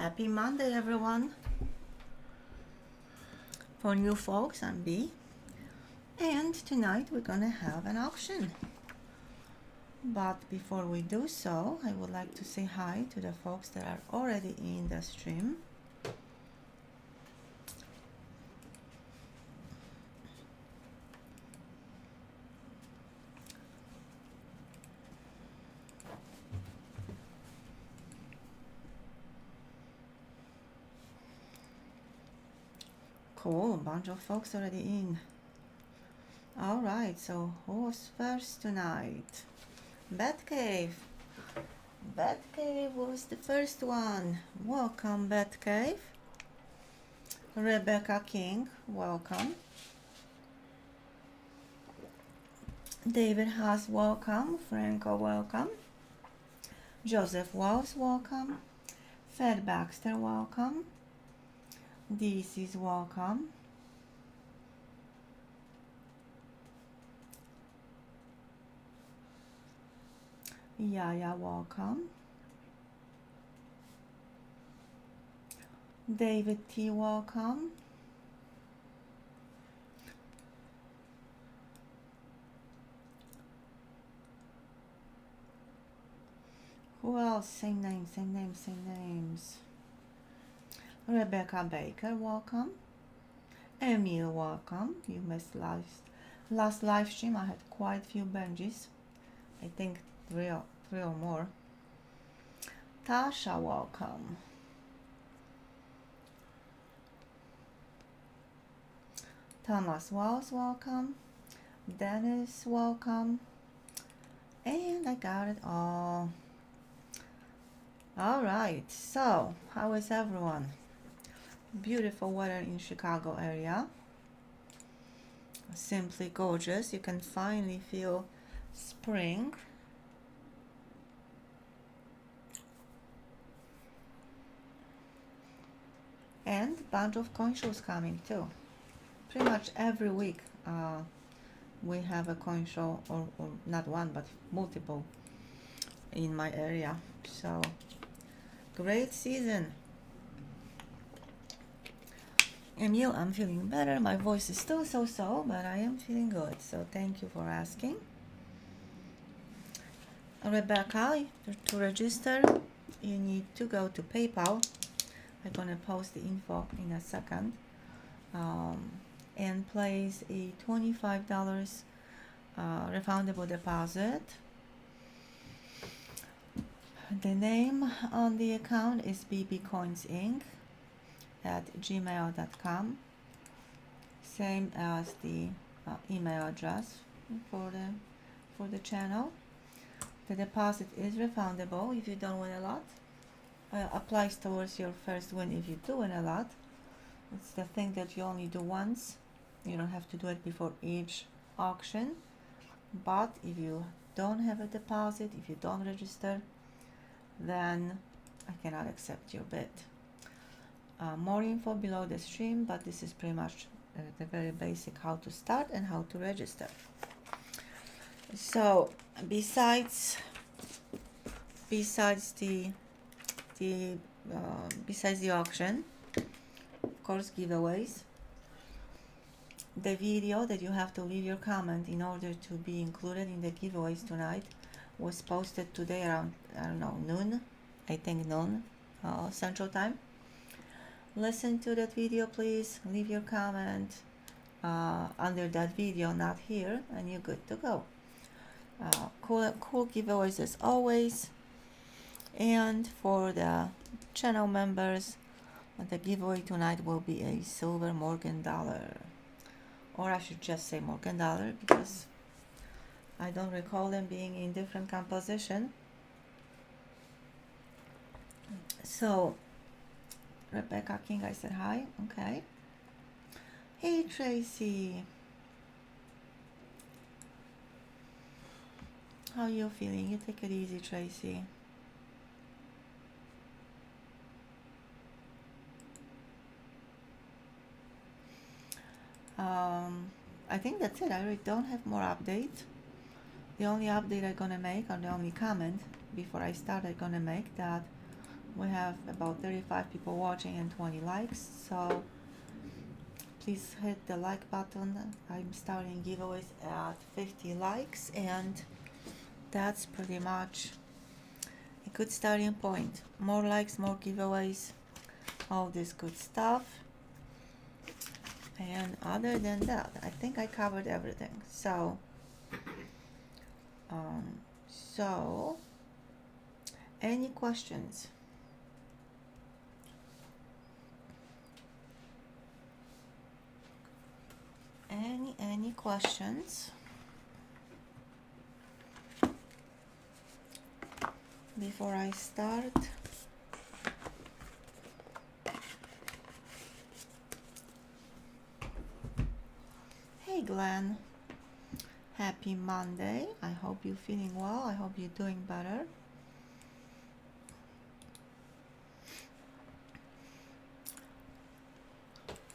Happy Monday, everyone. For new folks, I'm B. And tonight we're gonna have an auction. But before we do so, I would like to say hi to the folks that are already in the stream. Cool, a bunch of folks already in. Alright, so who's first tonight? Batcave. Batcave was the first one. Welcome, Batcave. Rebecca King, welcome. David Haas, welcome. Franco, welcome. Joseph Walls, welcome. Fed Baxter, welcome. This is welcome. Yaya, welcome. David T, welcome. Who else? Same names. Rebecca Baker, welcome. Emil, welcome. You missed last live stream. I had quite a few benches. I think three or more. Tasha, welcome. Thomas Wells, welcome. Dennis, welcome. And I got it all. Alright, so how is everyone? Beautiful weather in Chicago area. Simply gorgeous. You can finally feel spring. And a bunch of coin shows coming too. Pretty much every week we have a coin show, or not one but multiple in my area. So great season. Emil, I'm feeling better. My voice is still so, but I am feeling good. So thank you for asking. Rebecca, to register, you need to go to PayPal. I'm gonna post the info in a second. And place a $25 refundable deposit. The name on the account is bbcoinsinc@gmail.com. Same as the email address for the channel. The deposit is refundable if you don't win a lot. Applies towards your first win if you do win a lot. It's the thing that you only do once. You don't have to do it before each auction. But if you don't have a deposit, if you don't register, then I cannot accept your bid. More info below the stream, but this is pretty much the very basic how to start and how to register. So besides the auction, of course, giveaways. The video that you have to leave your comment in order to be included in the giveaways tonight was posted today around, I don't know, noon, I think noon, Central Time. Listen to that video, please. Leave your comment under that video, not here, and you're good to go. Cool giveaways as always. And for the channel members, the giveaway tonight will be a silver Morgan dollar. Or I should just say Morgan dollar, because I don't recall them being in different composition. So, Rebecca King, I said hi. Okay. Hey, Tracy. How you feeling? You take it easy, Tracy. I think that's it. I really don't have more updates. The only update I'm gonna make, or the only comment before I start, I'm gonna make that We have about 35 people watching and 20 likes, so please hit the like button. I'm starting giveaways at 50 likes, and that's pretty much a good starting point. More likes, more giveaways, all this good stuff. And other than that, I think I covered everything. So any questions? Any questions before I start? Hey Glenn, happy Monday. I hope you're feeling well. I hope you're doing better.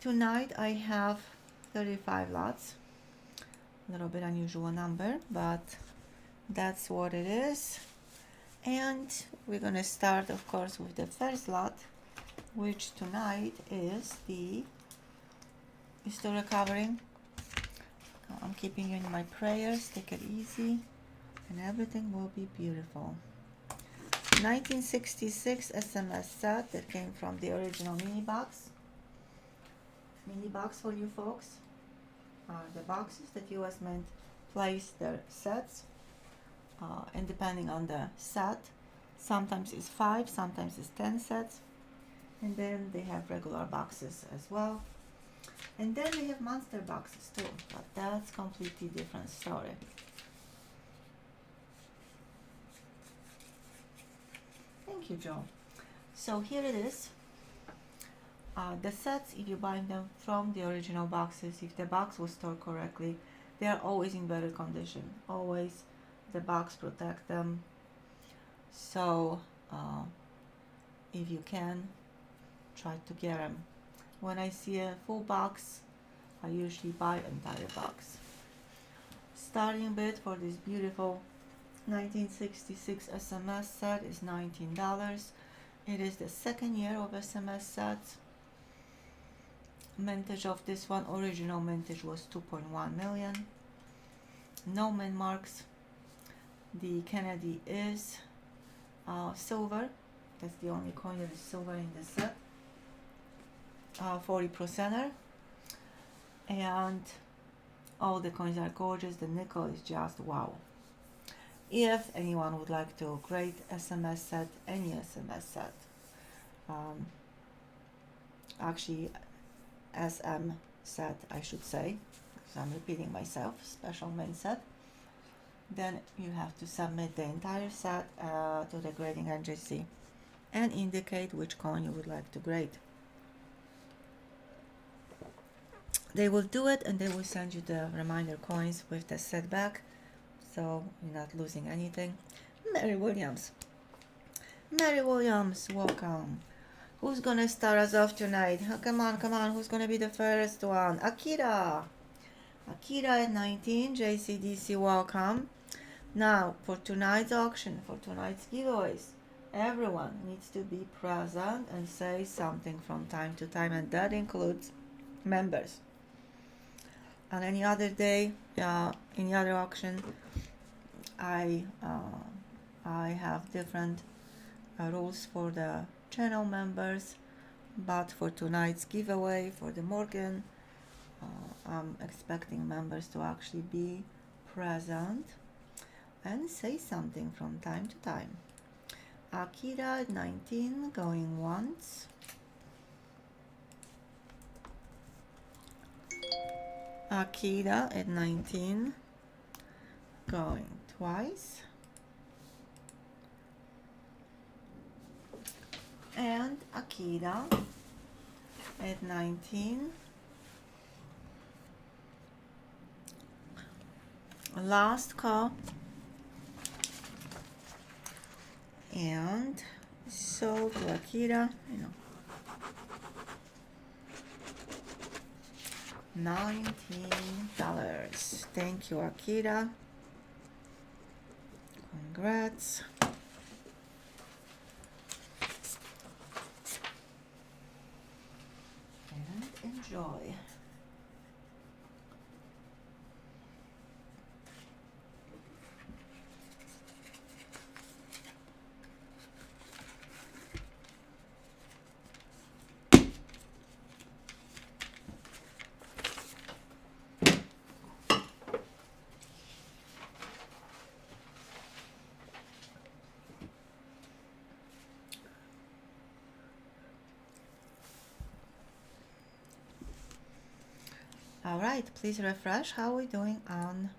Tonight I have 35 lots. A little bit unusual number, but that's what it is. And we're gonna start, of course, with the first lot, which tonight is the, you still recovering? I'm keeping you in my prayers. Take it easy and everything will be beautiful. 1966 SMS set that came from the original mini box. Mini box for you folks are the boxes that US Mint place their sets, and depending on the set, sometimes it's 5, sometimes it's 10 sets, and then they have regular boxes as well, and then they have monster boxes too, but that's completely different story. Thank you, Joe. So here it is. The sets, if you buy them from the original boxes, if the box was stored correctly, they are always in better condition. Always the box protect them. So if you can, try to get them. When I see a full box, I usually buy entire box. Starting bid for this beautiful 1966 SMS set is $19. It is the second year of SMS sets. Mintage of this one, original mintage was 2.1 million. No min marks. The Kennedy is silver. That's the only coin that is silver in the set. 40%er. And all the coins are gorgeous. The nickel is just wow. If anyone would like to grade SMS set, any SMS set, actually SM set I should say, because I'm repeating myself, special main set, then you have to submit the entire set to the grading agency and indicate which coin you would like to grade. They will do it and they will send you the reminder coins with the set back, so you're not losing anything. Mary Williams, welcome. Who's gonna start us off tonight? Oh, come on, who's gonna be the first one? Akira at 19, JCDC, welcome. Now, for tonight's auction, for tonight's giveaways, everyone needs to be present and say something from time to time, and that includes members. On any other day, any other auction, I have different rules for the channel members, but for tonight's giveaway for the Morgan, I'm expecting members to actually be present and say something from time to time. Akira at 19 going once. Akira at 19 going twice. And Akira at 19. Last call. And so to Akira, $19. Thank you, Akira. Congrats. Joy. All right, please refresh. How are we doing on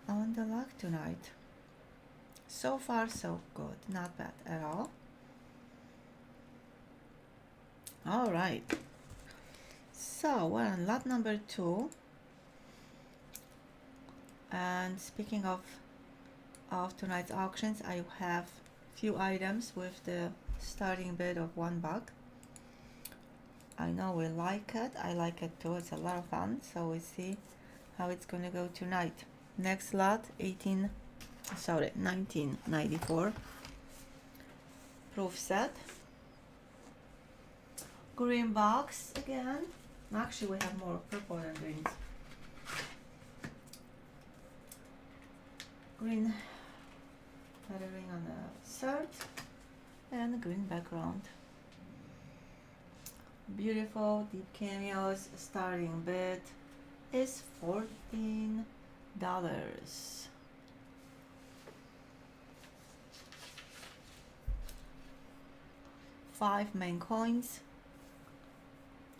the luck tonight? So far, so good. Not bad at all. All right. So we're on lot number 2. And speaking of tonight's auctions, I have few items with the starting bid of $1. I know we like it. I like it too. It's a lot of fun. So we'll see how it's gonna go tonight. Next lot, 1994 proof set. Green box again. Actually, we have more purple than greens. Green lettering on the shirt and a green background. Beautiful deep cameos. Starting bid is $14. 5 main coins.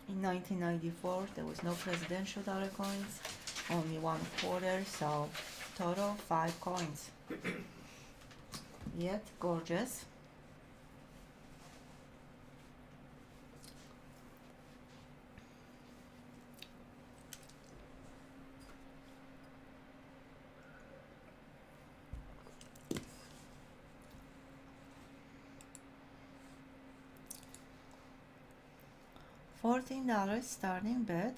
In 1994 there was no presidential dollar coins, only 1/4, so total 5 coins. Yet gorgeous. $14 starting bid.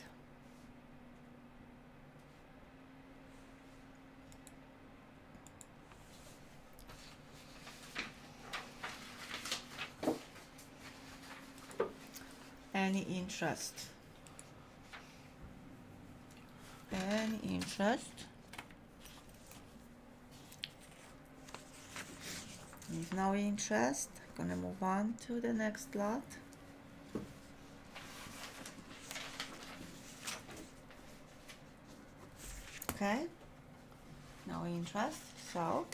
Any interest? Any interest? If no interest, gonna move on to the next lot. Okay, no interest, so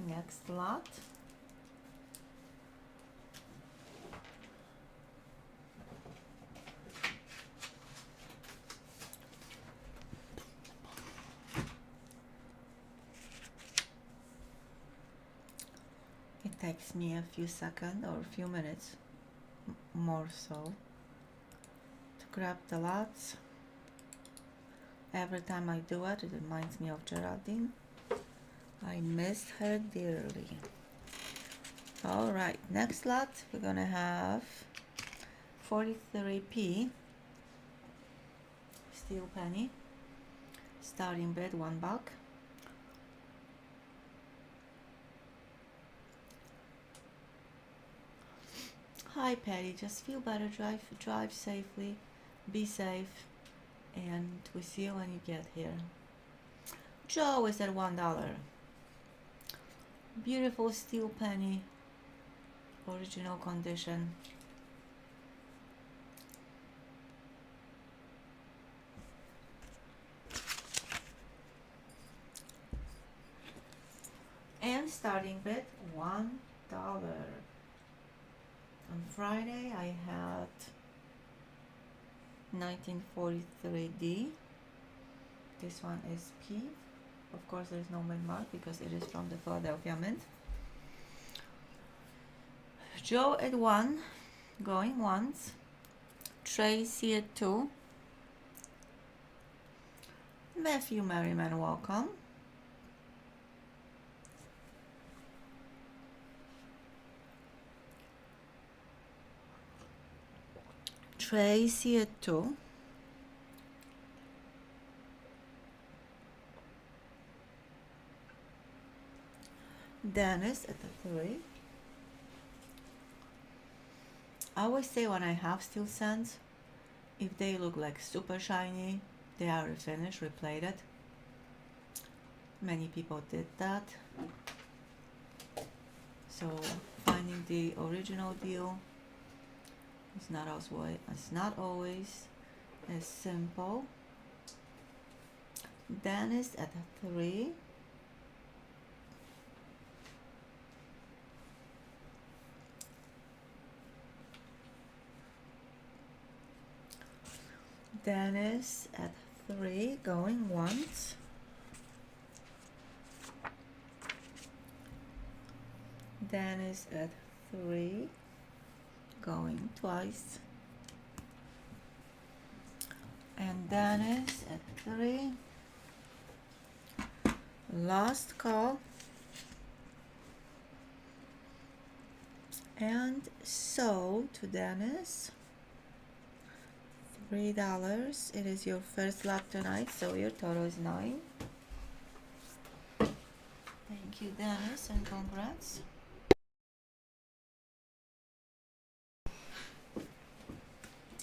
next lot. It takes me a few seconds or a few minutes more so to grab the lots. Every time I do it, it reminds me of Geraldine. I miss her dearly. Alright, next lot we're gonna have 43p steel penny. Starting bid $1. Hi Patty, just feel better, drive safely, be safe, and we'll see you when you get here. Joe is at $1. Beautiful steel penny, original condition. And starting bid $1. On Friday I had 1943D. This one is P. Of course there is no mint mark because it is from the Philadelphia Mint. Joe at 1, going once. Tracy at 2. Matthew Merriman, welcome. Tracy at 2. Dennis at the 3. I always say when I have steel sands, if they look like super shiny, they are refinished, replated. Many people did that. So finding the original deal is not always as simple. Dennis at the 3. Dennis at 3 going once. Dennis at 3 going twice. And Dennis at 3. Last call. And sold to Dennis. $3. It is your first lot tonight, so your total is 9. Thank you, Dennis, and congrats.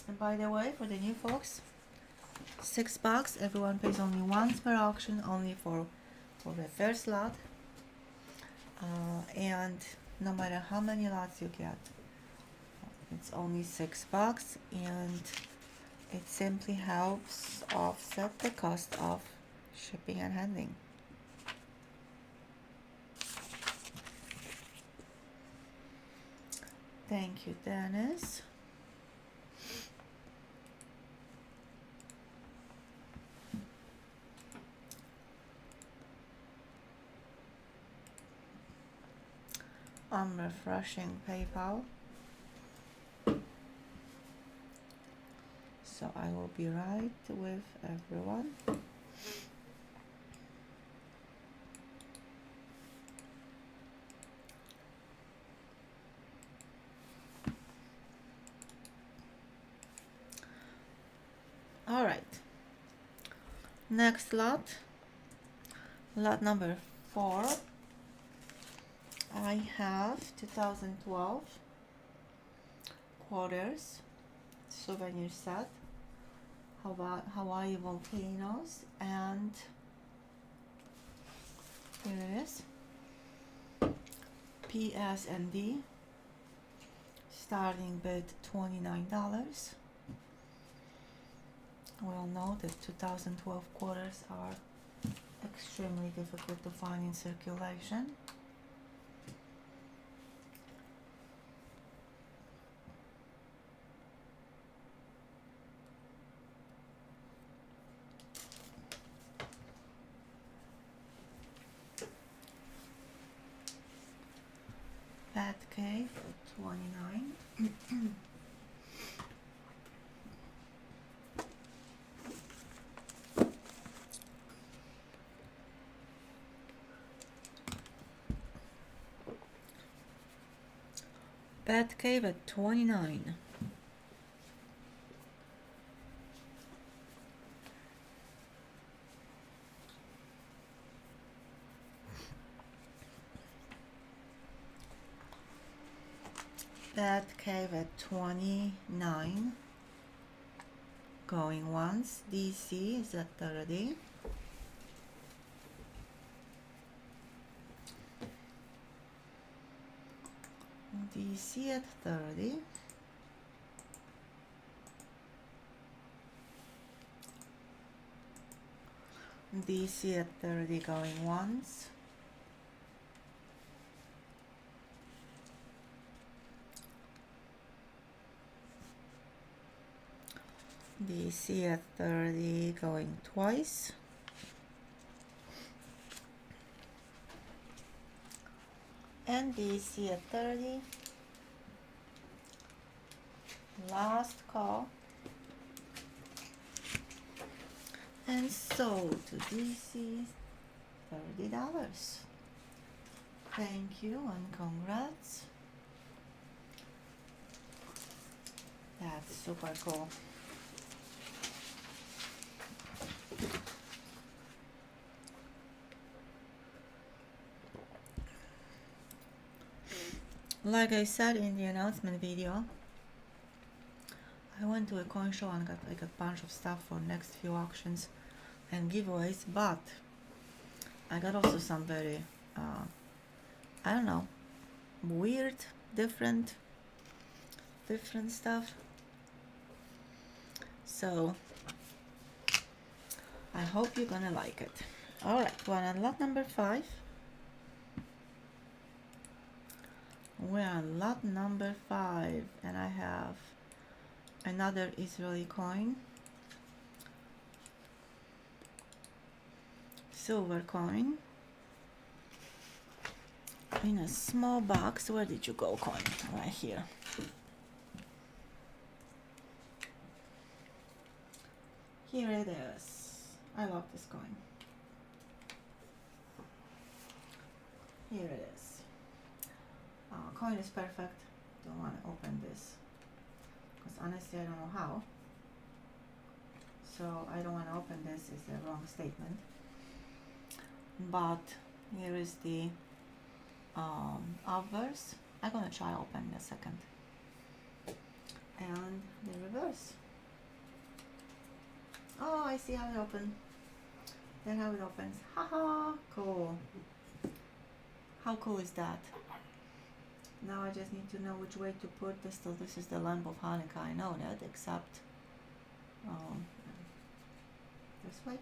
And by the way, for the new folks, $6. Everyone pays only once per auction, only for the first lot. And no matter how many lots you get, it's only $6, and it simply helps offset the cost of shipping and handling. Thank you, Dennis. I'm refreshing PayPal. So I will be right with everyone. All right. Next lot. Lot number 4. I have 2012 quarters souvenir set. Hawaii volcanoes, and here it is. PS and D, starting bid $29. We all know that 2012 quarters are extremely difficult to find in circulation. Bat cave for 29. Bat cave at 29. Bat cave at 29. Going once. DC is at 30. DC at 30. DC at 30 going once. DC at 30 going twice. And DC at 30. Last call. And sold to DC $30. Thank you and congrats. That's super cool. Like I said in the announcement video, I went to a coin show and got like a bunch of stuff for next few auctions and giveaways, but I got also some very, I don't know, weird, different stuff. So I hope you're gonna like it. Alright, we're on lot number 5. We're on lot number 5, and I have another Israeli coin, silver coin, in a small box. Where did you go, coin? Right here. Here it is. I love this coin. Here it is. Coin is perfect. Don't want to open this because honestly I don't know how. So I don't want to open this. It's a wrong statement. But here is the obverse. I'm gonna try open in a second. And the reverse. Oh, I see how it opens. Then how it opens. Haha, cool. How cool is that? Now I just need to know which way to put this. So this is the lamp of Hanukkah. I know that, except this way.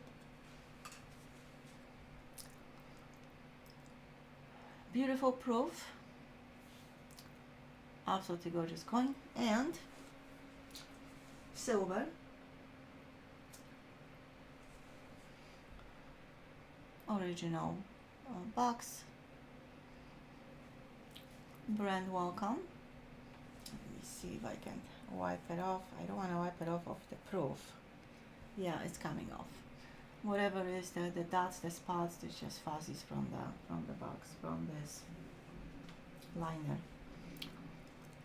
Beautiful proof. Absolutely gorgeous coin. And silver. Original box. Brand welcome. Let me see if I can wipe it off. I don't want to wipe it off of the proof. Yeah, it's coming off. Whatever it is, the dots, the spots, there's just fuzzies from the box, from this liner.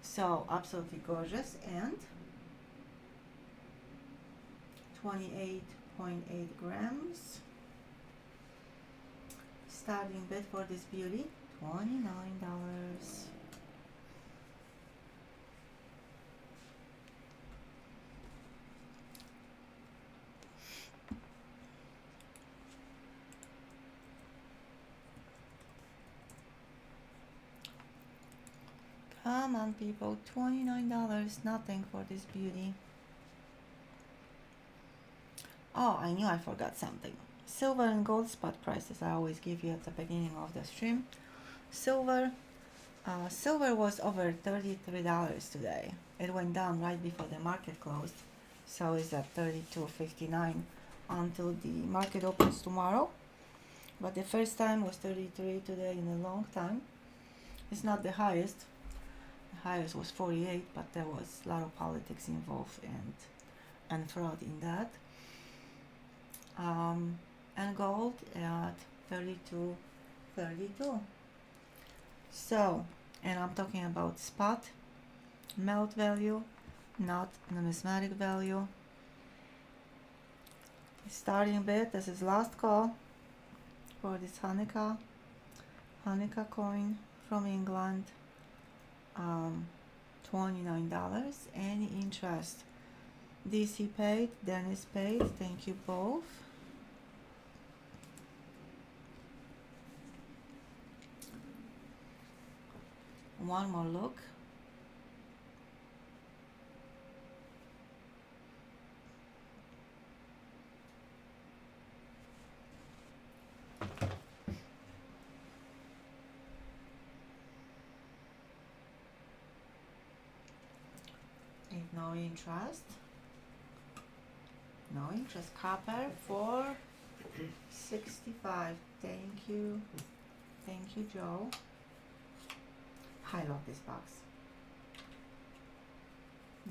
So absolutely gorgeous. And 28.8 grams. Starting bid for this beauty, $29. Come on, people, $29, nothing for this beauty. Oh, I knew I forgot something. Silver and gold spot prices I always give you at the beginning of the stream. Silver was over $33 today. It went down right before the market closed, so it's at $32.59 until the market opens tomorrow. But the first time was 33 today in a long time. It's not the highest. The highest was 48, but there was a lot of politics involved and fraud in that. And gold at 32.32. So, and I'm talking about spot melt value, not numismatic value. Starting bid, this is last call for this Hanukkah coin from England. $29. Any interest? DC paid, Dennis paid. Thank you both. One more look. If no interest. No interest. Copper for 65. Thank you. Thank you, Joe. I love this box.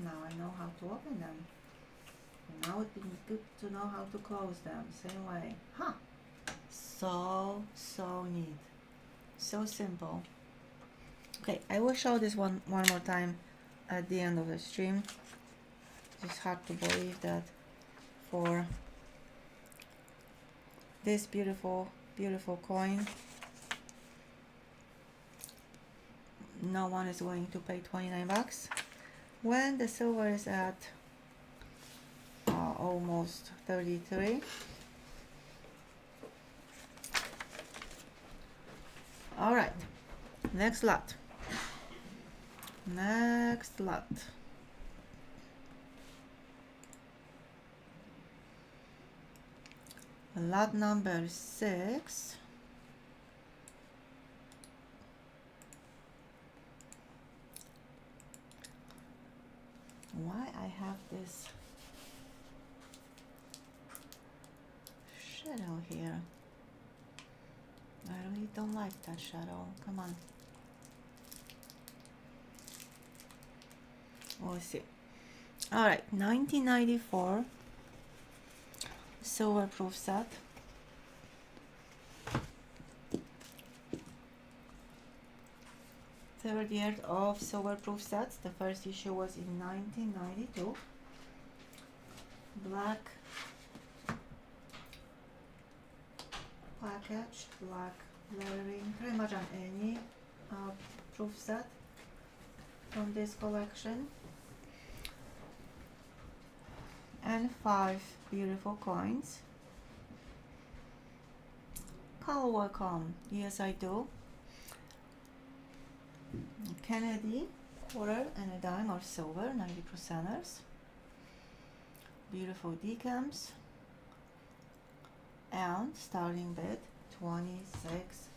Now I know how to open them. And now it would be good to know how to close them. Same way. Huh. So neat. So simple. Okay, I will show this one more time at the end of the stream. It's hard to believe that for this beautiful coin, no one is going to pay 29 bucks. When the silver is at almost 33. All right, next lot. Next lot. Lot number 6. Why I have this shadow here? I really don't like that shadow. Come on. We'll see. All right, 1994 silver proof set. Third year of silver proof sets. The first issue was in 1992. Black package, black lettering, pretty much on any proof set from this collection. And 5 beautiful coins. Call welcome. Yes, I do. Kennedy, quarter and a dime or silver, 90%ers. Beautiful decams. And starting bid, $26.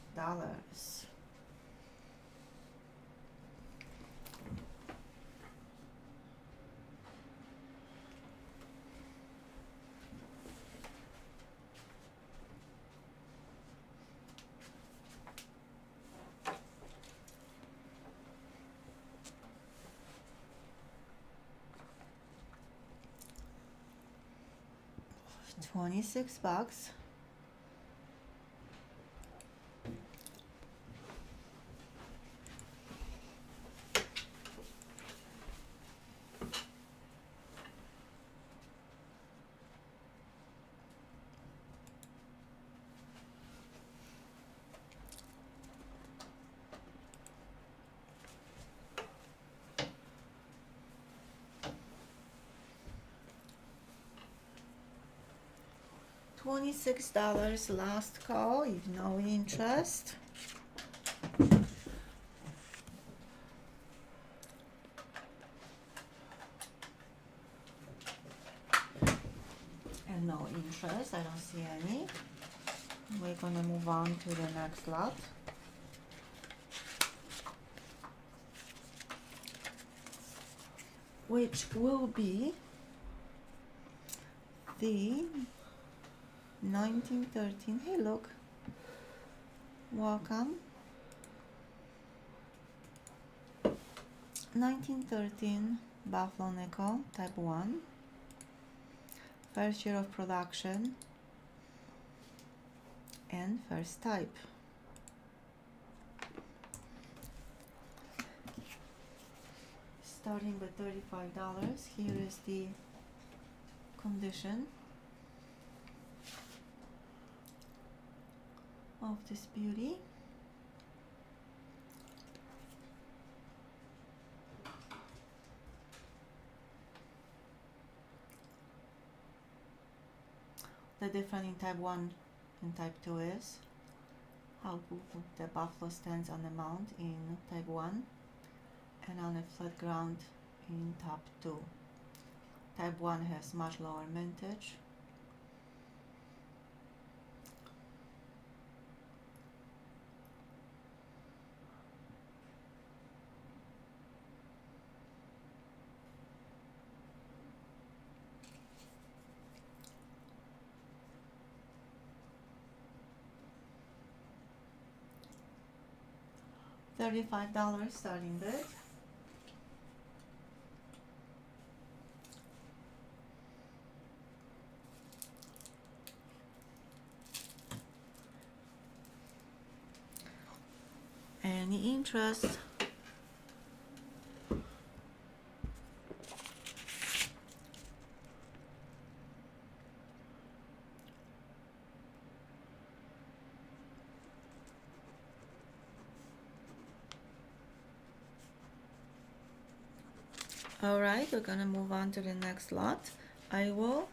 $26. $26 last call if no interest. And no interest, I don't see any. We're gonna move on to the next lot. Which will be the 1913. Hey, look. Welcome. 1913 Buffalo nickel, type 1. First year of production and first type. Starting with $35. Here is the condition of this beauty. The difference in type 1 and type 2 is how the buffalo stands on the mount in type 1 and on a flat ground in type 2. Type 1 has much lower mintage. $35 starting bid. Any interest? All right, we're gonna move on to the next lot. I will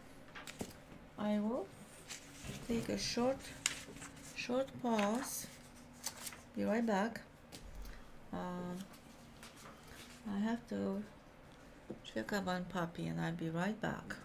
take a short pause. Be right back. I have to check up on Puppy, and I'll be right back.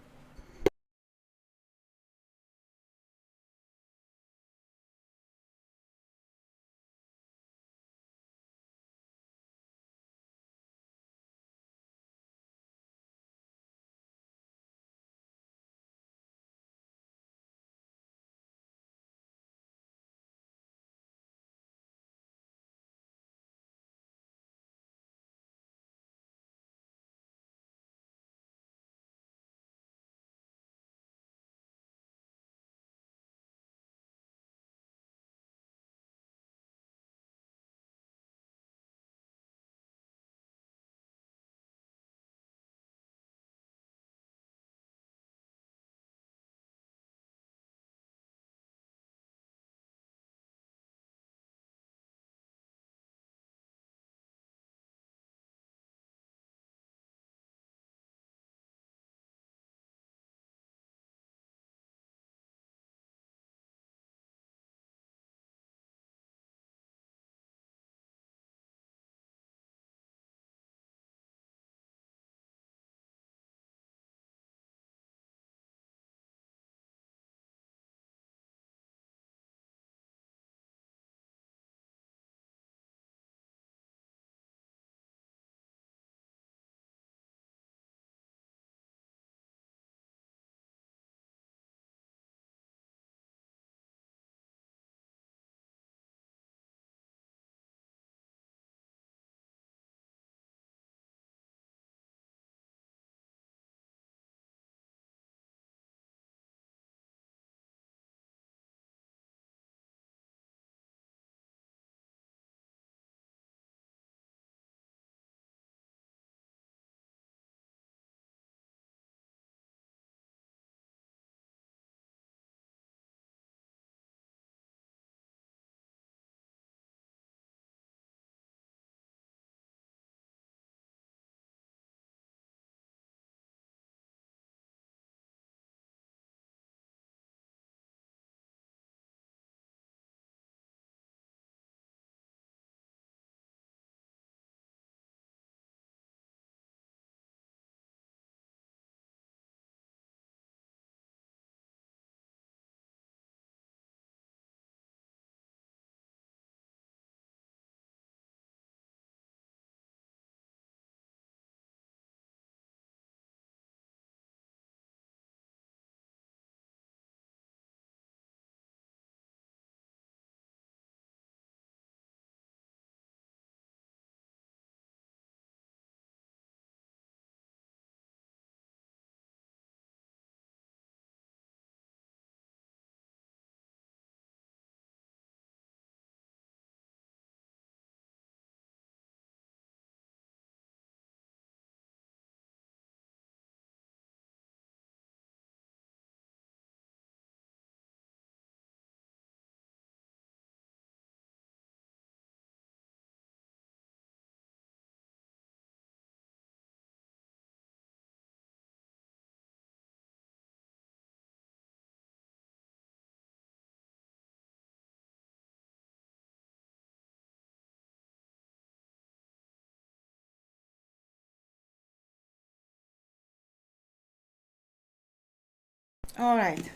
All right.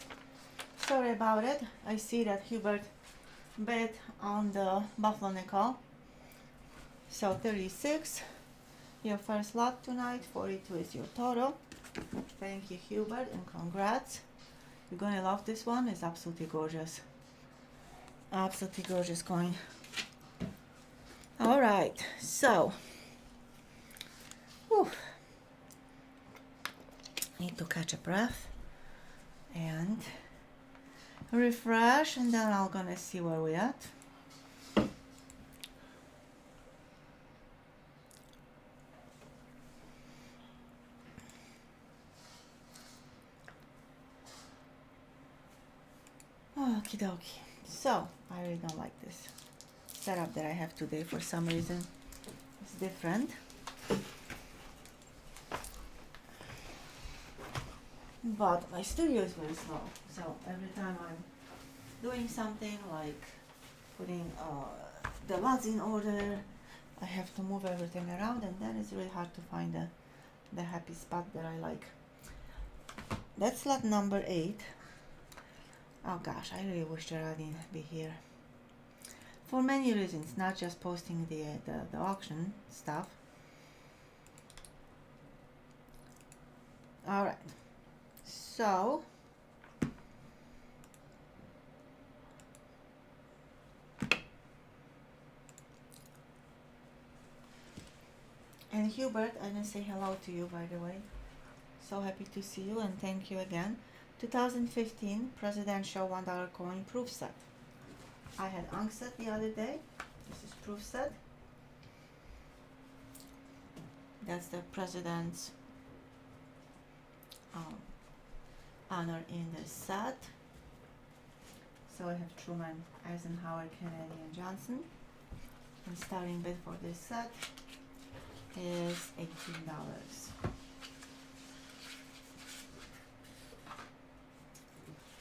Sorry about it. I see that Hubert bet on the Buffalo nickel. So 36. Your first lot tonight. 42 is your total. Thank you, Hubert, and congrats. You're gonna love this one. It's absolutely gorgeous. Absolutely gorgeous coin. All right. So, whew, need to catch a breath and refresh, and then I'm gonna see where we're at. Okie dokie. So I really don't like this setup that I have today for some reason. It's different. but my studio is very slow. So every time I'm doing something like putting the lots in order, I have to move everything around, and then it's really hard to find the happy spot that I like. That's lot number 8. Oh gosh, I really wish Geraldine be here. For many reasons, not just posting the auction stuff. Alright, so and Hubert, I didn't say hello to you, by the way. So happy to see you, and thank you again. 2015 presidential $1 coin proof set. I had Unk set the other day. This is proof set. That's the president's honor in the set. So I have Truman, Eisenhower, Kennedy, and Johnson. And starting bid for this set is $18.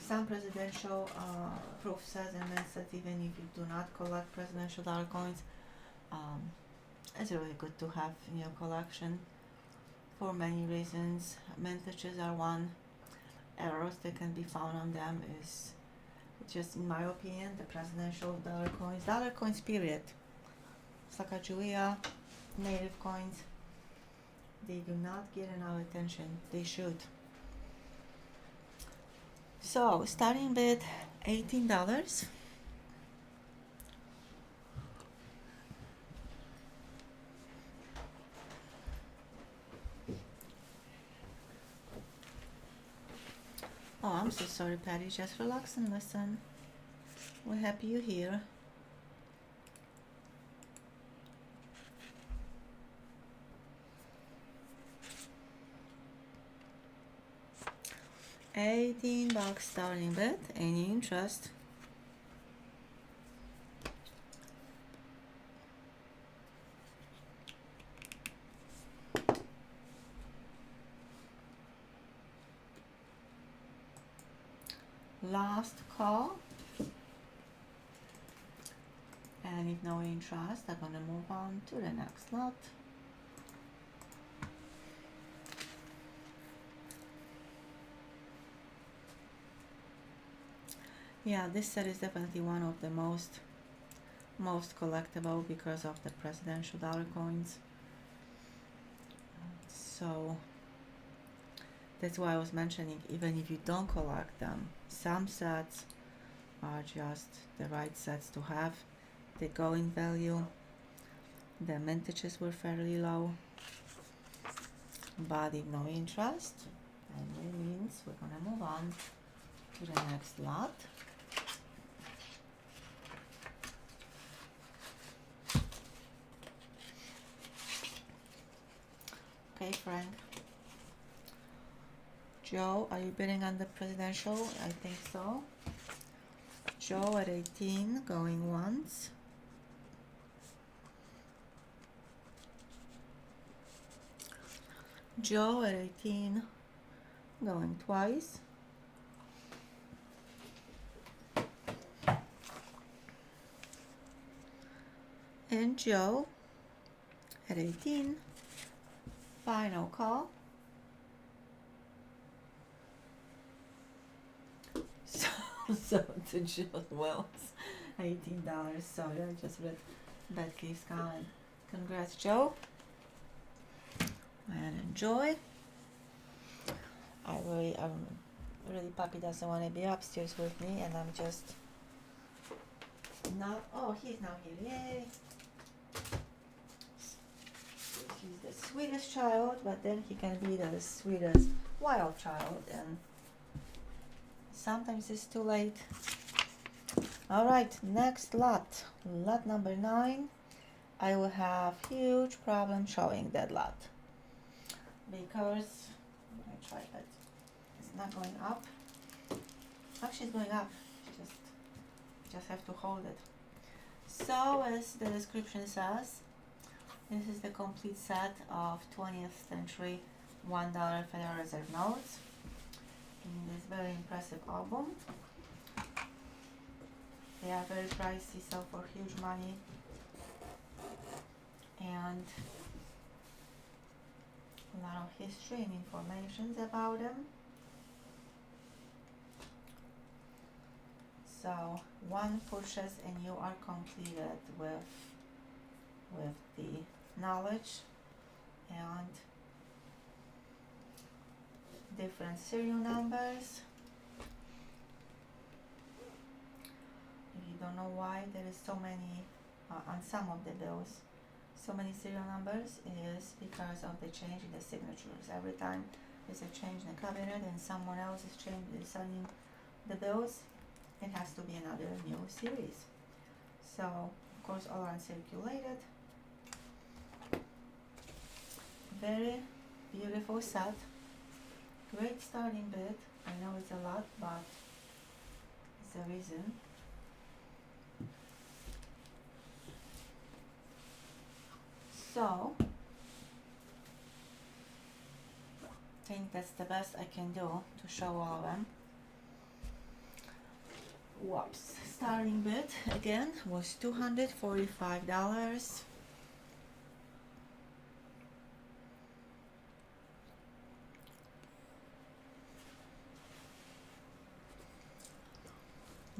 Some presidential proof sets and means that even if you do not collect presidential dollar coins, it's really good to have in your collection for many reasons. Mintages are one. Errors that can be found on them is just, in my opinion, the presidential dollar coins period. Sacagawea, native coins, they do not get enough attention. They should. So starting bid $18. Oh, I'm so sorry, Patty. Just relax and listen. We're happy you're here. $18 starting bid. Any interest? Last call. And if no interest, I'm gonna move on to the next lot. Yeah, this set is definitely one of the most collectible because of the presidential dollar coins. So that's why I was mentioning, even if you don't collect them, some sets are just the right sets to have. They go in value. The mintages were fairly low, but if no interest, then it means we're gonna move on to the next lot. Okay, Frank. Joe, are you bidding on the presidential? I think so. Joe at 18, going once. Joe at 18, going twice. And Joe at 18, final call. So to Joe Wells, $18. Sorry, I just read Betty's comment. Congrats, Joe. And enjoy. Really, Puppy doesn't want to be upstairs with me, and I'm just not. Oh, he's not here! Yay! He's the sweetest child, but then he can be the sweetest wild child, and sometimes it's too late. All right, next lot, lot number 9. I will have huge problem showing that lot because I tried it. It's not going up. Actually, it's going up. Just have to hold it. So, as the description says, this is the complete set of 20th century $1 Federal Reserve notes. in this very impressive album. They are very pricey, so for huge money, and a lot of history and information about them. So one purchase and you are completed with the knowledge and different serial numbers. If you don't know why there is so many on some of the bills, so many serial numbers, it is because of the change in the signatures. Every time there's a change in the cabinet and someone else is signing the bills, it has to be another new series. So of course all are uncirculated. Very beautiful set. Great starting bid. I know it's a lot, but it's a reason. So I think that's the best I can do to show all of them. Whoops. Starting bid again was $245.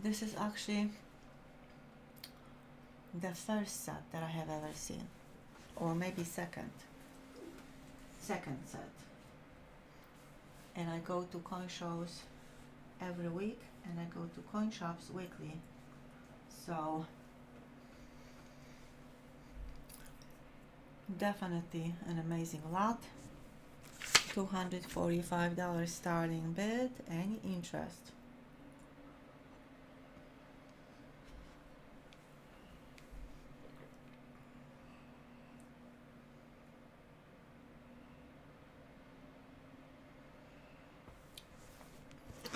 This is actually the first set that I have ever seen, or maybe second set. And I go to coin shows every week, and I go to coin shops weekly. So definitely an amazing lot. $245 starting bid. Any interest?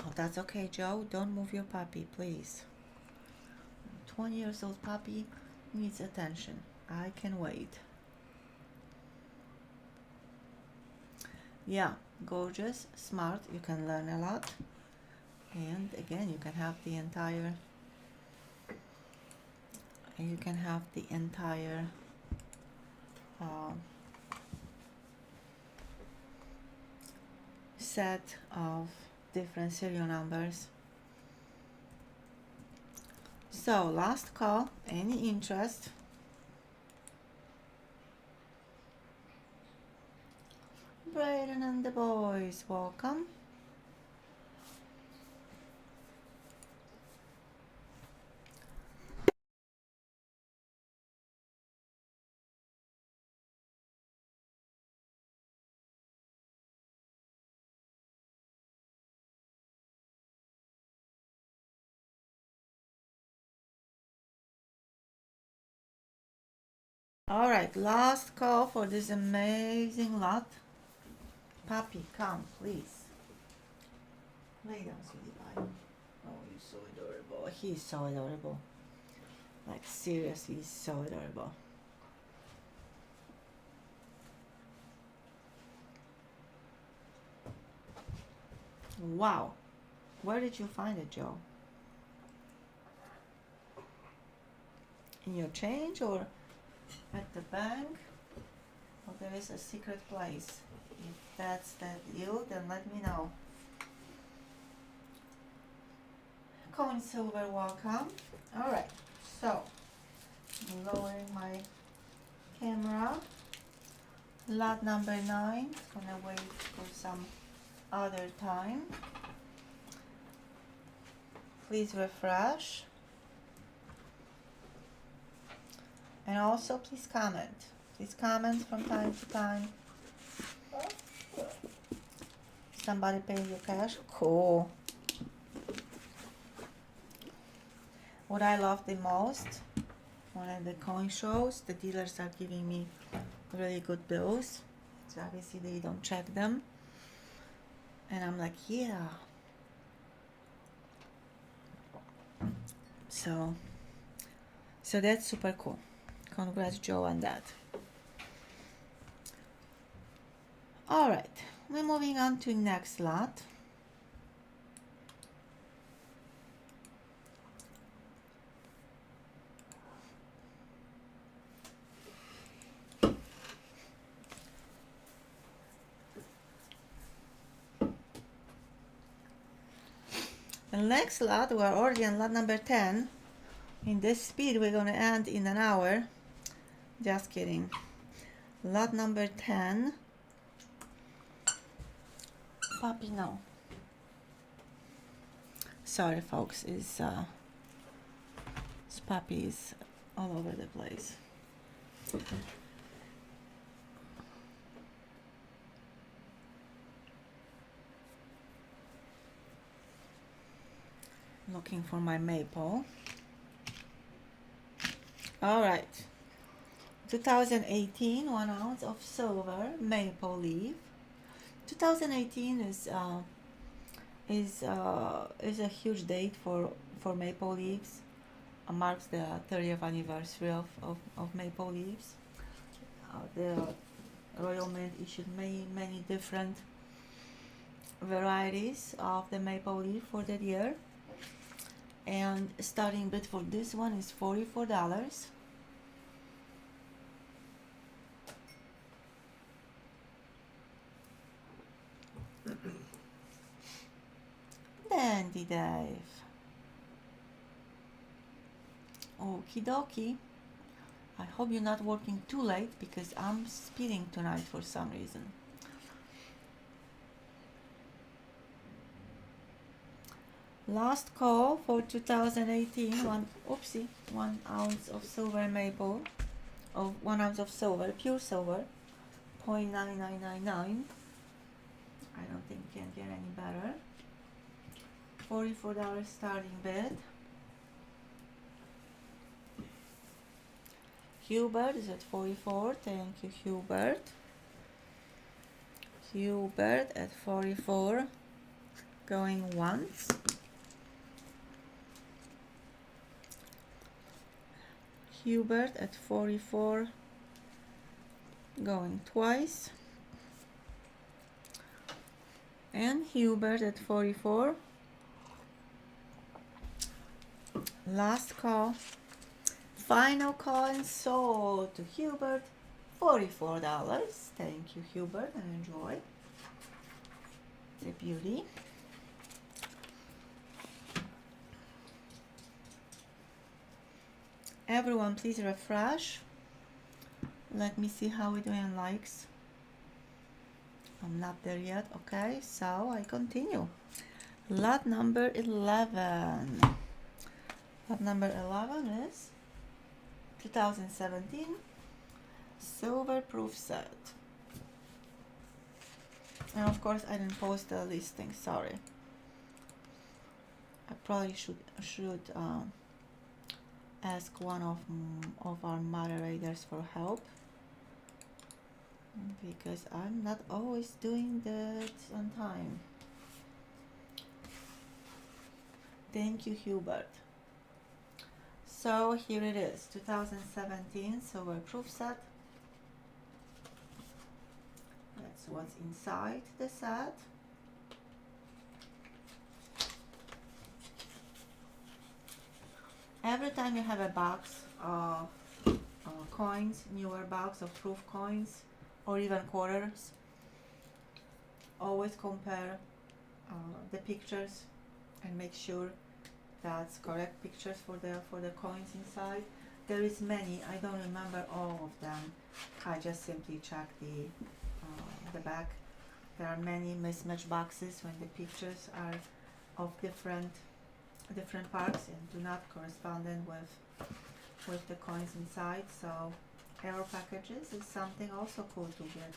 Oh, that's okay, Joe. Don't move your puppy, please. 20 years old puppy needs attention. I can wait. Yeah, gorgeous, smart. You can learn a lot. And again, you can have the entire set of different serial numbers. So last call. Any interest? Brayden and the boys, welcome. All right, last call for this amazing lot. Puppy, come, please. Lay down, sweetie pie. Oh, you're so adorable. He's so adorable. Like, seriously, he's so adorable. Wow. Where did you find it, Joe? In your change or at the bank? Or there is a secret place? If that's you, then let me know. Coin silver, welcome. Alright, so I'm lowering my camera. Lot number 9. Gonna wait for some other time. Please refresh. And also please comment. Please comment from time to time. Somebody pay you cash? Cool. What I love the most, when at the coin shows, the dealers are giving me really good bills. So obviously they don't check them. And I'm like, yeah. So that's super cool. Congrats, Joe, on that. All right, we're moving on to next lot. The next lot, we're already on lot number 10. In this speed, we're going to end in an hour. Just kidding. Lot number 10. Puppy, no. Sorry, folks. This puppy is all over the place. Looking for my maple. All right. 2018, 1 ounce of silver maple leaf. 2018 is a huge date for maple leaves. Marks the 30th anniversary of maple leaves. The Royal Mint issued many different varieties of the maple leaf for that year. And starting bid for this one is $44. Dandy Dave. Okie dokie. I hope you're not working too late because I'm speeding tonight for some reason. Last call for 2018. 1 ounce of silver maple, of 1 ounce of silver, pure silver, 0.9999. I don't think you can get any better. $44 starting bid. Hubert is at 44. Thank you, Hubert. Hubert at 44. Going once. Hubert at 44. Going twice. And Hubert at 44. Last call. Final call and sold to Hubert, $44. Thank you, Hubert, and enjoy the beauty. Everyone, please refresh. Let me see how we're doing on likes. I'm not there yet. Okay, so I continue. Lot number 11. Lot number 11 is 2017 silver proof set. And of course I didn't post the listing, sorry. I probably should ask one of our moderators for help, because I'm not always doing that on time. Thank you, Hubert. So here it is, 2017 silver proof set. That's what's inside the set. Every time you have a box of coins, newer box of proof coins, or even quarters, always compare the pictures and make sure that's correct pictures for the coins inside. There is many, I don't remember all of them. I just simply check the back. There are many mismatched boxes when the pictures are of different parts and do not correspond with the coins inside. So error packages is something also cool to get.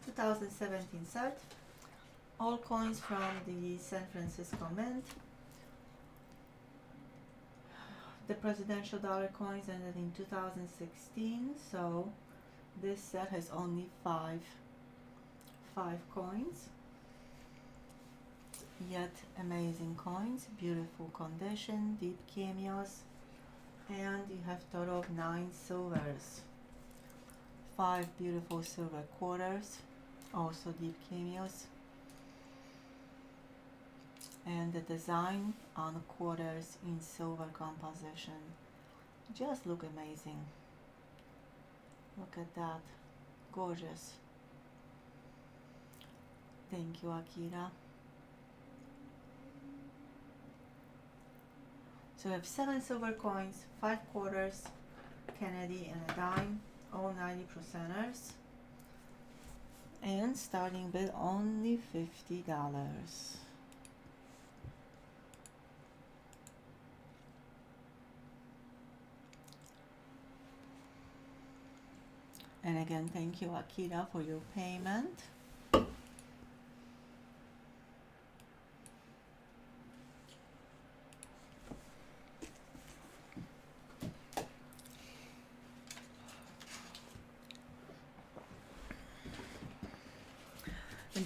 2017 set. All coins from the San Francisco Mint. The presidential dollar coins ended in 2016, so this set has only five coins. Yet amazing coins, beautiful condition, deep cameos, and you have total of 9 silvers. 5 beautiful silver quarters, also deep cameos. And the design on the quarters in silver composition just look amazing. Look at that, gorgeous. Thank you, Akira. So we have 7 silver coins, 5 quarters, Kennedy, and a dime, all 90%ers. And starting bid only $50. And again, thank you, Akira, for your payment.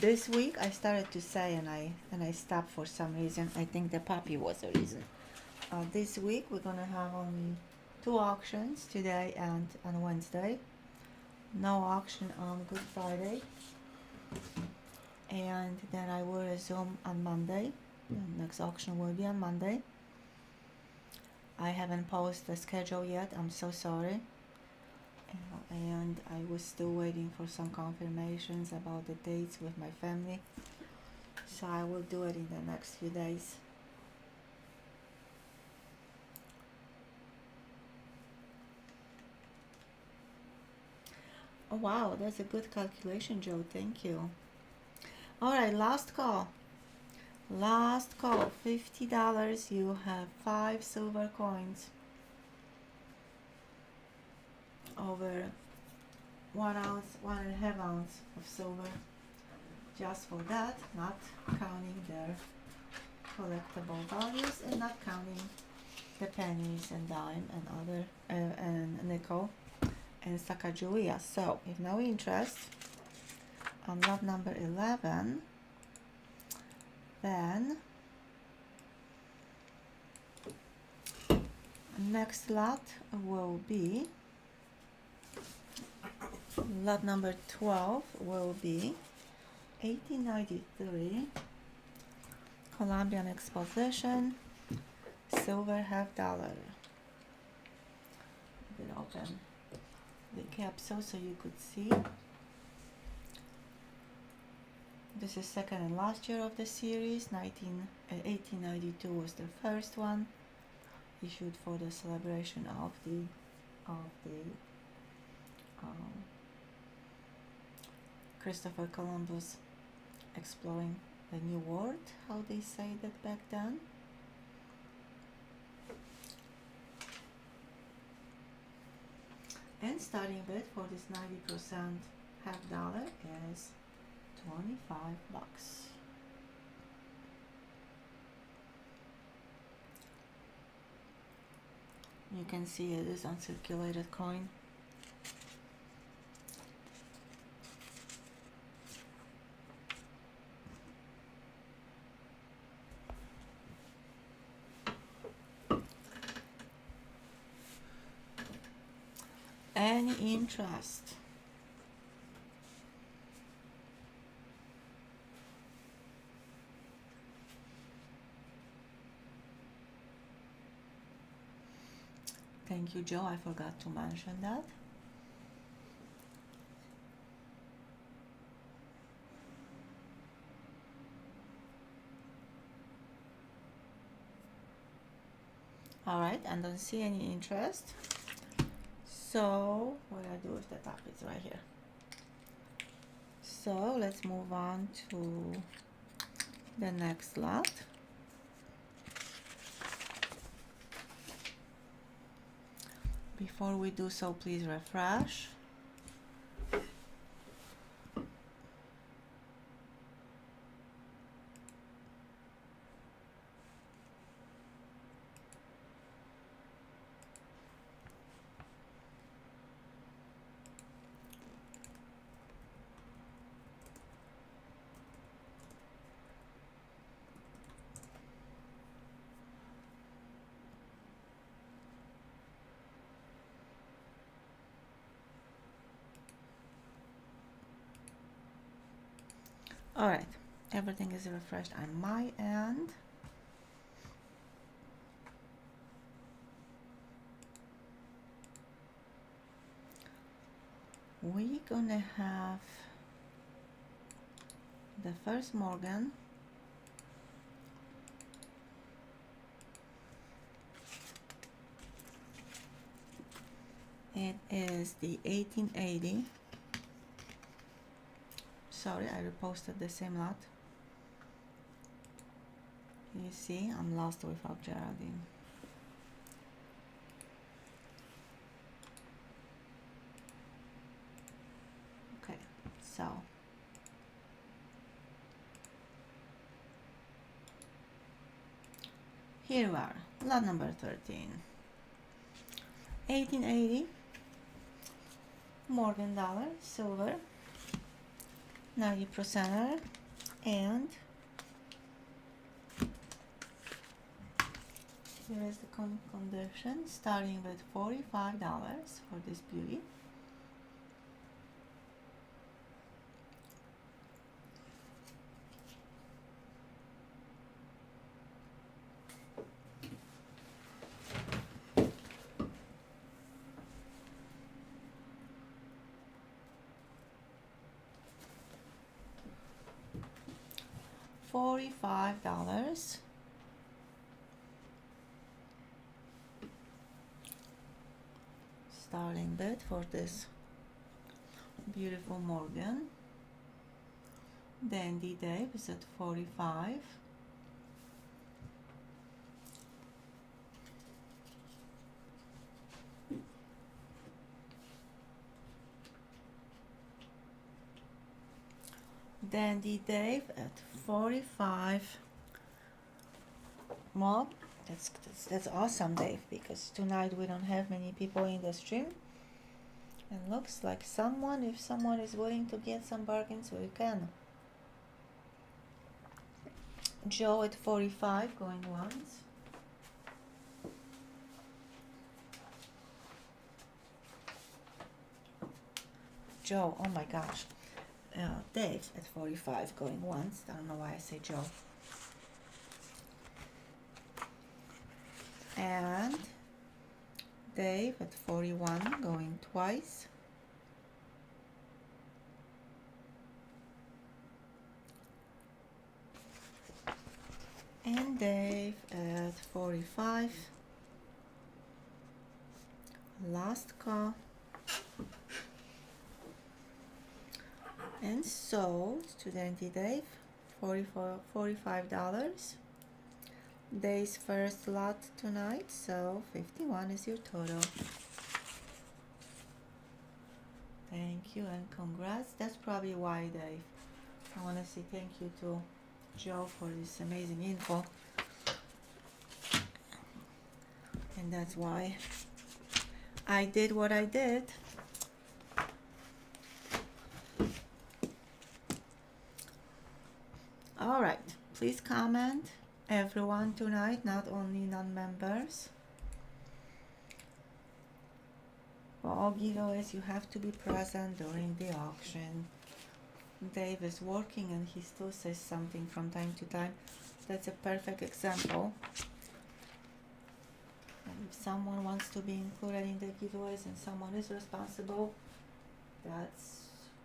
This week I started to say, and I stopped for some reason. I think the puppy was the reason. This week we're gonna have only 2 auctions, today and on Wednesday. No auction on Good Friday, and then I will resume on Monday. The next auction will be on Monday. I haven't posted the schedule yet, I'm so sorry. And I was still waiting for some confirmations about the dates with my family, so I will do it in the next few days. Oh wow, that's a good calculation, Joe, thank you. Alright, last call, $50. You have 5 silver coins, over 1 ounce, 1.5 ounce of silver, just for that, not counting their collectible values and not counting the pennies and dime and other and nickel and Sacagawea. So if no interest on lot number 11, then next lot will be lot number 12, will be 1893 Columbian Exposition, silver $50. We will open the capsule so you could see. This is second and last year of the series. 1892 was the first one, issued for the celebration of the Christopher Columbus exploring the New World, how they say that back then. And starting bid for this 90% $50 is $25. You can see it is uncirculated coin. Any interest? Thank you, Joe. I forgot to mention that. All right, I don't see any interest. So what I do with the top is right here. So let's move on to the next lot. Before we do so, please refresh. All right, everything is refreshed on my end. We're gonna have the first Morgan, It is the 1880. Sorry, I reposted the same lot. You see, I'm lost without Geraldine. Okay, so here we are, lot number 13. 1880 Morgan dollar, silver, 90%, and here is the condition, starting with $45 for this beauty. $45 starting bid for this beautiful Morgan. Dandy Dave is at 45. Dandy Dave at 45. Well, that's awesome, Dave, because tonight we don't have many people in the stream, and looks like if someone is willing to get some bargains, we can. Joe at 45 going once. Joe, oh my gosh. Dave at 45 going once. I don't know why I say Joe. And Dave at 41 going twice. And Dave at 45. Last call. And sold to Dandy Dave, $45. Dave's first lot tonight, so 51 is your total. Thank you and congrats. That's probably why, Dave. I want to say thank you to Joe for this amazing info. And that's why I did what I did. All right, please comment, everyone tonight, not only non-members. For all giveaways, you have to be present during the auction. Dave is working and he still says something from time to time. That's a perfect example. And if someone wants to be included in the giveaways and someone is responsible, that's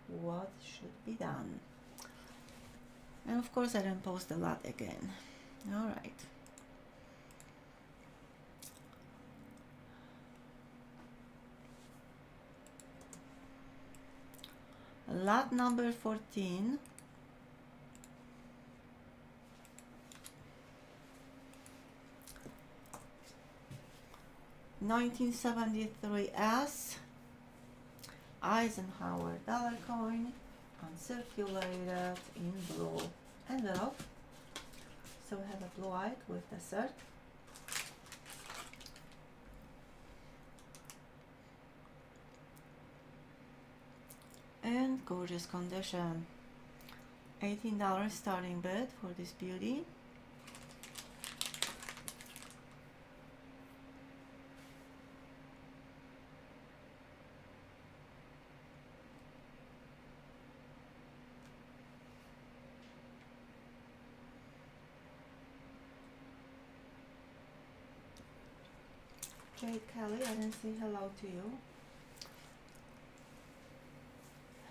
what should be done. And of course I didn't post a lot again. All right. Lot number 14. $1973 Eisenhower dollar coin, uncirculated, in blue envelope. So we have a blue eye with the cert. And gorgeous condition. $18 starting bid for this beauty. Jade Kelly, I didn't say hello to you.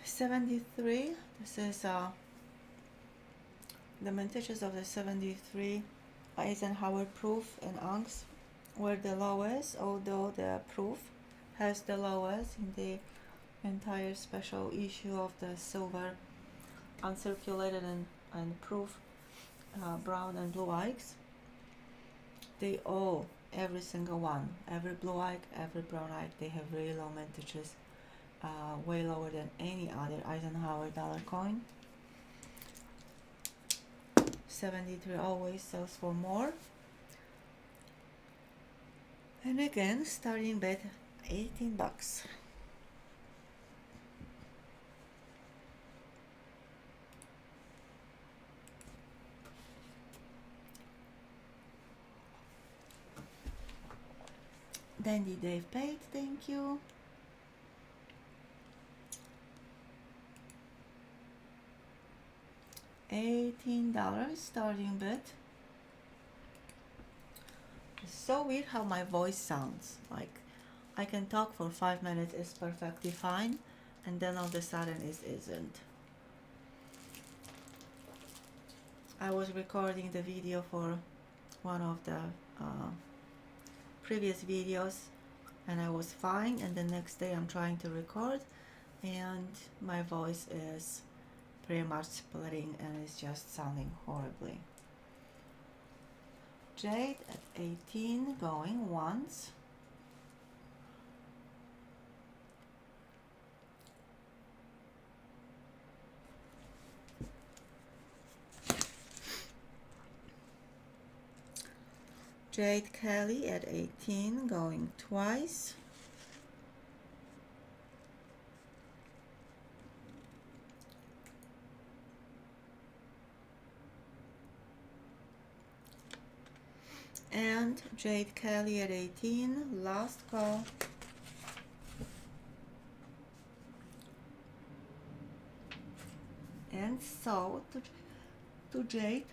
73, this is the mintages of the 73 Eisenhower proof and ounce were the lowest, although the proof has the lowest in the entire special issue of the silver uncirculated and proof brown and blue eggs. They all, every single one, every blue egg, every brown egg, they have really low mintages, way lower than any other Eisenhower dollar coin. 73 always sells for more. And again, starting bid $18. Dandy Dave paid, thank you. $18 starting bid. It's so weird how my voice sounds. Like I can talk for 5 minutes, it's perfectly fine, and then all of a sudden it isn't. I was recording the video for one of the previous videos and I was fine, and the next day I'm trying to record and my voice is pretty much splitting and it's just sounding horribly. Jade at 18 going once. Jade Kelly at 18 going twice. And Jade Kelly at 18, last call. And so to Jade,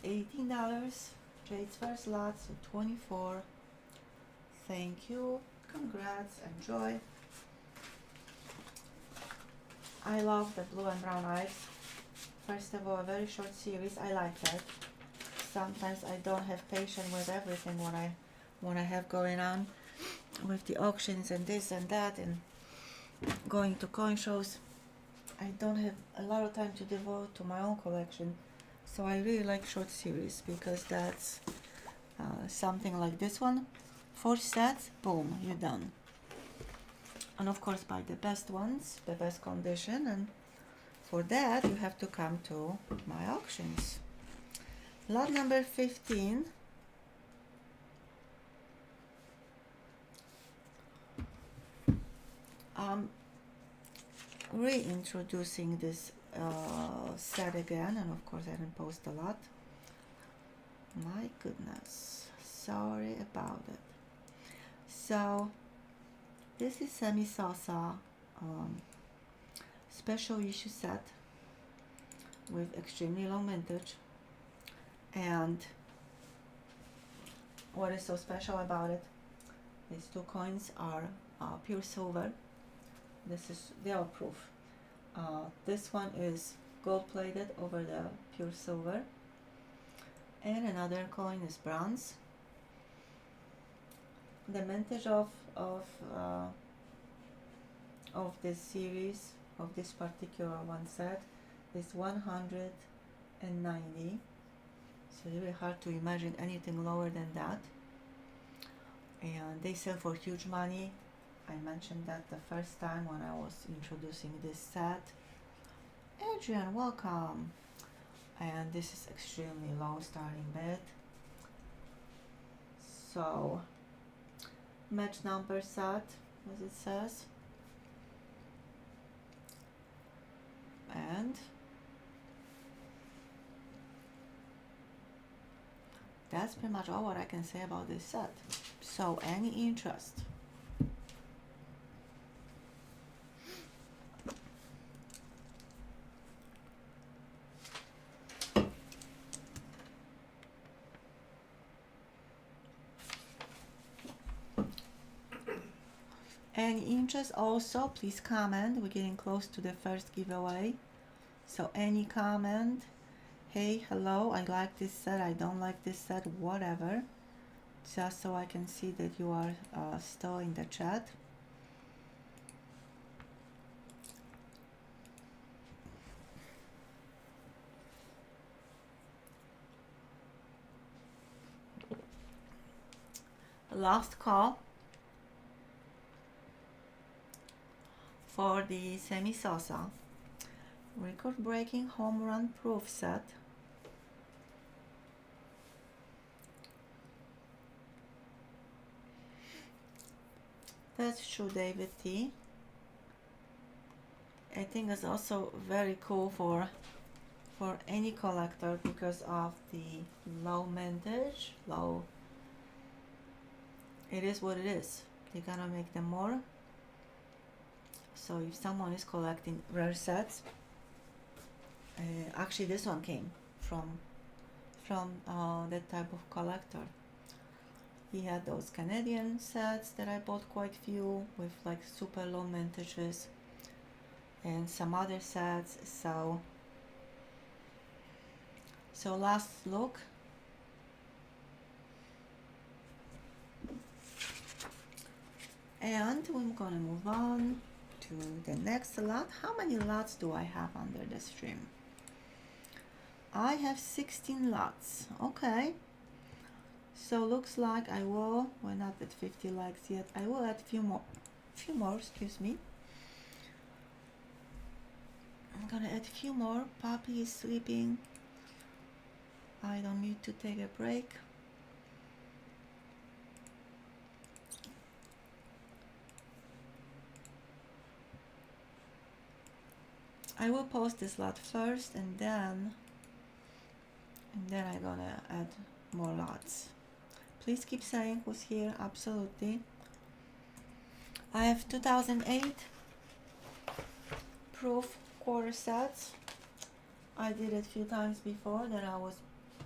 $18. Jade's first lot, so 24. Thank you. Congrats. Enjoy. I love the blue and brown eyes. First of all, a very short series. I like that. Sometimes I don't have patience with everything what I have going on with the auctions and this and that and going to coin shows. I don't have a lot of time to devote to my own collection, so I really like short series because that's something like this one. 4 sets, boom, you're done. And of course buy the best ones, the best condition, and for that you have to come to my auctions. Lot number 15. Reintroducing this set again, and of course I didn't post a lot. My goodness, sorry about it. So this is Semi Salsa special issue set with extremely low mintage. And what is so special about it? These two coins are pure silver. They are proof. This one is gold plated over the pure silver, and another coin is bronze. The mintage of this series, of this particular one set, is 190. So really hard to imagine anything lower than that. And they sell for huge money. I mentioned that the first time when I was introducing this set. Adrian, welcome. And this is extremely low starting bid. So match number set, as it says. And that's pretty much all what I can say about this set. So any interest? Any interest also, please comment. We're getting close to the first giveaway. So any comment, hey, hello, I like this set, I don't like this set, whatever. just so I can see that you are still in the chat. Last call for the semi-sosa record-breaking home run proof set. That's true, David T. I think it's also very cool for any collector because of the low mintage, low. It is what it is. They're gonna make them more. So if someone is collecting rare sets, actually this one came from that type of collector. He had those Canadian sets that I bought quite few with like super low mintages, and some other sets. So last look. And we're gonna move on to the next lot. How many lots do I have under the stream? I have 16 lots. Okay. So looks like I will, we're not at 50 likes yet. I will add a few more, excuse me. I'm gonna add a few more. Puppy is sleeping. I don't need to take a break. I will post this lot first and then I'm gonna add more lots. Please keep saying who's here. Absolutely. I have 2008 proof quarter sets. I did it a few times before that I was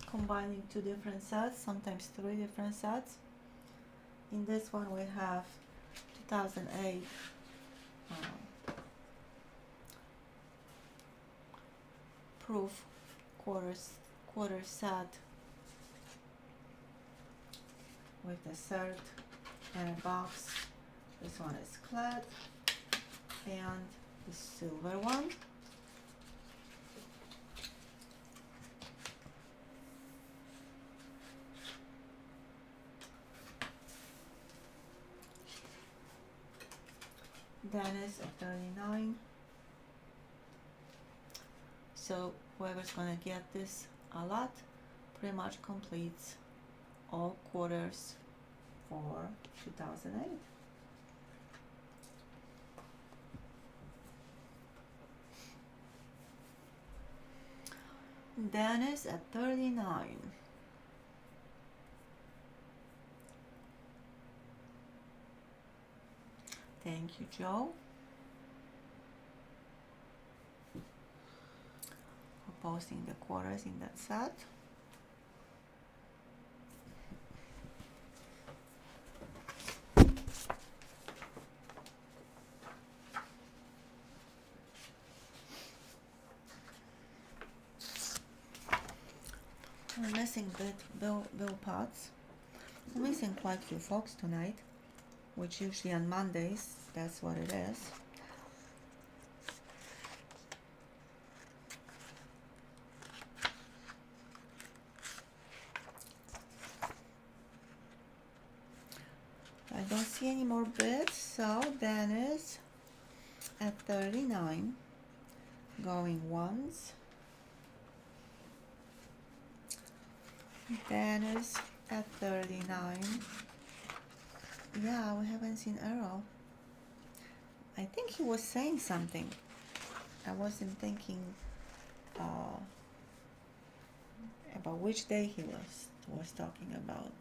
combining 2 different sets, sometimes 3 different sets. In this one we have 2008 proof quarter set with the cert and a box. This one is clad, and the silver one. That is a 39. So whoever's gonna get this a lot pretty much completes all quarters for 2008. Dennis at 39. Thank you, Joe, for posting the quarters in that set. We're missing Bill Potts. We're missing quite a few folks tonight, which usually on Mondays, that's what it is. I don't see any more bids, so Dennis at 39, going once. Dennis at 39. Yeah, we haven't seen Errol. I think he was saying something. I wasn't thinking about which day he was talking about.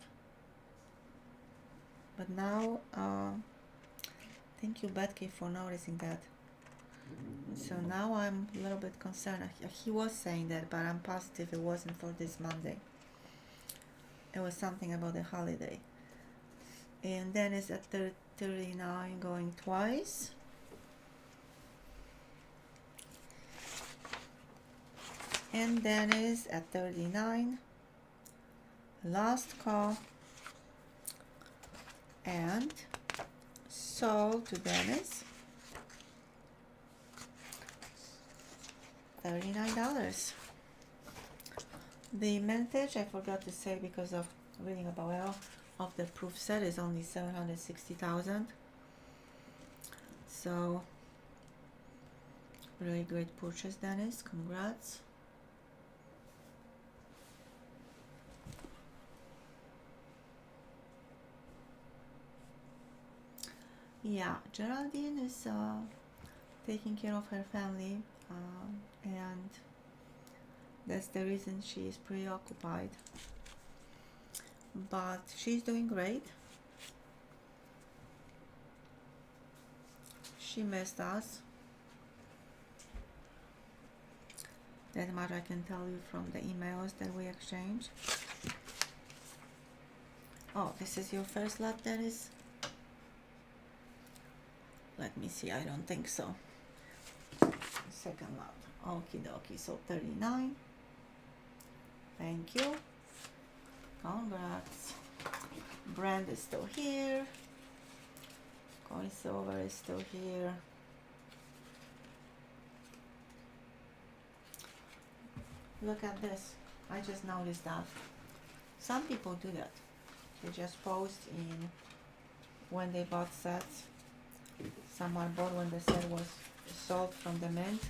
But now, thank you, Betke, for noticing that. So now I'm a little bit concerned. He was saying that, but I'm positive it wasn't for this Monday. It was something about the holiday. And then it's at 39 going twice. And then is at 39. Last call and sold to Dennis $39. The mintage, I forgot to say because of reading about it, of the proof set is only 760,000. So really great purchase, Dennis. Congrats. Yeah, Geraldine is taking care of her family, and that's the reason she is preoccupied. But she's doing great. She missed us. That much I can tell you from the emails that we exchanged. Oh, this is your first lot, Dennis? Let me see, I don't think so. Second lot. Okie dokie, so 39. Thank you. Congrats. Brand is still here. Voiceover is still here. Look at this. I just noticed that. Some people do that. They just post in when they bought sets. Someone bought when the set was sold from the mint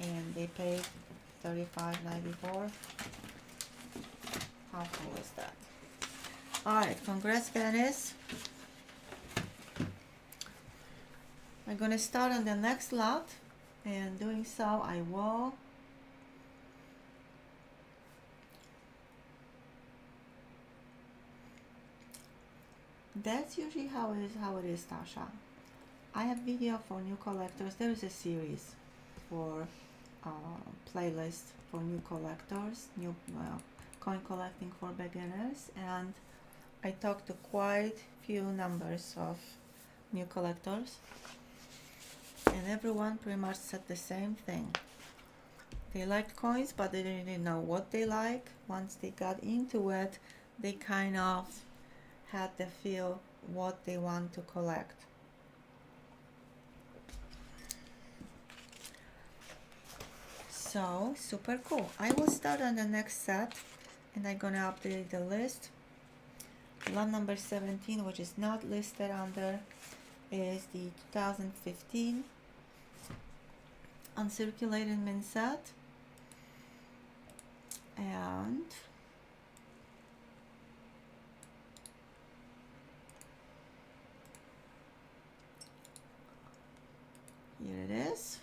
and they paid $35.94. How cool is that? Alright, congrats, Dennis. I'm gonna start on the next lot, and doing so I will that's usually how it is, Tasha. I have video for new collectors. There is a series for playlist for new collectors, new coin collecting for beginners, and I talked to quite few numbers of new collectors, and everyone pretty much said the same thing. They liked coins, but they didn't really know what they like. Once they got into it, they kind of had the feel what they want to collect. So super cool. I will start on the next set, and I'm gonna update the list. Lot number 17, which is not listed under, is the 2015 uncirculated mint set, and here it is.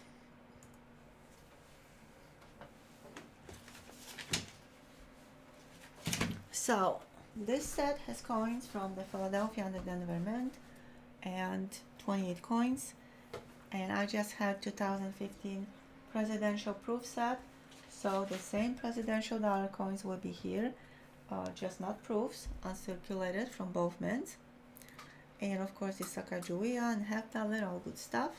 So this set has coins from the Philadelphia and the Denver Mint, and 28 coins, and I just had 2015 presidential proof set, so the same presidential dollar coins will be here, just not proofs, uncirculated from both mints, and of course the Sacagawea and $half, all good stuff.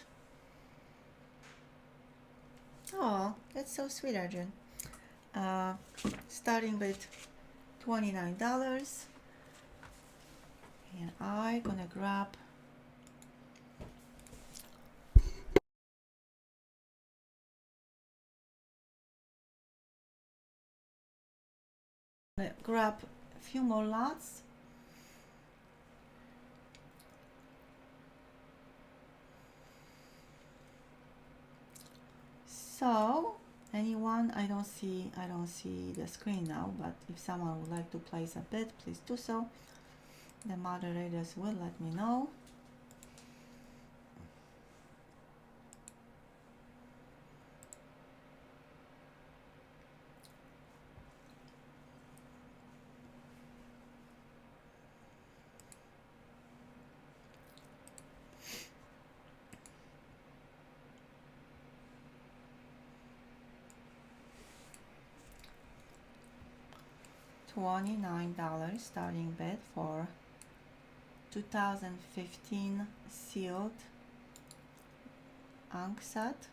Oh, that's so sweet, Arjun. Starting with $29, and I'm gonna grab a few more lots. So anyone, I don't see the screen now, but if someone would like to place a bid, please do so. The moderators will let me know. $29 starting bid for 2015 sealed Ankh set.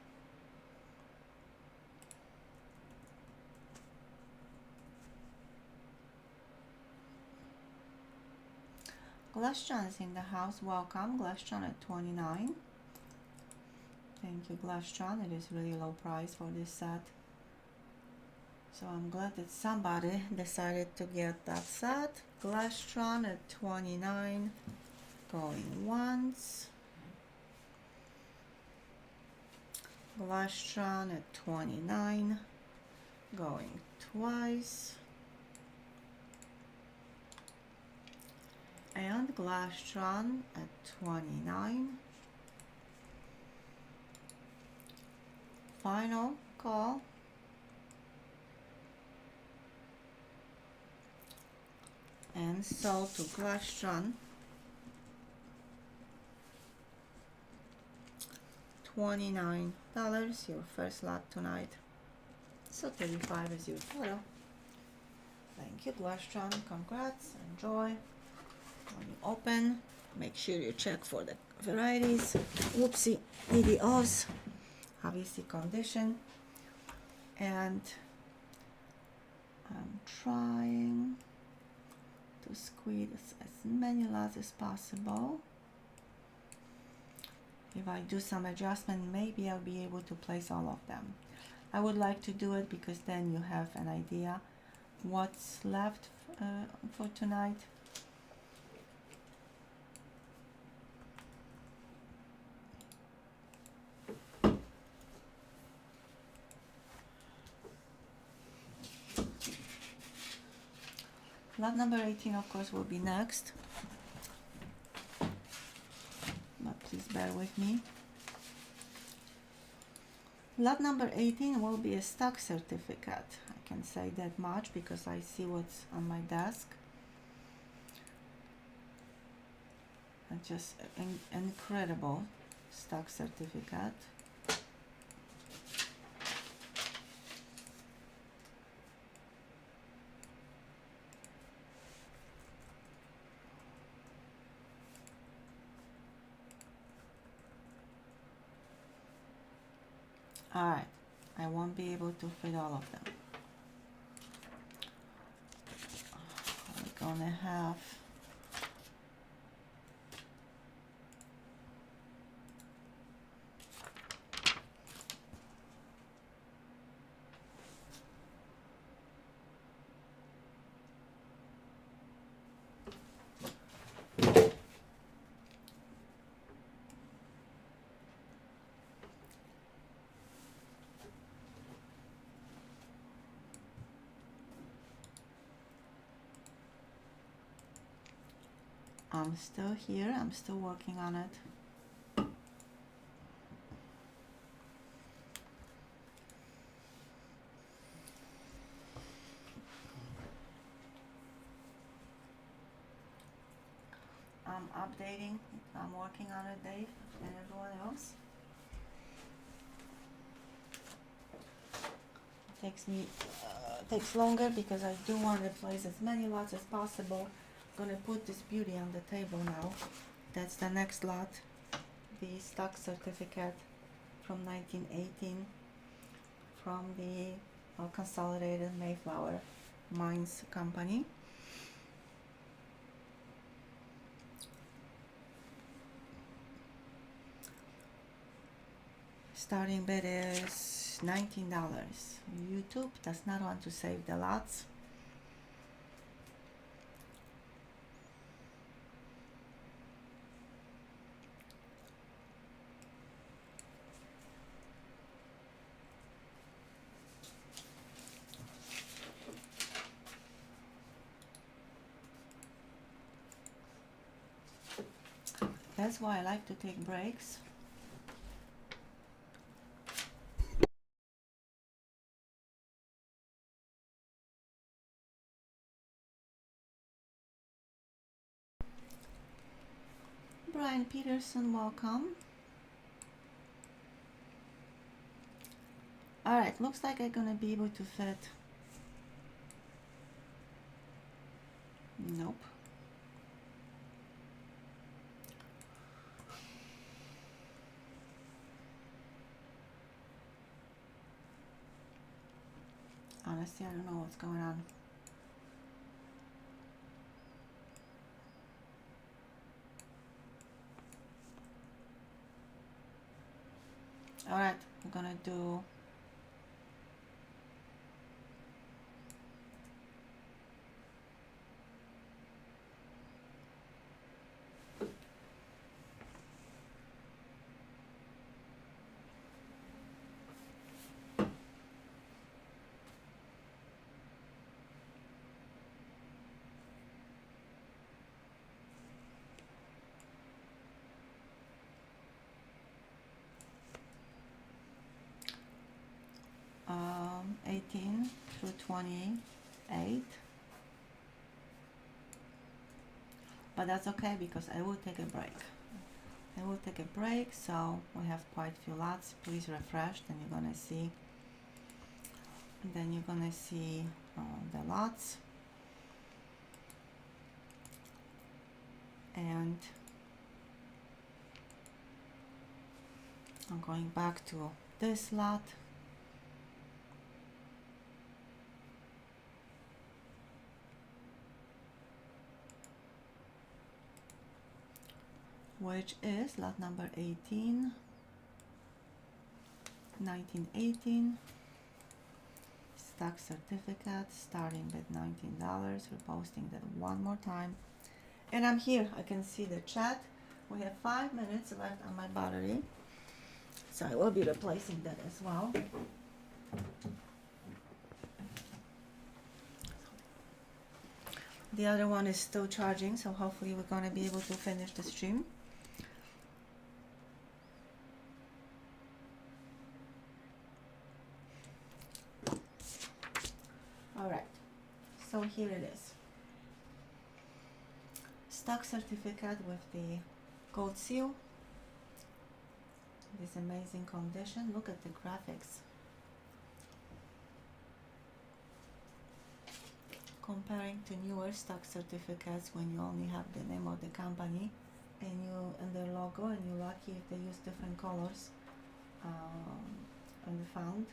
Glass John is in the house. Welcome, Glass John at 29. Thank you, Glass John. It is really low price for this set. So I'm glad that somebody decided to get that set. Glastron at 29, going once. Glastron at 29, going twice. And Glastron at 29. Final call. And sold to Glastron. $29, your first lot tonight. So 35 is your total. Thank you, Glastron. Congrats. Enjoy. When you open, make sure you check for the varieties. Whoopsie, EDOs, obviously condition. And I'm trying to squeeze as many lots as possible. If I do some adjustment, maybe I'll be able to place all of them. I would like to do it because then you have an idea what's left for tonight. Lot number 18, of course, will be next. But please bear with me. Lot number 18 will be a stock certificate. I can say that much because I see what's on my desk. Just an incredible stock certificate. Alright, I won't be able to fit all of them. We're gonna have I'm still here, I'm still working on it. I'm updating, I'm working on it, Dave, and everyone else. Takes longer because I do want to place as many lots as possible. I'm gonna put this beauty on the table now. That's the next lot, the stock certificate from 1918 from the Consolidated Mayflower Mines Company. Starting bid is $19. YouTube does not want to save the lots. That's why I like to take breaks. Brian Peterson, welcome. Alright, looks like I'm gonna be able to fit. Nope. Honestly, I don't know what's going on. Alright, we're gonna do um, 18 through 28, but that's okay because I will take a break. I will take a break, so we have quite a few lots. Please refresh, then you're gonna see. And then you're gonna see the lots, and I'm going back to this lot. Which is lot number 18, 1918, stock certificate starting with $19. We're posting that one more time. And I'm here, I can see the chat. We have 5 minutes left on my battery, so I will be replacing that as well. The other one is still charging, so hopefully we're going to be able to finish the stream. Alright, so here it is. Stock certificate with the gold seal. This amazing condition. Look at the graphics. Comparing to newer stock certificates when you only have the name of the company and their logo, and you're lucky if they use different colors on the font.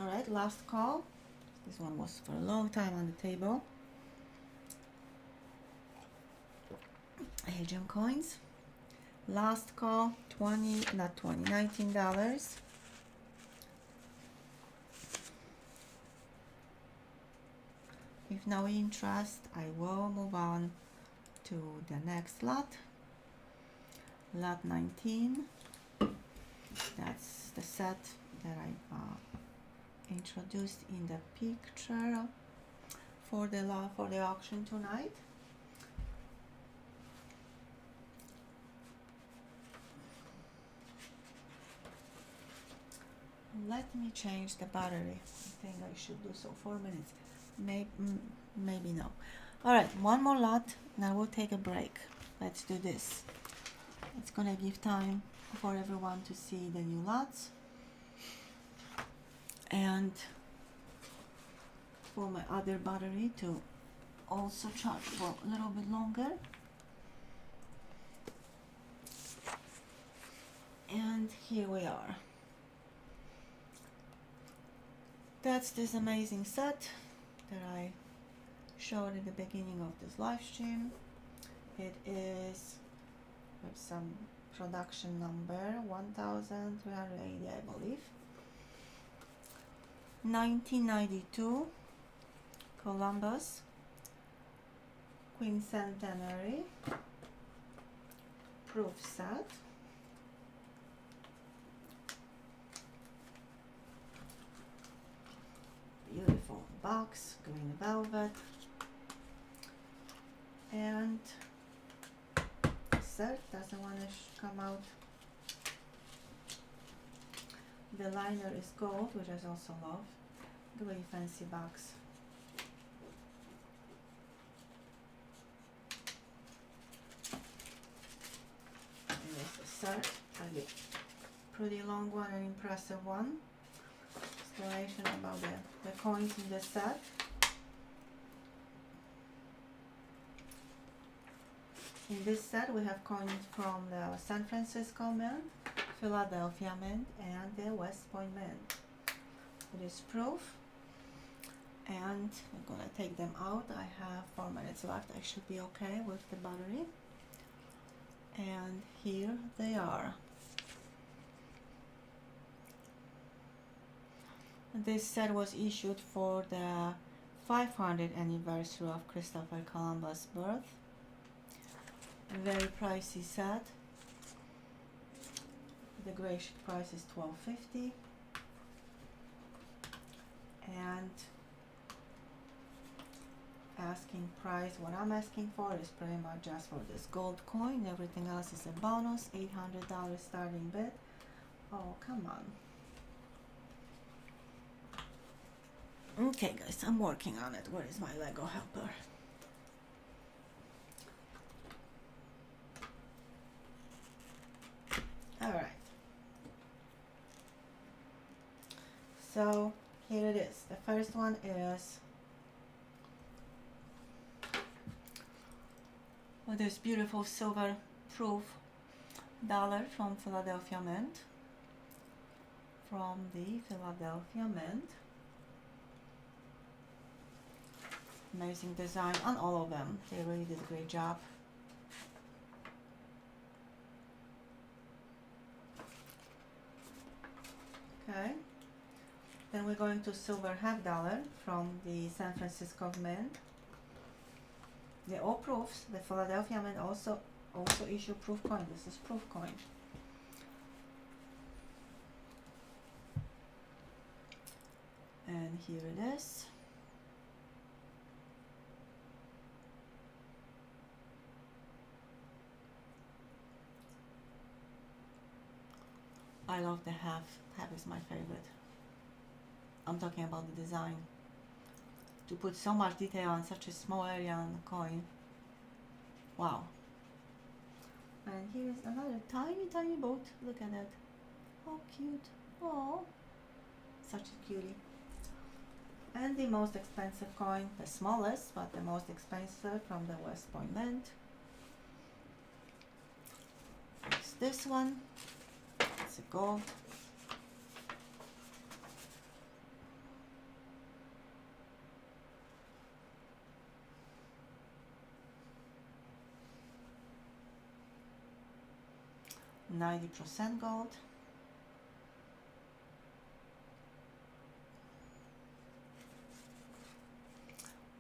Alright, last call. This one was for a long time on the table. Agent coins. Last call, $19. If no interest, I will move on to the next lot. Lot 19. That's the set that I introduced in the picture for the auction tonight. Let me change the battery. I think I should do so. 4 minutes. Maybe no. Alright, one more lot and I will take a break. Let's do this. It's gonna give time for everyone to see the new lots and for my other battery to also charge for a little bit longer. And here we are. That's this amazing set that I showed at the beginning of this live stream. It is with some production number 1380, I believe. 1992 Columbus Queen Centenary proof set. Beautiful box, green velvet, and cert doesn't want to come out. The liner is gold, which I also love. Really fancy box. And there's a cert, a pretty long one, an impressive one. Explanation about the coins in the set. In this set we have coins from the San Francisco Mint, Philadelphia Mint, and the West Point Mint. It is proof, and I'm gonna take them out. I have 4 minutes left. I should be okay with the battery. And here they are. This set was issued for the 500th anniversary of Christopher Columbus' birth. A very pricey set. The gray sheet price is $12.50, and asking price, what I'm asking for is pretty much just for this gold coin. Everything else is a bonus. $800 starting bid. Oh, come on. Okay guys, I'm working on it. Where is my Lego helper? Alright. So here it is. The first one is this beautiful silver proof dollar from Philadelphia Mint. From the Philadelphia Mint. Amazing design on all of them. They really did a great job. Okay. Then we're going to silver half dollar from the San Francisco Mint. They're all proofs. The Philadelphia Mint also issue proof coin. This is proof coin. And here it is. I love the half. Half is my favorite. I'm talking about the design. To put so much detail on such a small area on the coin. Wow. And here's another tiny boat. Look at that. How cute. Oh, such a cutie. And the most expensive coin, the smallest but the most expensive, from the West Point Mint. It's this one. It's a gold. $90 gold.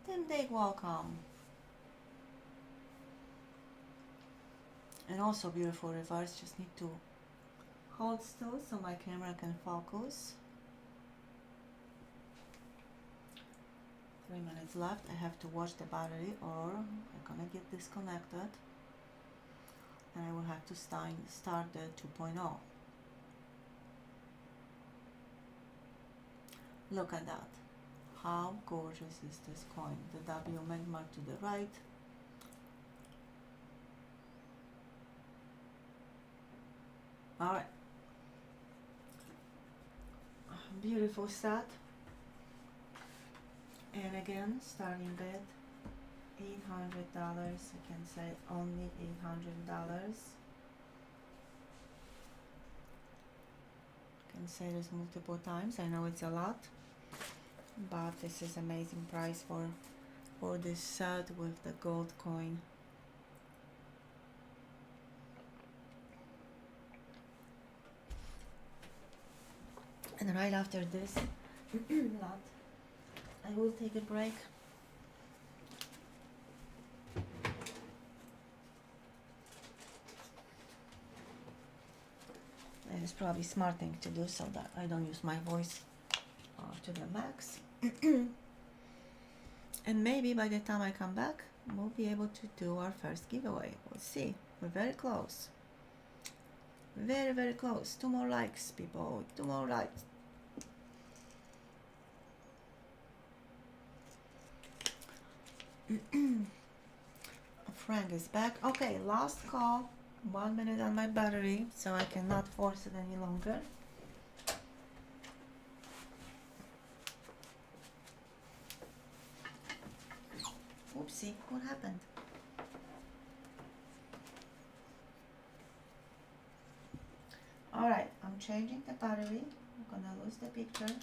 Then big welcome. And also beautiful reverse. Just need to hold still so my camera can focus. 3 minutes left. I have to watch the battery or I'm gonna get disconnected. And I will have to start the 2.0. Look at that. How gorgeous is this coin? The W mint mark to the right. Alright. Beautiful set. And again, starting bid $800. I can say only $800. I can say this multiple times. I know it's a lot, but this is amazing price for this set with the gold coin. And right after this lot, I will take a break. And it's probably a smart thing to do so that I don't use my voice to the max. And maybe by the time I come back, we'll be able to do our first giveaway. We'll see. We're very close. Very, very close. 2 more likes, people. 2 more likes. Frank is back. Okay, last call. 1 minute on my battery, so I cannot force it any longer. Oopsie, what happened? Alright, I'm changing the battery. I'm gonna lose the picture.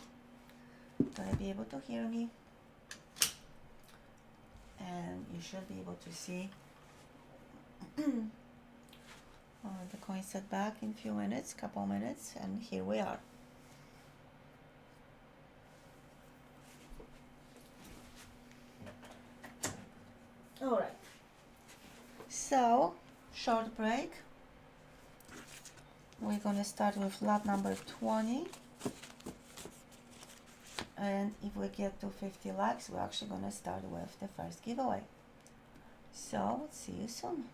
Gonna be able to hear me. and you should be able to see the coin set back in few minutes, couple minutes, and here we are. All right. So, short break. We're gonna start with lot number 20. And if we get to 50 likes, we're actually gonna start with the first giveaway. So, see you soon.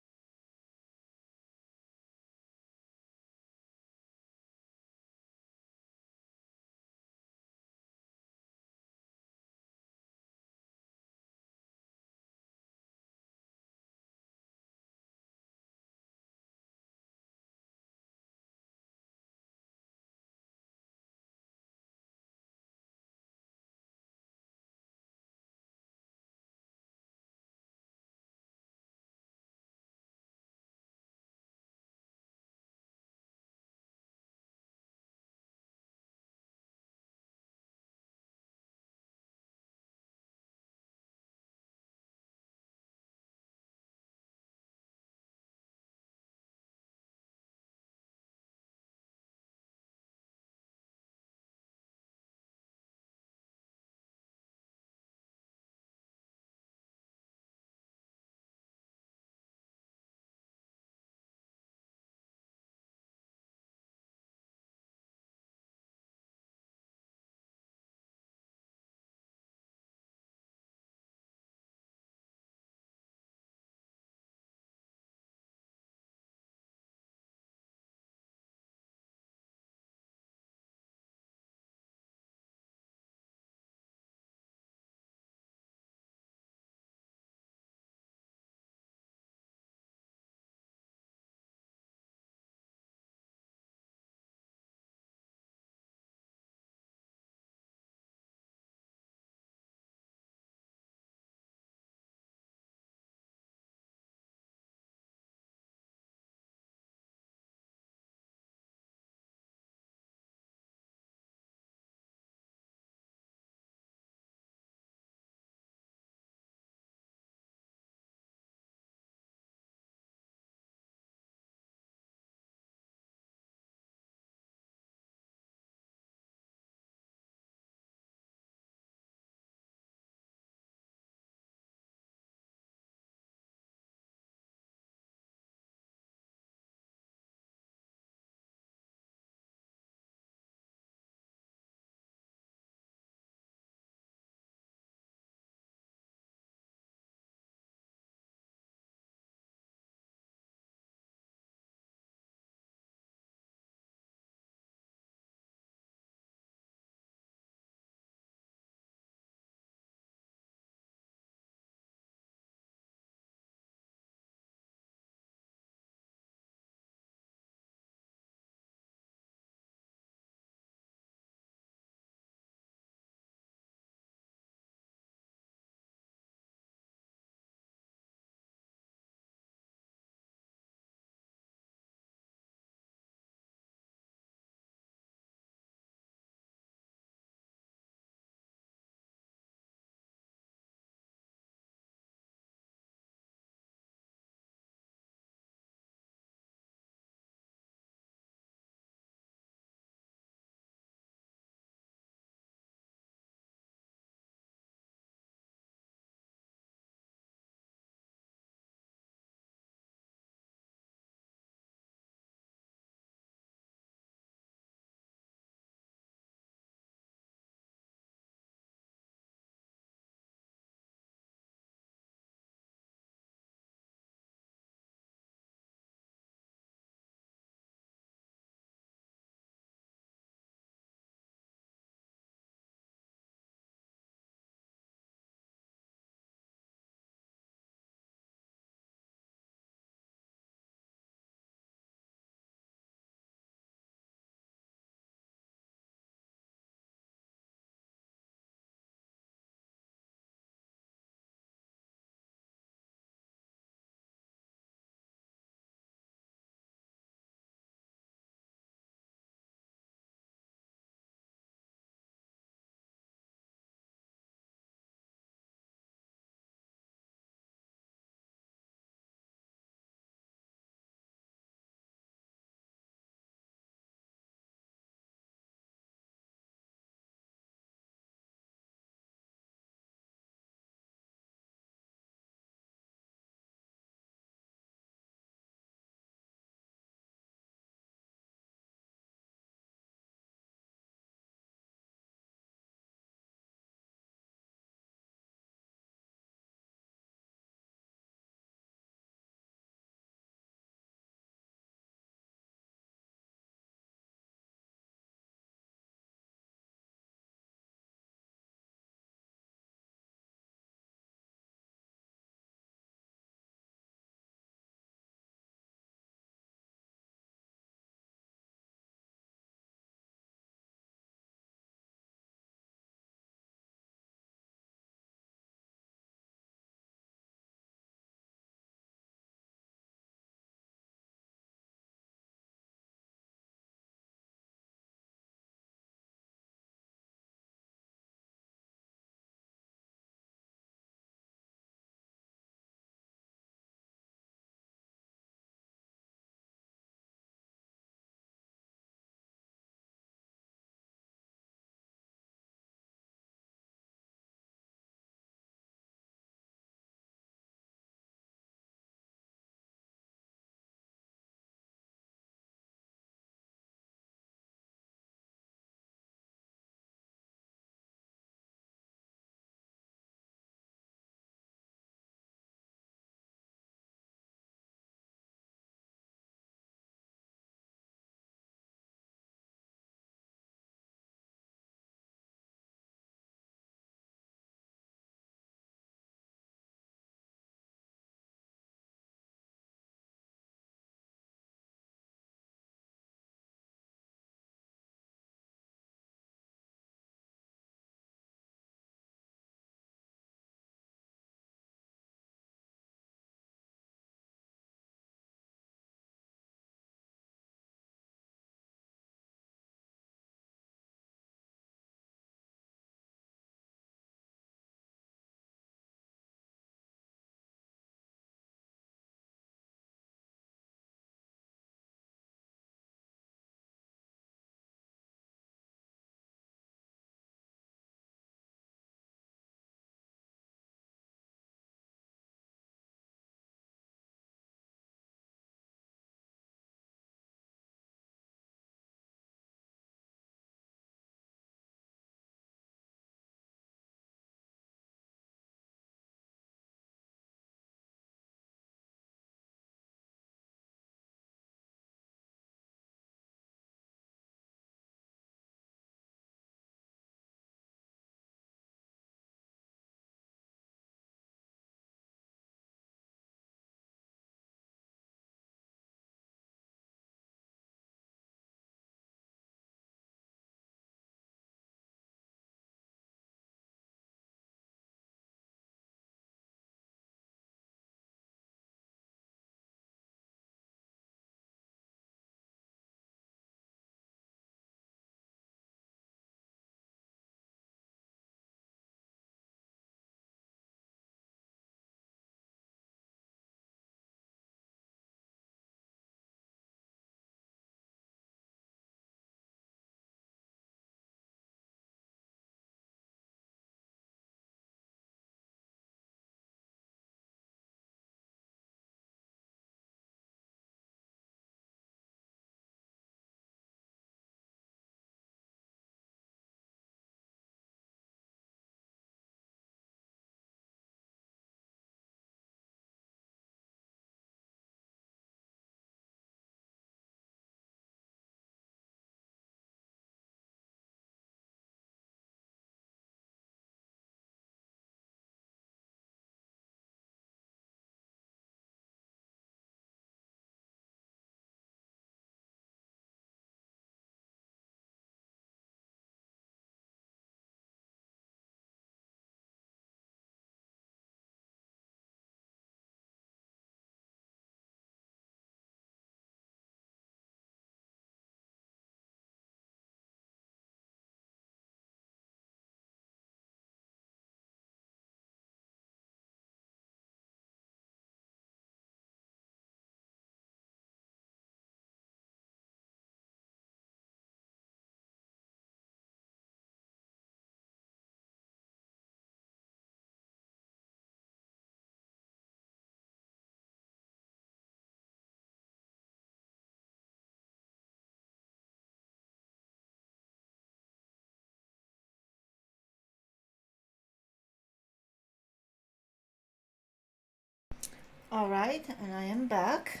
Alright, and I am back.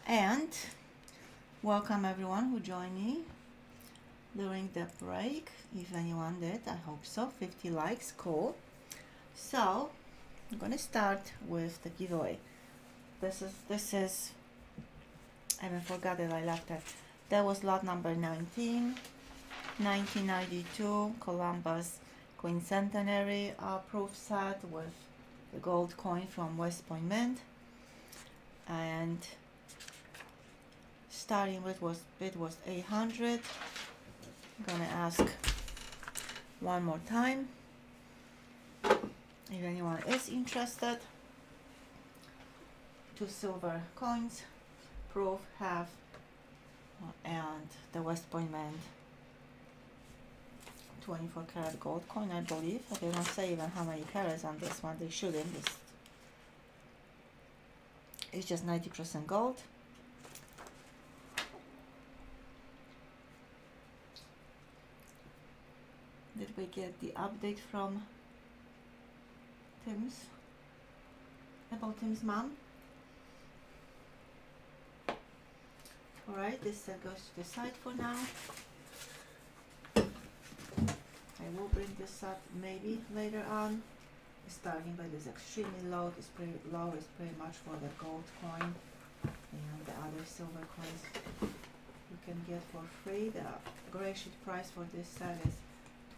And welcome everyone who joined me during the break. If anyone did, I hope so. 50 likes, cool. So I'm gonna start with the giveaway. This is I even forgot that I left that. That was lot number 19, 1992 Columbus Queen Centenary proof set with the gold coin from West Point Mint. And starting with bid was 800. I'm gonna ask one more time if anyone is interested. 2 silver coins, proof half, and the West Point Mint 24 karat gold coin, I believe. They don't say even how many carats on this one. They shouldn't. It's just 90% gold. Did we get the update from Tim's about Tim's mom? Alright, this goes to the side for now. I will bring this up maybe later on. Starting by this extremely low, it's pretty low, it's pretty much for the gold coin and the other silver coins you can get for free. The gray sheet price for this set is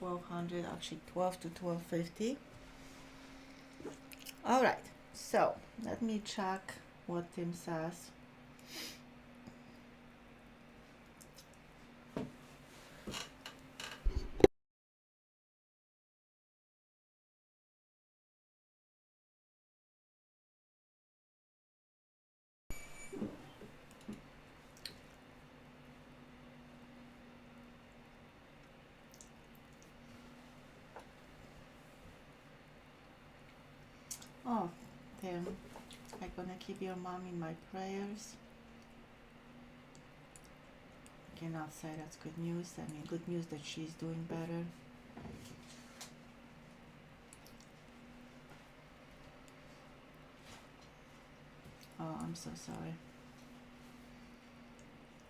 1200, actually 12 to 1250. Alright, so let me check what Tim says. Oh, Tim, I'm gonna keep your mom in my prayers. I cannot say that's good news. I mean, good news that she's doing better. Oh, I'm so sorry.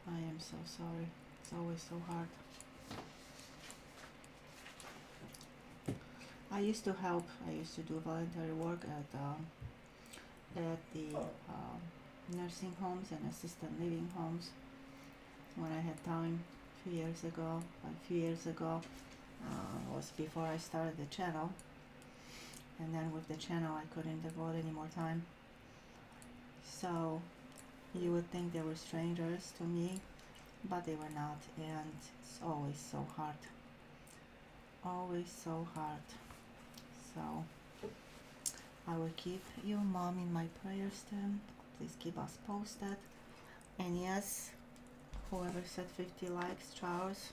I am so sorry. It's always so hard. I used to help. I used to do voluntary work at the nursing homes and assisted living homes when I had time a few years ago. Was before I started the channel, and then with the channel I couldn't devote any more time. So you would think they were strangers to me, but they were not, and it's always so hard. Always so hard. So I will keep your mom in my prayers then. Please keep us posted. And yes, whoever said 50 likes, Charles,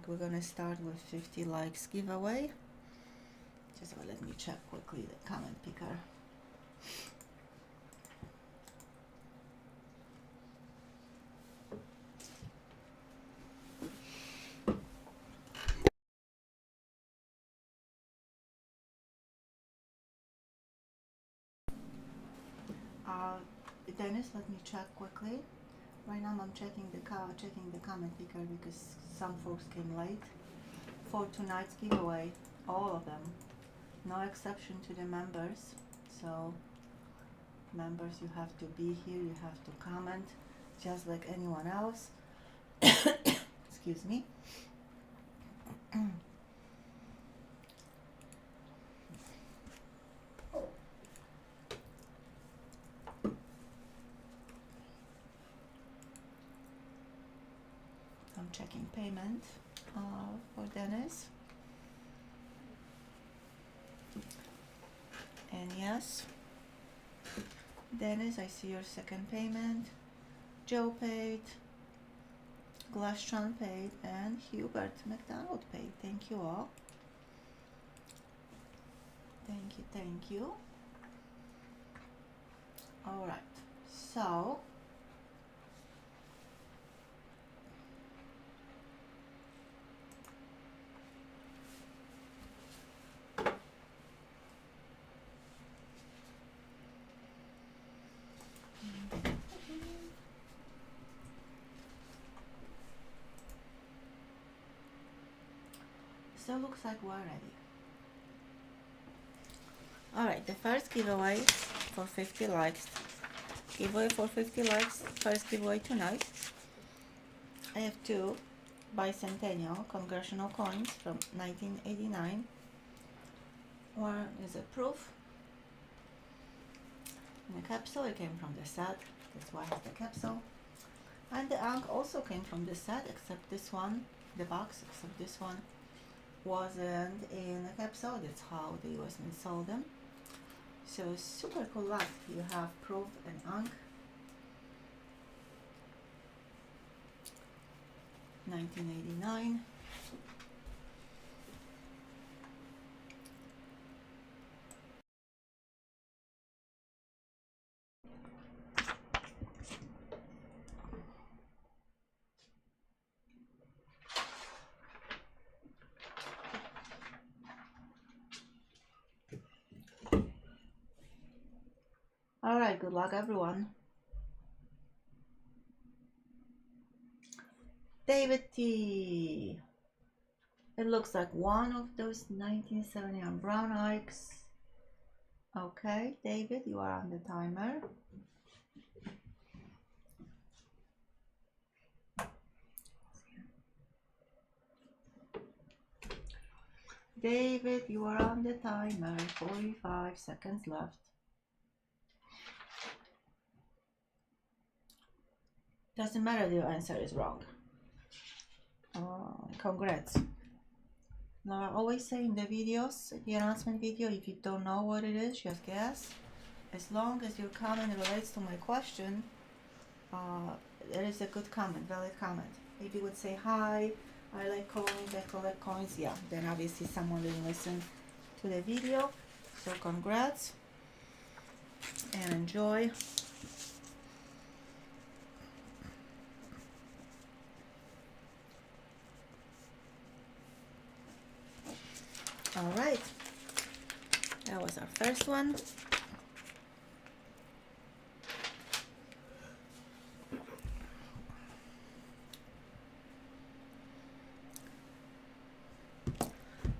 we're gonna start with 50 likes giveaway. Just let me check quickly the comment picker. Dennis, let me check quickly. Right now I'm checking the comment picker because some folks came late. For tonight's giveaway, all of them, no exception to the members. So members, you have to be here, you have to comment just like anyone else. Excuse me. I'm checking payment for Dennis. And yes, Dennis, I see your second payment. Joe paid, Glashton paid, and Hubert McDonald paid. Thank you all. Thank you. All right, so So looks like we're ready. Alright, the first giveaway for 50 likes. Giveaway for 50 likes. First giveaway tonight. I have two bicentennial congressional coins from 1989. One is a proof in a capsule. It came from the set. That's why I have the capsule. And the ankh also came from the set, except this one, the box, except this one wasn't in a capsule. That's how the US Mint sold them. So super cool lot. You have proof and ankh. 1989. Alright, good luck everyone. David T. It looks like one of those 1971 brown ikes. Okay, David, you are on the timer. David, you are on the timer. 45 seconds left. Doesn't matter if your answer is wrong. Congrats. Now I always say in the videos, the announcement video, if you don't know what it is, just guess. As long as your comment relates to my question, it is a good comment, valid comment. If you would say, hi, I like coins, I collect coins, yeah, then obviously someone didn't listen to the video. So congrats and enjoy. All right, that was our first one.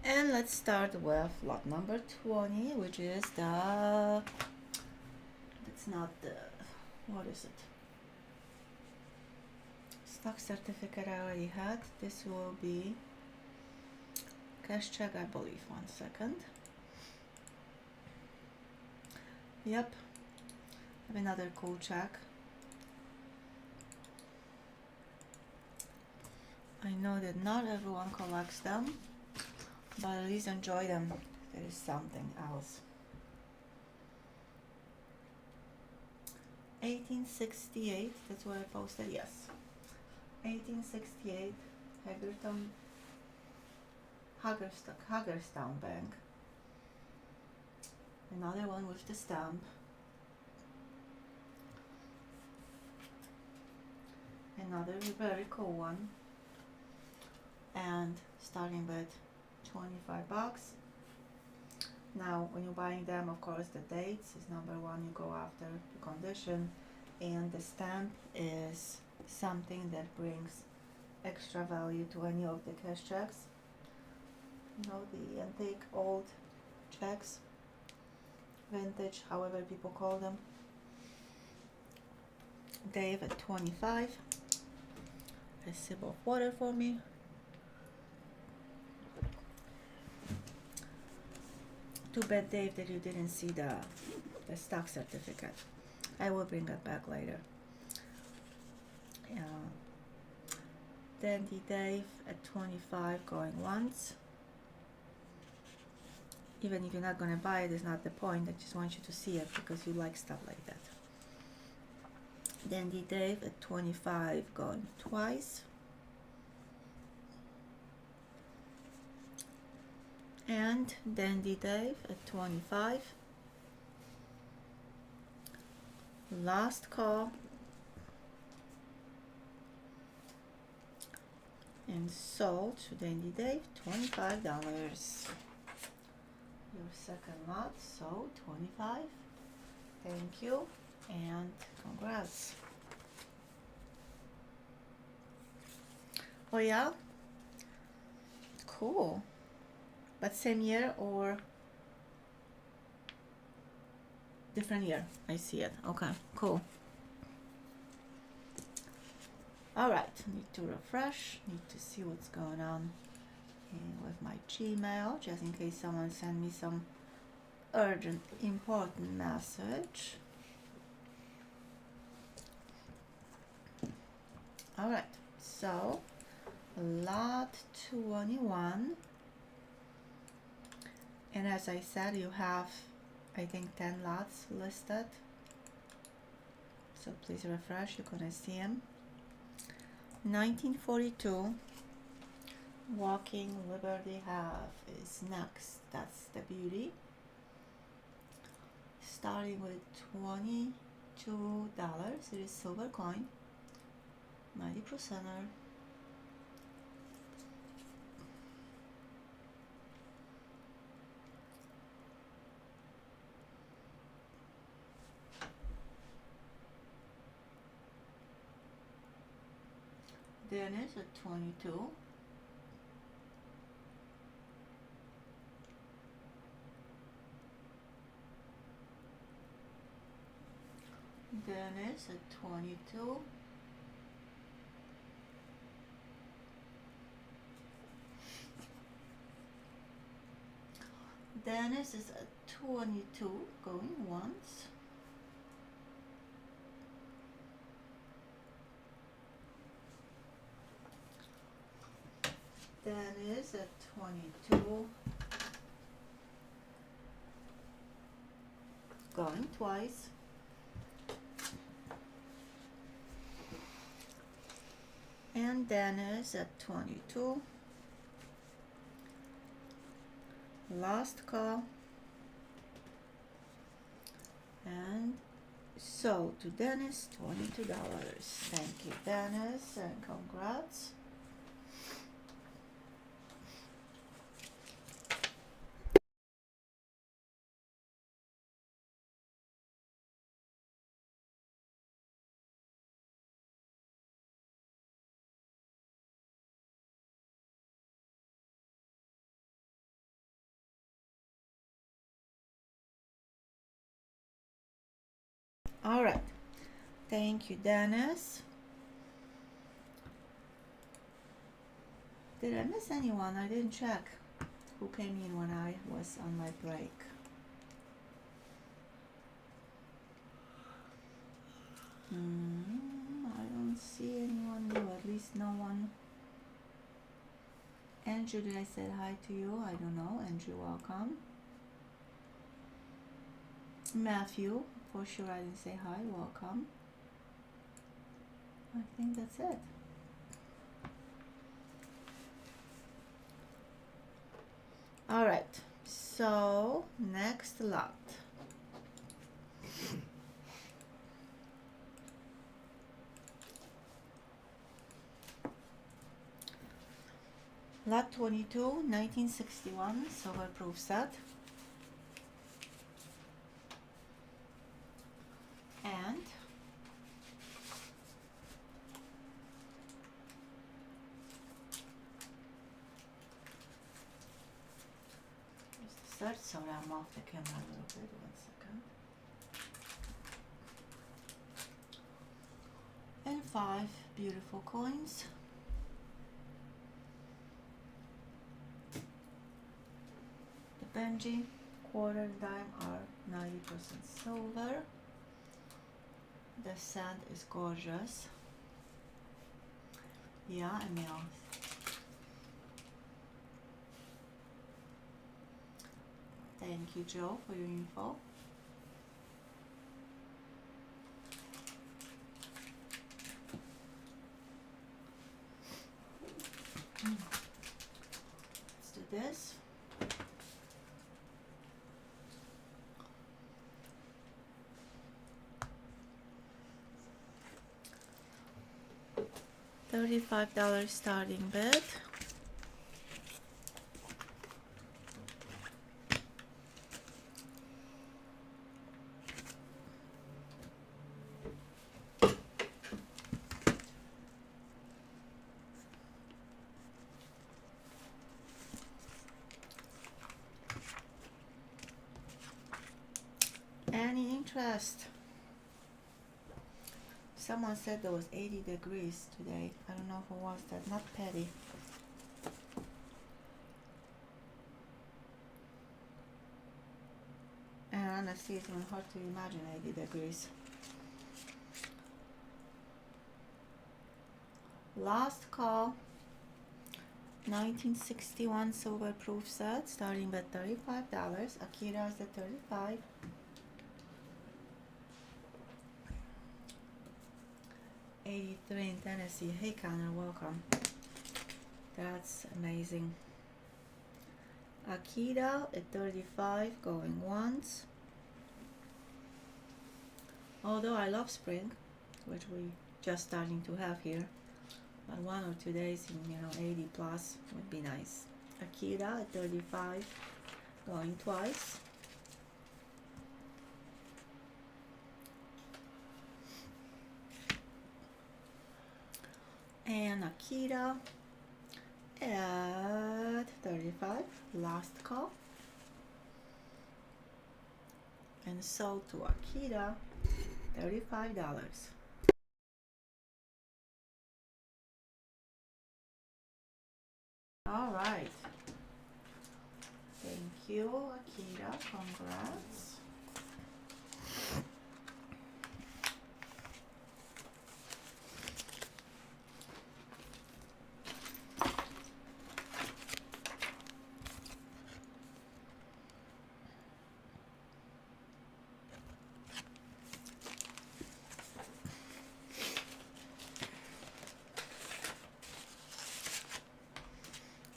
And let's start with lot number 20, which is the, it's not the, what is it? Stock certificate I already had. This will be cash check, I believe. 1 second. Yep, have another cool check. I know that not everyone collects them, but at least enjoy them. There is something else. 1868, that's what I posted, yes. 1868, Hagerstown Bank. Another one with the stamp. Another very cool one. And starting with 25 bucks. Now when you're buying them, of course the dates is number one. You go after the condition, and the stamp is something that brings extra value to any of the cash checks. You know, the antique old checks, vintage, however people call them. Dave at 25. A sip of water for me. Too bad, Dave, that you didn't see the stock certificate. I will bring it back later. Dandy Dave at 25 going once. Even if you're not going to buy it, it's not the point. I just want you to see it because you like stuff like that. Dandy Dave at 25 going twice. And Dandy Dave at 25. Last call. And sold to Dandy Dave, $25. Your second lot sold 25. Thank you and congrats. Oh yeah? Cool. But same year or different year? I see it. Okay, cool. All right, need to refresh, need to see what's going on with my Gmail, just in case someone sent me some urgent, important message. All right, so lot 21, and as I said, you have, I think, 10 lots listed, so please refresh, you're gonna see them. 1942, Walking Liberty Half is next. That's the beauty. Starting with $22. It is silver coin, 90%er. Then is a 22. Then is a 22. Dennis is a 22 going once. Dennis a 22 going twice. And Dennis at 22. Last call. And so to Dennis, $22. Thank you, Dennis, and congrats. All right. Thank you, Dennis. Did I miss anyone? I didn't check who came in when I was on my break. I don't see anyone new, at least no one. Andrew, did I say hi to you? I don't know. Andrew, welcome. Matthew, for sure I didn't say hi, welcome. I think that's it. All right, so next lot. Lot 22, 1961, silver proof set. And here's the third, sorry I'm off the camera a little bit, 1 second. And 5 beautiful coins. The Benji, quarter, and dime are 90% silver. The sand is gorgeous. Yeah, Emil. Thank you, Joe, for your info. Let's do this. $35 starting bid. impressed. Someone said there was 80 degrees today. I don't know who was that. Not Patty. And honestly, it's even hard to imagine 80 degrees. Last call. 1961 silver proof set starting at $35. Akira's at $35. 83 in Tennessee. Hey Connor, welcome. That's amazing. Akira at 35 going once. Although I love spring, which we just starting to have here, but 1 or 2 days in 80 plus would be nice. Akira at 35 going twice. And Akira at 35, last call. And sold to Akira, $35. All right. Thank you, Akira. Congrats.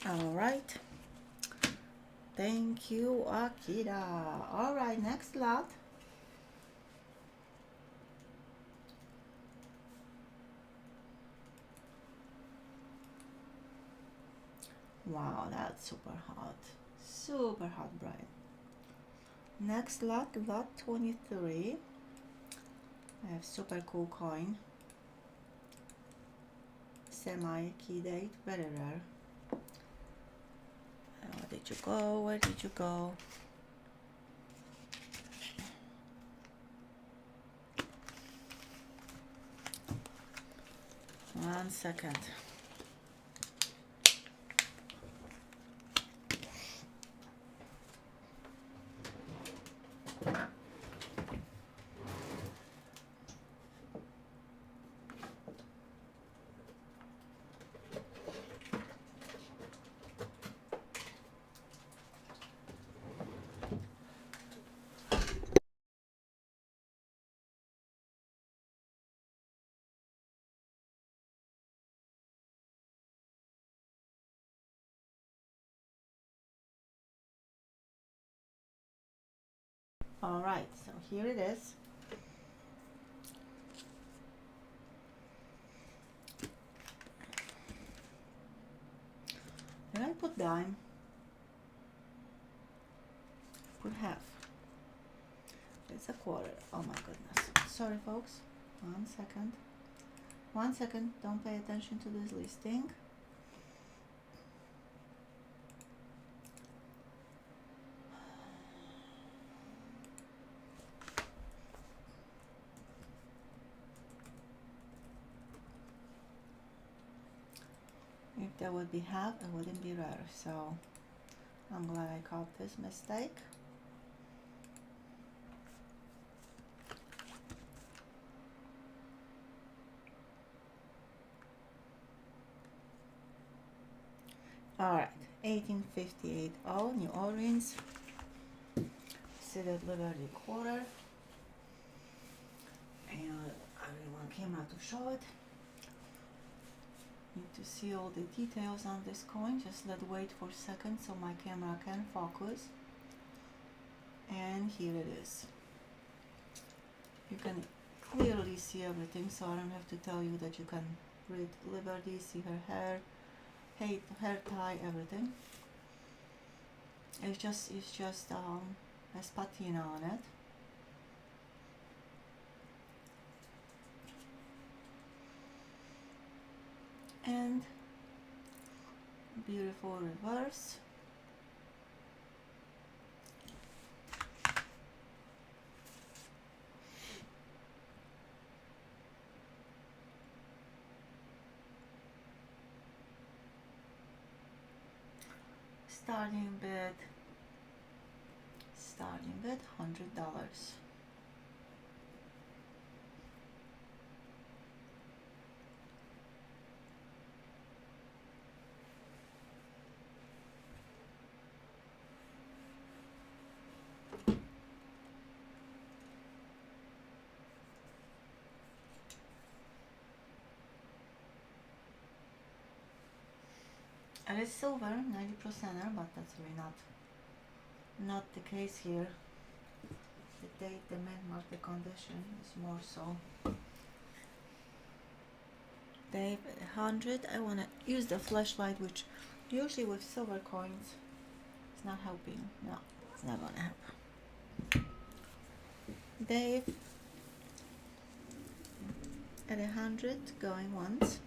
All right. Thank you, Akira. All right, next lot. Wow, that's super hot. Super hot, Brian. Next lot, lot 23. I have super cool coin. Semi key date, very rare. Where did you go? Where did you go? One second. All right, so here it is. Did I put dime? Put half. It's a quarter. Oh my goodness. Sorry, folks. 1 second. 1 second. Don't pay attention to this listing. If there would be half, it wouldn't be rare. So I'm glad I caught this mistake. All right, 1858. Oh, New Orleans. Seated Liberty Quarter. And I really want camera to show it. Need to see all the details on this coin. Just let wait for a second so my camera can focus. And here it is. You can clearly see everything, so I don't have to tell you that you can read Liberty, see her hair, hair tie, everything. It's just has patina on it. And beautiful reverse. Starting bid $100. It is silver, 90%er, but that's really not the case here. The date, the mint market condition is more so. Dave, 100. I want to use the flashlight, which usually with silver coins is not helping. No, it's not gonna help. Dave at 100, going once.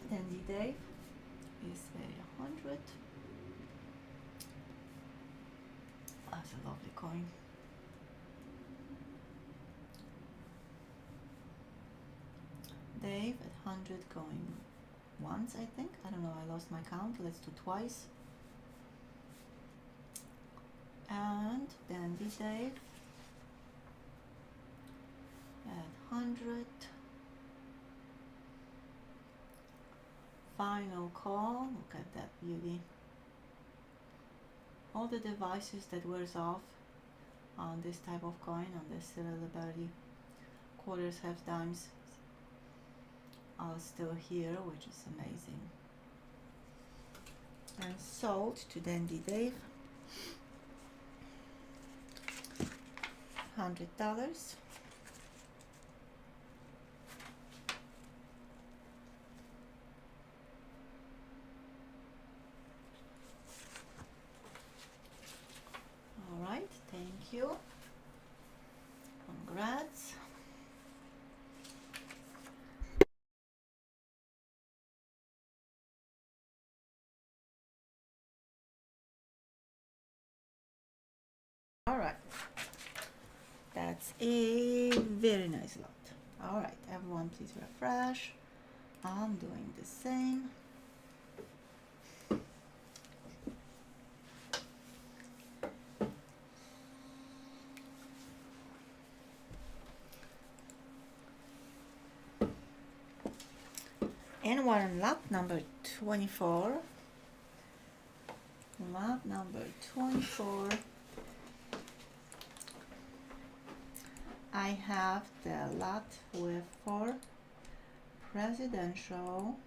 Then the Dave is a 100. That's a lovely coin. Dave at 100 going once, I think. I don't know, I lost my count. Let's do twice. And then the Dave at 100. Final call. Look at that beauty. All the devices that wears off on this type of coin, on the Silver Liberty, quarters, half dimes, are still here, which is amazing. And sold to Dandy Dave, $100. All right, thank you. Congrats. All right, that's a very nice lot. All right, everyone please refresh. I'm doing the same. And we're on lot number 24. Lot number 24. I have the lot with 4 presidential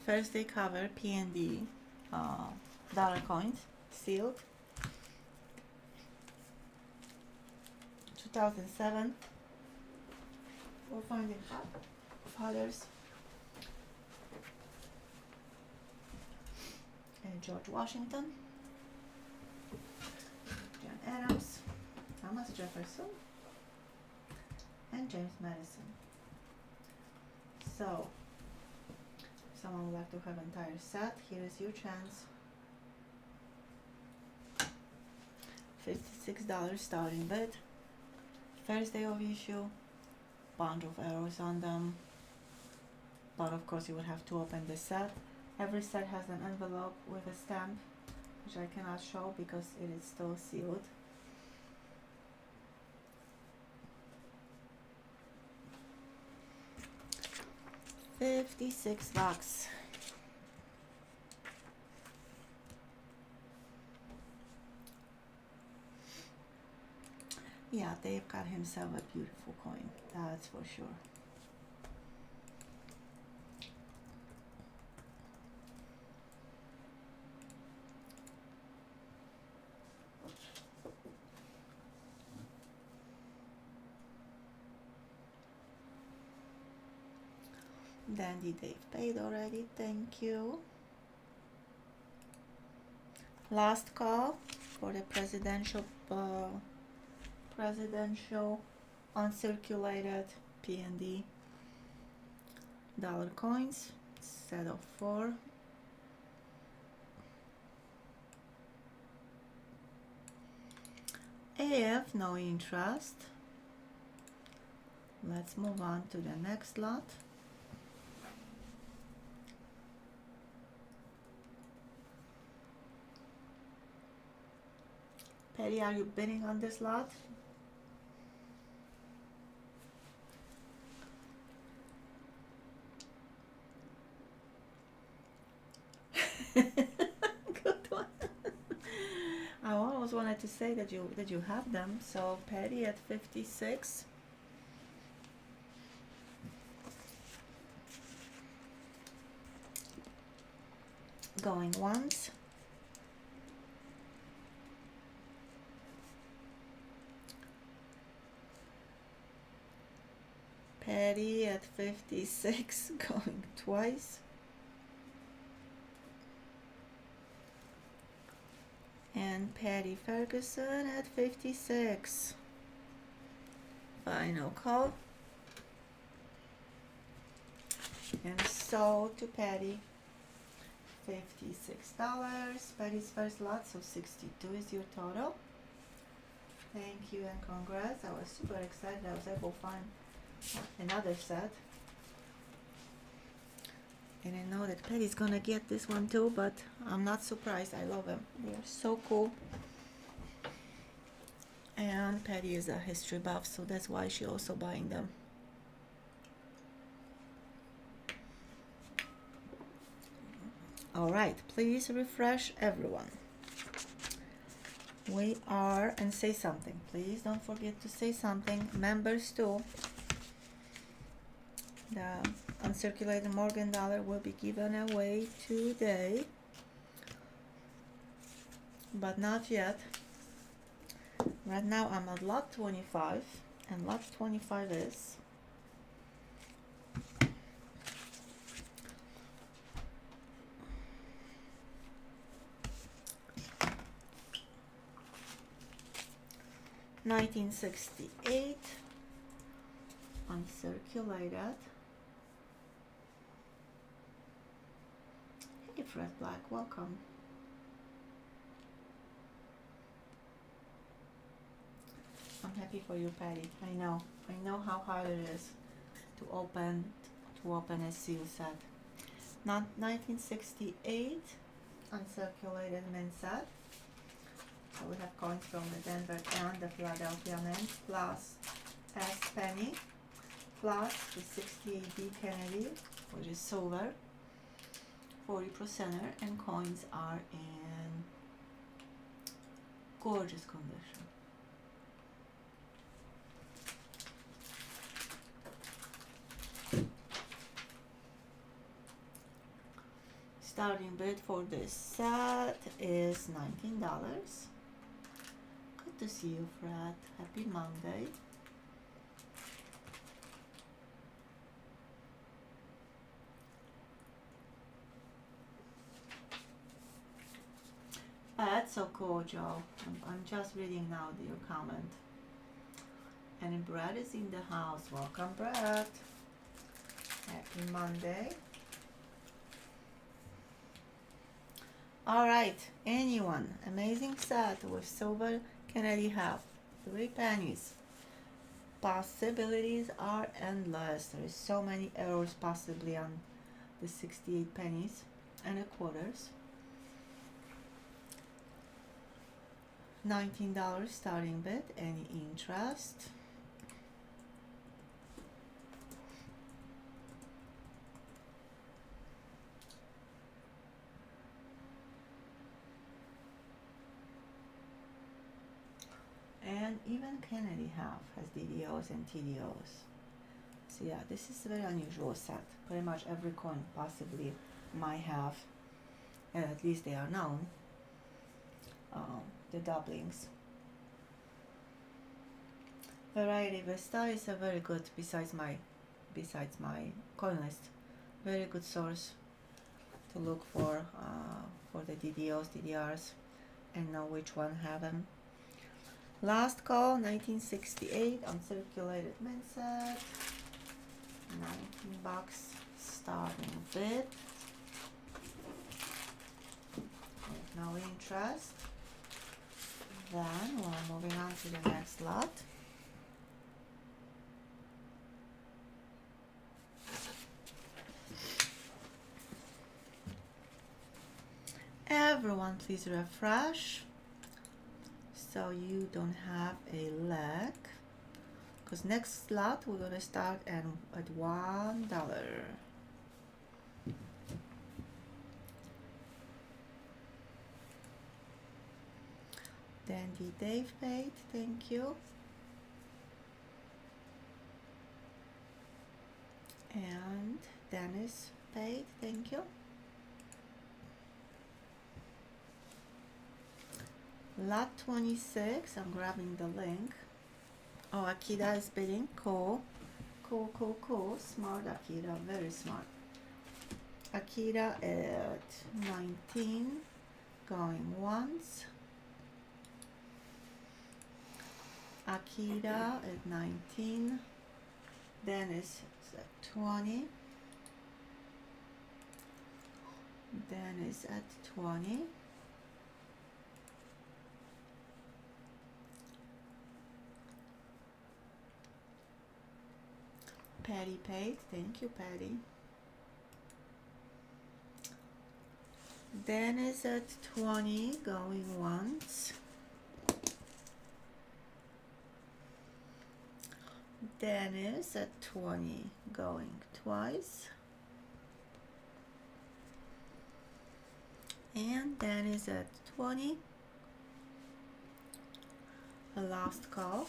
first day cover P&D dollar coins, sealed, 2007. We'll find it fathers and George Washington, John Adams, Thomas Jefferson, and James Madison. So, if someone would like to have entire set, here is your chance. $56 starting bid. First day of issue, bunch of arrows on them, but of course you would have to open the set. Every set has an envelope with a stamp, which I cannot show because it is still sealed. $56. Yeah, Dave got himself a beautiful coin, that's for sure. Dandy Dave paid already, thank you. Last call for the presidential uncirculated P&D dollar coins, set of 4. if no interest, let's move on to the next lot. Patty, are you bidding on this lot? Good one. I almost wanted to say that you have them. So Patty at 56. Going once. Patty at 56 going twice. And Patty Ferguson at 56. Final call. And sold to Patty. $56. Patty's first lot, so 62 is your total. Thank you and congrats. I was super excited. I was able to find another set. And I know that Patty's gonna get this one too, but I'm not surprised. I love them. They are so cool. And Patty is a history buff, so that's why she's also buying them. Alright, please refresh everyone. We are, and say something. Please don't forget to say something. Members too. The uncirculated Morgan dollar will be given away today, but not yet. Right now I'm at lot 25, and lot 25 is $19.68 uncirculated. Hey Fred Black, welcome. I'm happy for you, Patty. I know how hard it is to open a seal set. Not 1968 uncirculated mint set. So we have coins from the Denver and the Philadelphia mint, plus S penny, plus the 68D Kennedy, which is silver, 40%er, and coins are in gorgeous condition. Starting bid for this set is $19. Good to see you, Fred. Happy Monday. That's so cool, Joe. I'm just reading now your comment. And Brad is in the house. Welcome, Brad. Happy Monday. Alright, anyone? Amazing set with silver Kennedy half. 3 pennies. Possibilities are endless. There is so many errors possibly on the 68 pennies and a quarters. $19 starting bid. Any interest? And even Kennedy half has DDOs and TDOs. So yeah, this is a very unusual set. Pretty much every coin possibly might have, and at least they are known, the doublings. Variety Vista is a very good, besides my coin list, very good source to look for the DDOs, DDRs, and know which one have them. Last call, 1968 uncirculated mint set, $19 starting bid. No interest. Then we're moving on to the next lot. Everyone please refresh so you don't have a lag, because next slot we're going to start at $1. Dandy Dave paid, thank you. And Dennis paid, thank you. Lot 26, I'm grabbing the link. Oh, Akira is bidding, cool. Cool. Smart Akira, very smart. Akira at 19, going once. Akira at 19, Dennis at 20, Dennis at 20, Patty paid, thank you Patty. Dennis at 20, going once. Dennis at 20, going twice. And Dennis at 20. A last call.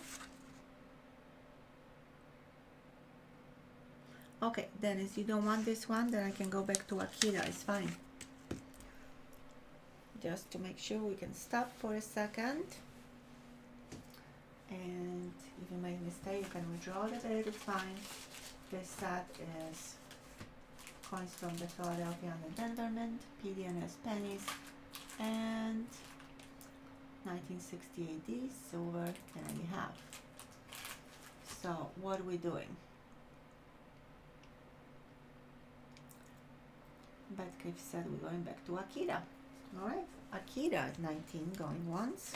Okay, Dennis, you don't want this one, then I can go back to Akira, it's fine. Just to make sure we can stop for a second. And if you make a mistake, you can withdraw the bid, it's fine. This set is coins from the Philadelphia Unpaid, PDNS pennies, and 1960 AD silver 10.5. So what are we doing? Batcave said we're going back to Akira. Alright, Akira at 19 going once.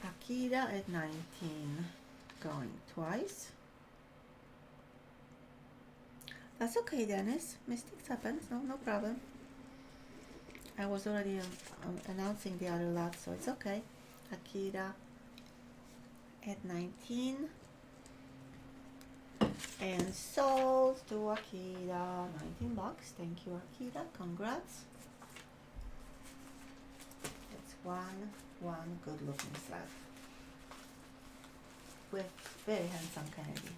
Akira at 19 going twice. That's okay, Dennis. Mistakes happen, no problem. I was already announcing the other lot, so it's okay. Akira at 19. And sold to Akira, $19. Thank you, Akira. Congrats. That's one good-looking set with very handsome Kennedy.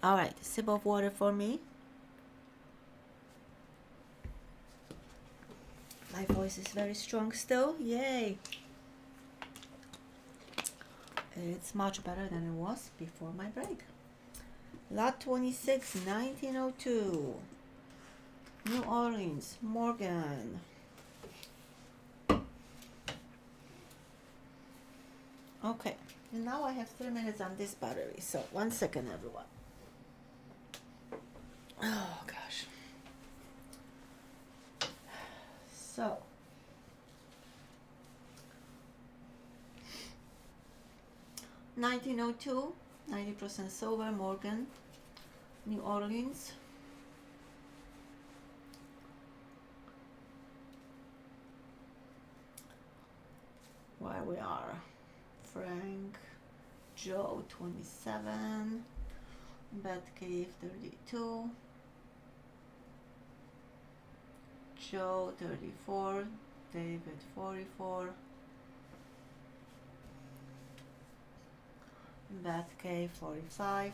All right, sip of water for me. My voice is very strong still. Yay! It's much better than it was before my break. Lot 26, 1902. New Orleans, Morgan. Okay, now I have 3 minutes on this battery, so 1 second, everyone. Oh gosh. So, $19.02, 90% silver, Morgan, New Orleans. Where we are, Frank, Joe 27, Batcave 32, Joe 34, David 44, Batcave 45,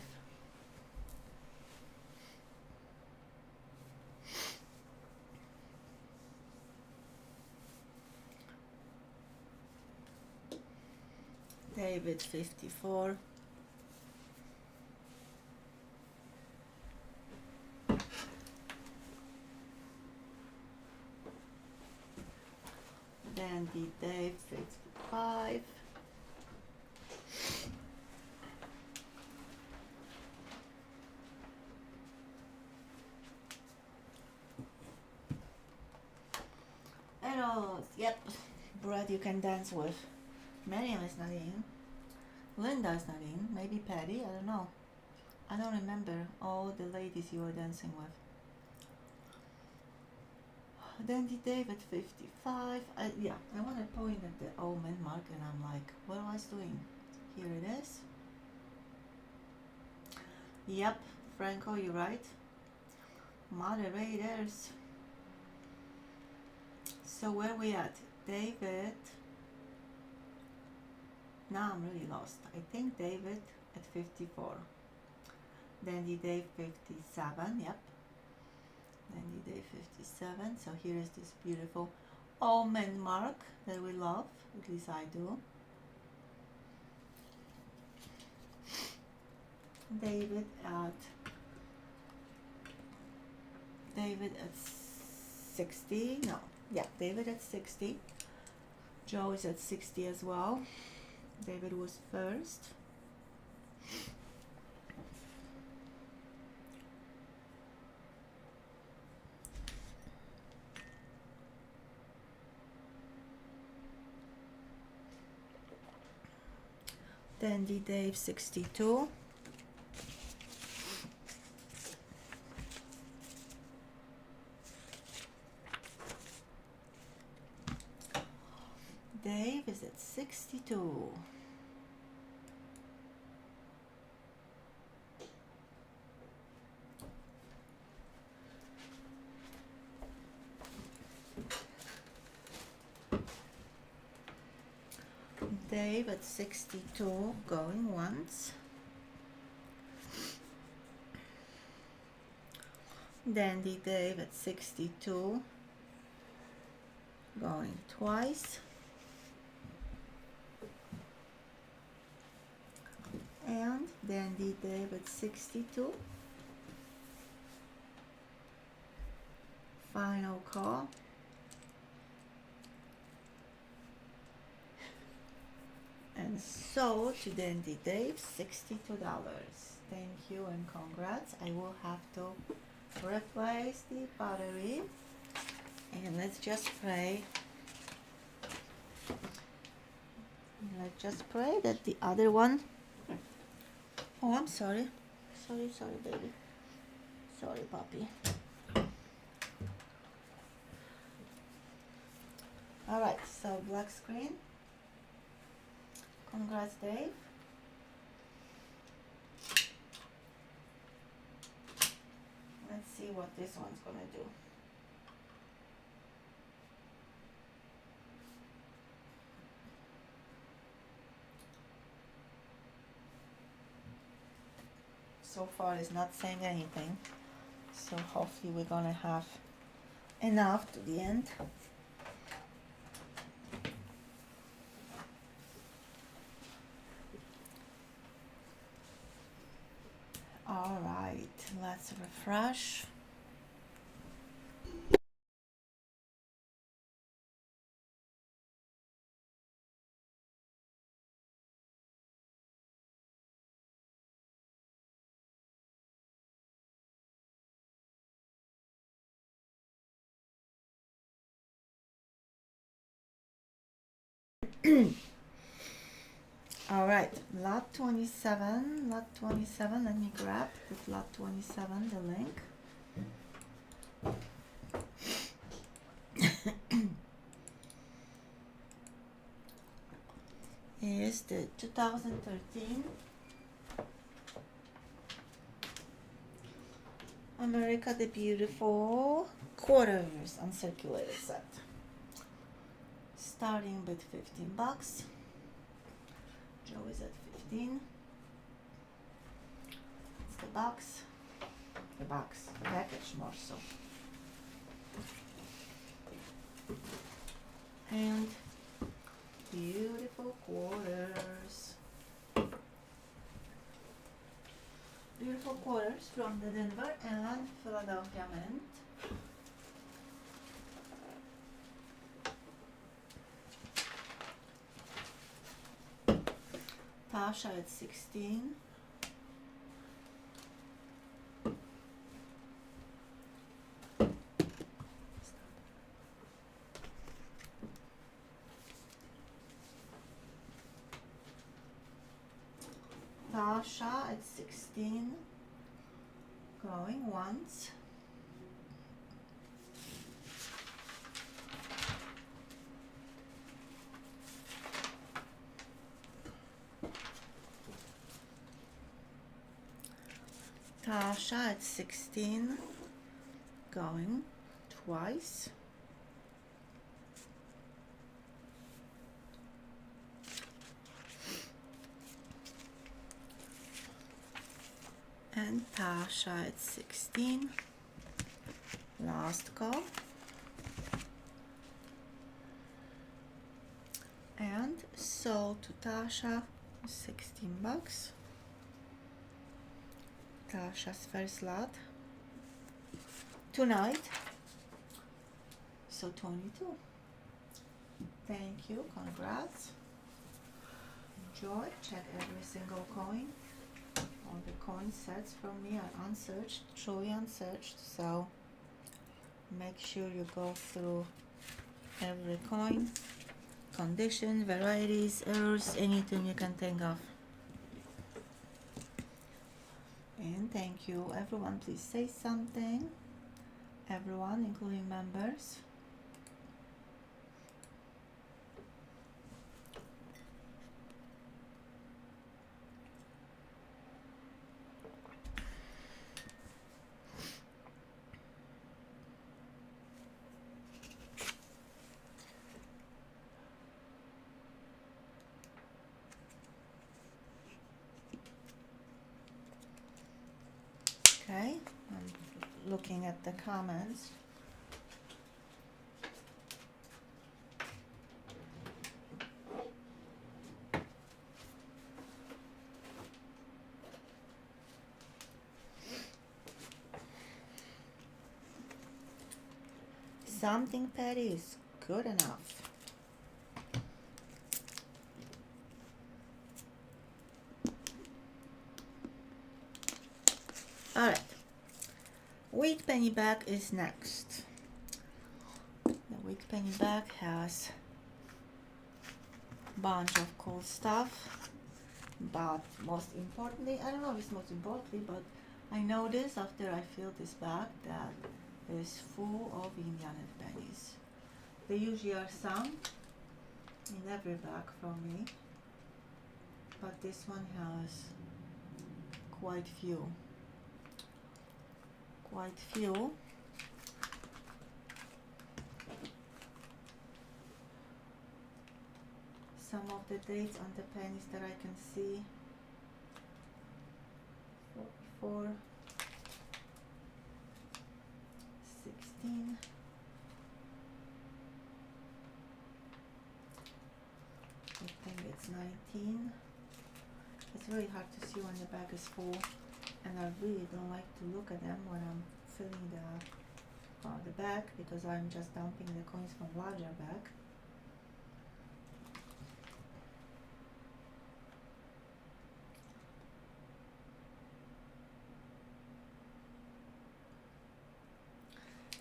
David 54, Dandy Dave 55, that you can dance with. Miriam is not in. Linda is not in. Maybe Patty. I don't know. I don't remember all the ladies you were dancing with. Dandy David 55. Yeah, I want to point at the omen mark and I'm like, what am I doing? Here it is. Yep, Franco, you're right. Moderators. So where we at? David. Now I'm really lost. I think David at 54. Dandy Dave 57. Yep. Dandy Dave 57. So here is this beautiful almond mark that we love. At least I do. David at 60. No. Yeah, David at 60. Joe is at 60 as well. David was first. Dandy Dave 62. Dave is at 62. Dave at 62, going once. Dandy Dave at 62, going twice. And Dandy Dave at 62. Final call. And sold to Dandy Dave, $62. Thank you and congrats. I will have to replace the battery. And let's just pray. Let's just pray that the other one. Oh, I'm sorry. Sorry, baby. Sorry, puppy. Alright, so black screen. Congrats, Dave. Let's see what this one's gonna do. So far it's not saying anything, so hopefully we're gonna have enough to the end. All right, let's refresh. All right, lot 27, let me grab the lot 27, the link. Is the 2013 America the Beautiful quarters uncirculated set. Starting with $15. Joe is at 15. It's the package more so. And beautiful quarters. Beautiful quarters from the Denver and Philadelphia Mint. Tasha at 16. Tasha at 16, going once. Tasha at 16, going twice. And Tasha at 16, last call. And sold to Tasha, 16 bucks. Tasha's first lot tonight, so 22. Thank you, congrats. Enjoy, check every single coin. All the coin sets from me are unsearched, truly unsearched, so make sure you go through every coin, condition, varieties, errors, anything you can think of. And thank you, everyone. Please say something. Everyone, including members. Okay, I'm looking at the comments. Something petty is good enough. Alright, wheat penny bag is next. The wheat penny bag has a bunch of cool stuff, but most importantly, I don't know if it's most importantly, but I noticed after I filled this bag that is full of Indian pennies. There usually are some in every bag from me, but this one has quite few. Some of the dates on the pennies that I can see: 44, 16, I think it's 19. It's really hard to see when the bag is full, and I really don't like to look at them when I'm filling the bag, because I'm just dumping the coins from larger bag.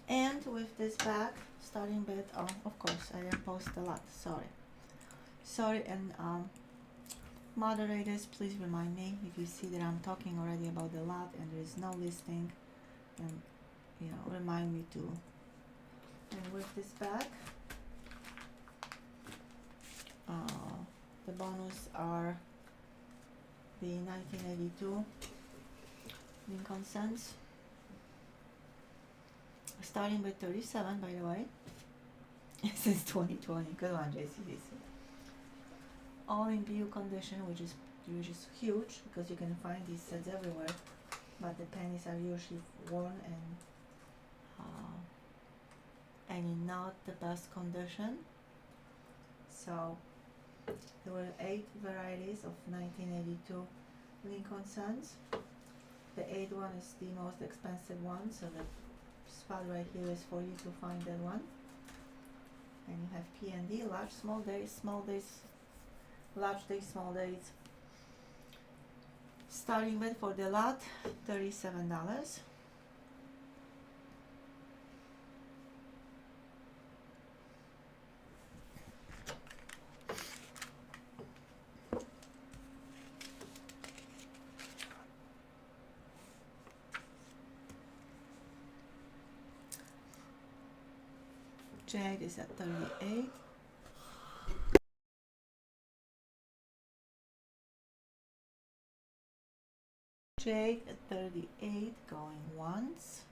And with this bag, starting with, oh, of course, I didn't post a lot, sorry, and moderators, please remind me if you see that I'm talking already about the lot and there is no listing, and remind me too. And with this bag, the bonus are the 1982 Lincoln cents, starting with 37, by the way, since 2020. Good one, JCDC. All in BU condition, which is huge, because you can find these sets everywhere, but the pennies are usually worn and in not the best condition. So there were 8 varieties of 1982 Lincoln cents. The 8th one is the most expensive one, so the spot right here is for you to find that one. And you have P and D, large, small days, large days, small days. Starting with, for the lot, $37. Jade is at 38. Jade at 38 going once.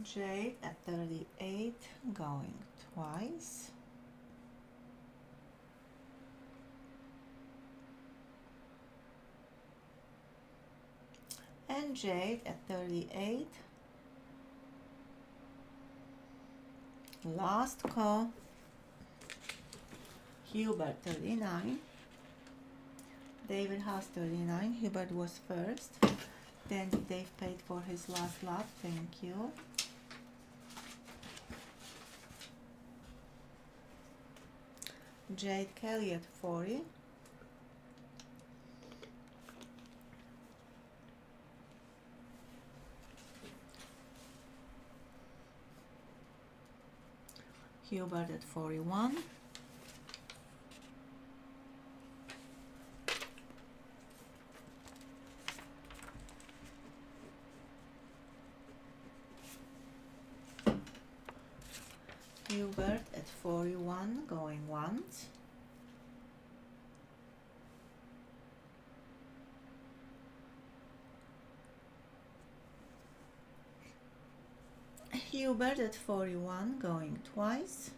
Jade at 38 going twice. And Jade at 38. Last call. Hubert 39. David has 39. Hubert was first. Then Dave paid for his last lot. Thank you. Jade Kelly at 40. Hubert at 41. Hubert at 41 going once. Hubert at 41 going twice.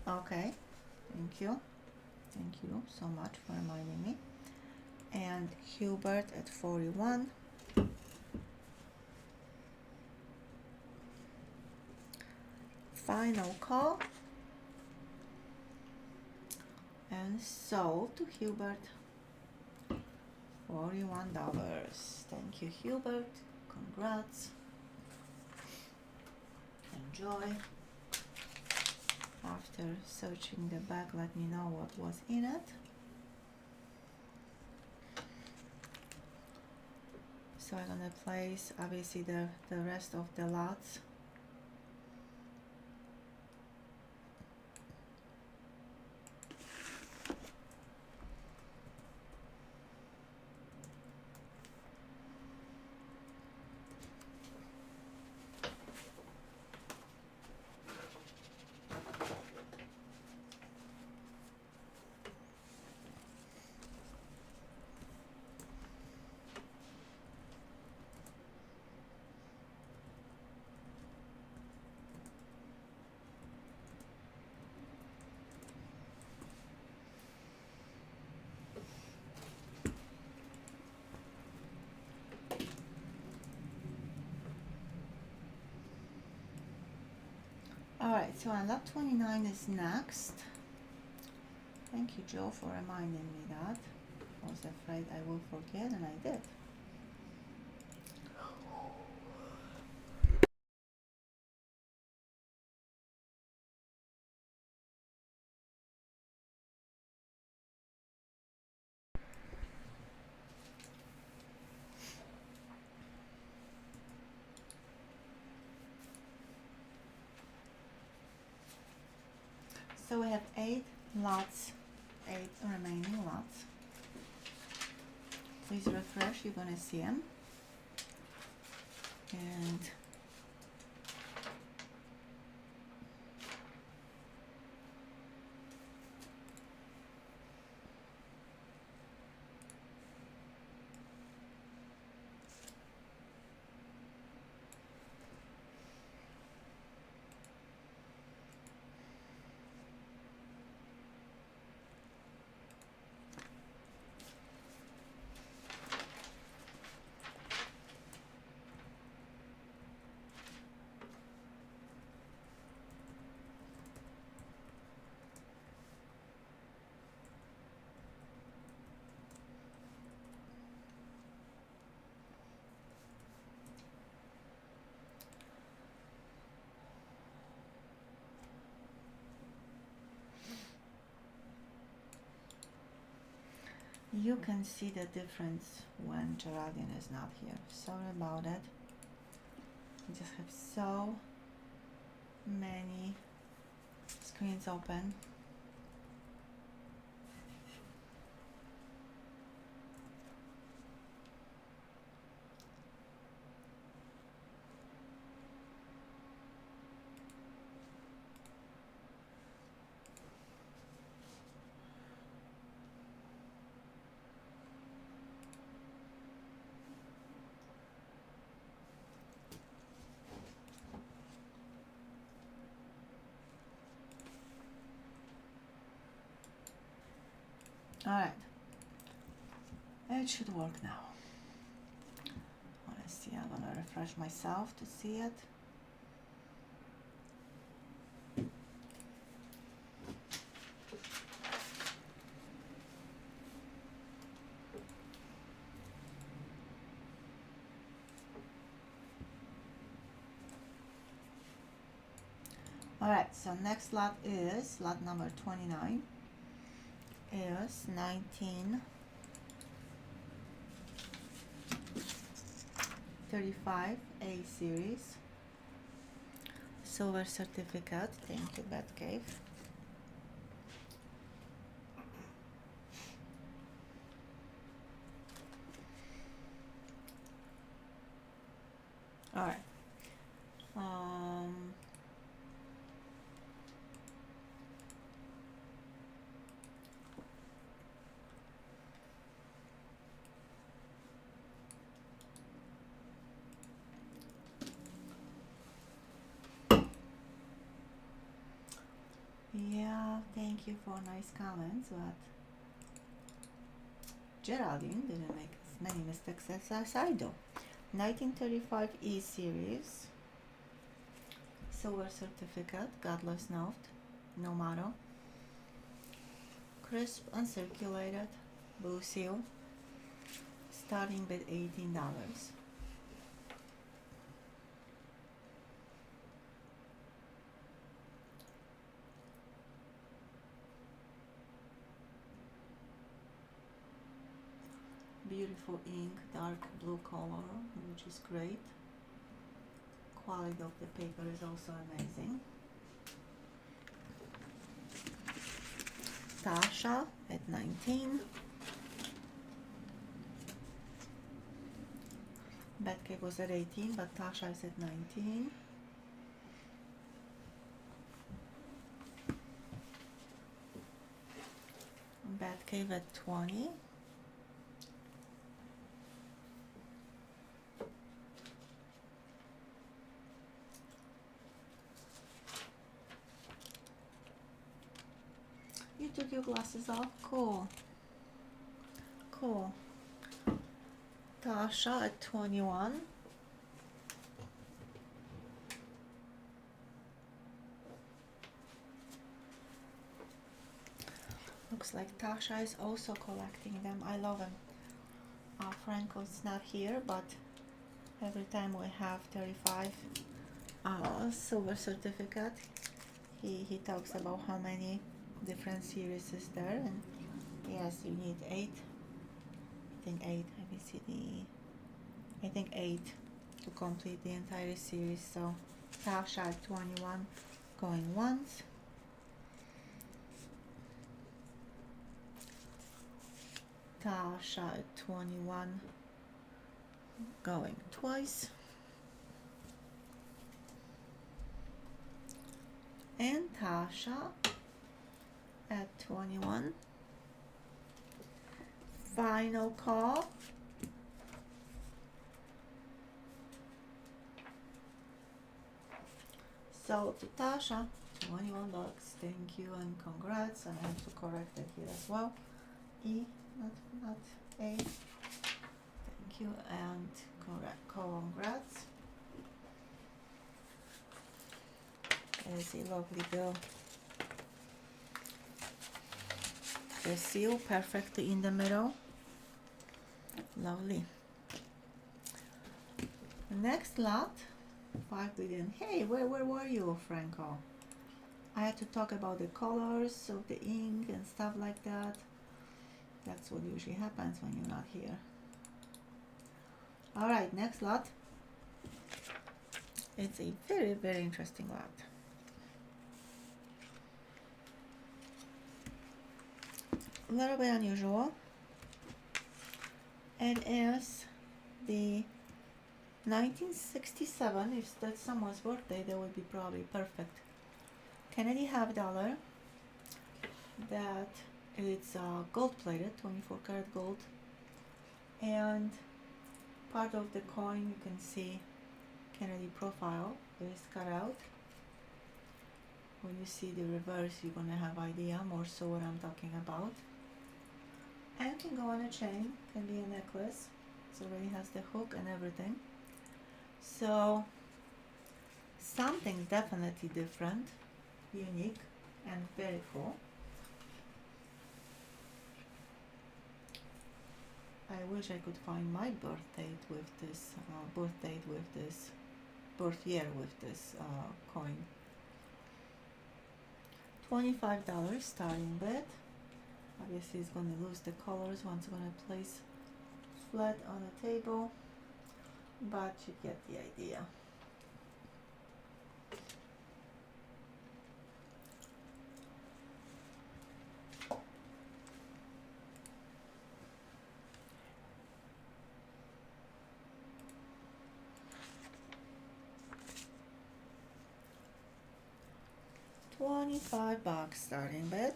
Okay, thank you so much for reminding me. And Hubert at 41. Final call. And sold to Hubert. $41. Thank you, Hubert. Congrats. Enjoy. After searching the bag, let me know what was in it. So I'm gonna place obviously the rest of the lots. Alright, so lot 29 is next. Thank you, Joe, for reminding me that. I was afraid I will forget, and I did. So we have 8 lots, 8 remaining lots. Please refresh, you're gonna see them. And you can see the difference when Geraldine is not here. Sorry about it. We just have so many screens open. Alright, it should work now. Let's see, I'm gonna refresh myself to see it. Alright, so next lot is lot number 29 is 1935 A series silver certificate. Thank you, Batcave. Alright. Yeah, thank you for nice comments, but Geraldine didn't make as many mistakes as I do. 1935 E series silver certificate, godless note, no motto, crisp uncirculated, blue seal, starting with $18. Beautiful ink, dark blue color, which is great. Quality of the paper is also amazing. Tasha at 19. Batcave was at 18, but Tasha is at 19. Batcave at 20. You took your glasses off? Cool. Cool. Tasha at 21. Looks like Tasha is also collecting them. I love them. Franco's not here, but every time we have 35 silver certificate, he talks about how many different series is there, and yes, you need 8. I think 8. I think 8 to complete the entire series. So Tasha at 21 going once. Tasha at 21 going twice. And Tasha at 21. Final call. So to Tasha, $21. Thank you and congrats. And I have to correct it here as well. E, not A. Thank you and congrats. There's a lovely bill. The seal perfectly in the middle. Lovely. Next lot, 5 billion. Hey, where were you, Franco? I had to talk about the colors of the ink and stuff like that. That's what usually happens when you're not here. Alright, next lot. It's a very, very interesting lot. A little bit unusual. It is the 1967. If that's someone's birthday, that would be probably perfect. Kennedy half dollar. That it's gold plated, 24 karat gold, and part of the coin you can see Kennedy profile is cut out. When you see the reverse, you're gonna have idea more so what I'm talking about. And can go on a chain, can be a necklace. It already has the hook and everything. So something definitely different, unique, and very cool. I wish I could find my birth date with this, birth year with this coin. $25 starting bid. Obviously it's going to lose the colors once I'm going to place flat on the table, but you get the idea. $25 starting bid.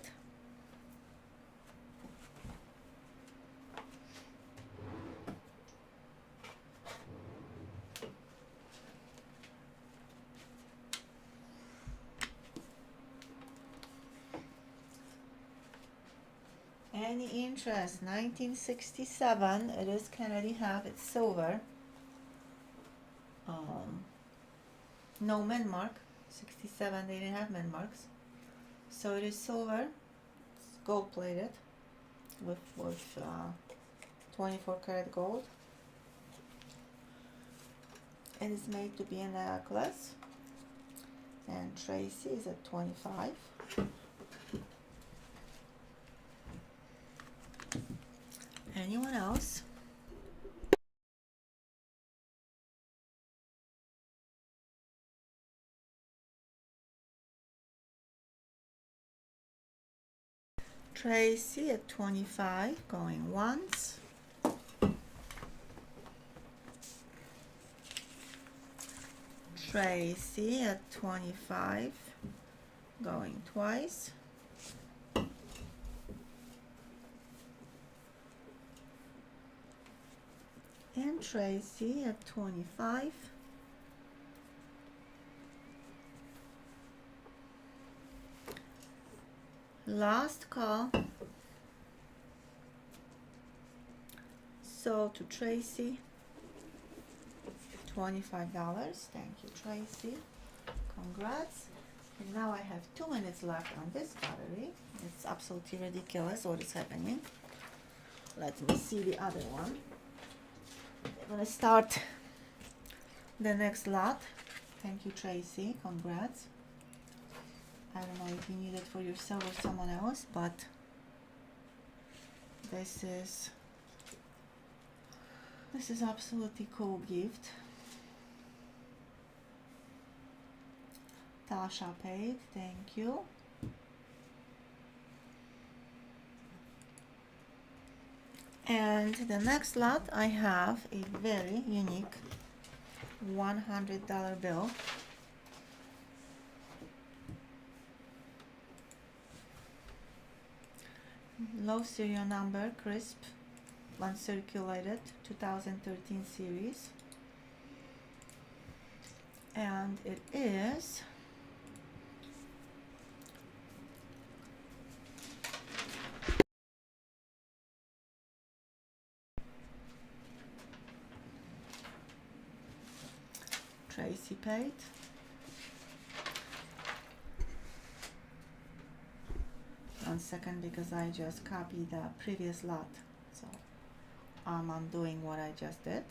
Any interest? 1967. It is Kennedy half. It's silver. No mint mark. 67. They didn't have mint marks. So it is silver. It's gold plated with 24 karat gold. It is made to be a necklace. And Tracy is at 25. Anyone else? Tracy at 25, going once. Tracy at 25, going twice. And Tracy at 25. Last call. Sold to Tracy. $25. Thank you, Tracy. Congrats. And now I have 2 minutes left on this battery. It's absolutely ridiculous what is happening. Let me see the other one. I'm gonna start the next lot. Thank you, Tracy. Congrats. I don't know if you need it for yourself or someone else, but this is absolutely cool gift. Tasha paid. Thank you. And the next lot, I have a very unique $100 bill. Low serial number, crisp, uncirculated, 2013 series. And it is Tracy paid. One second, because I just copied the previous lot, so I'm undoing what I just did.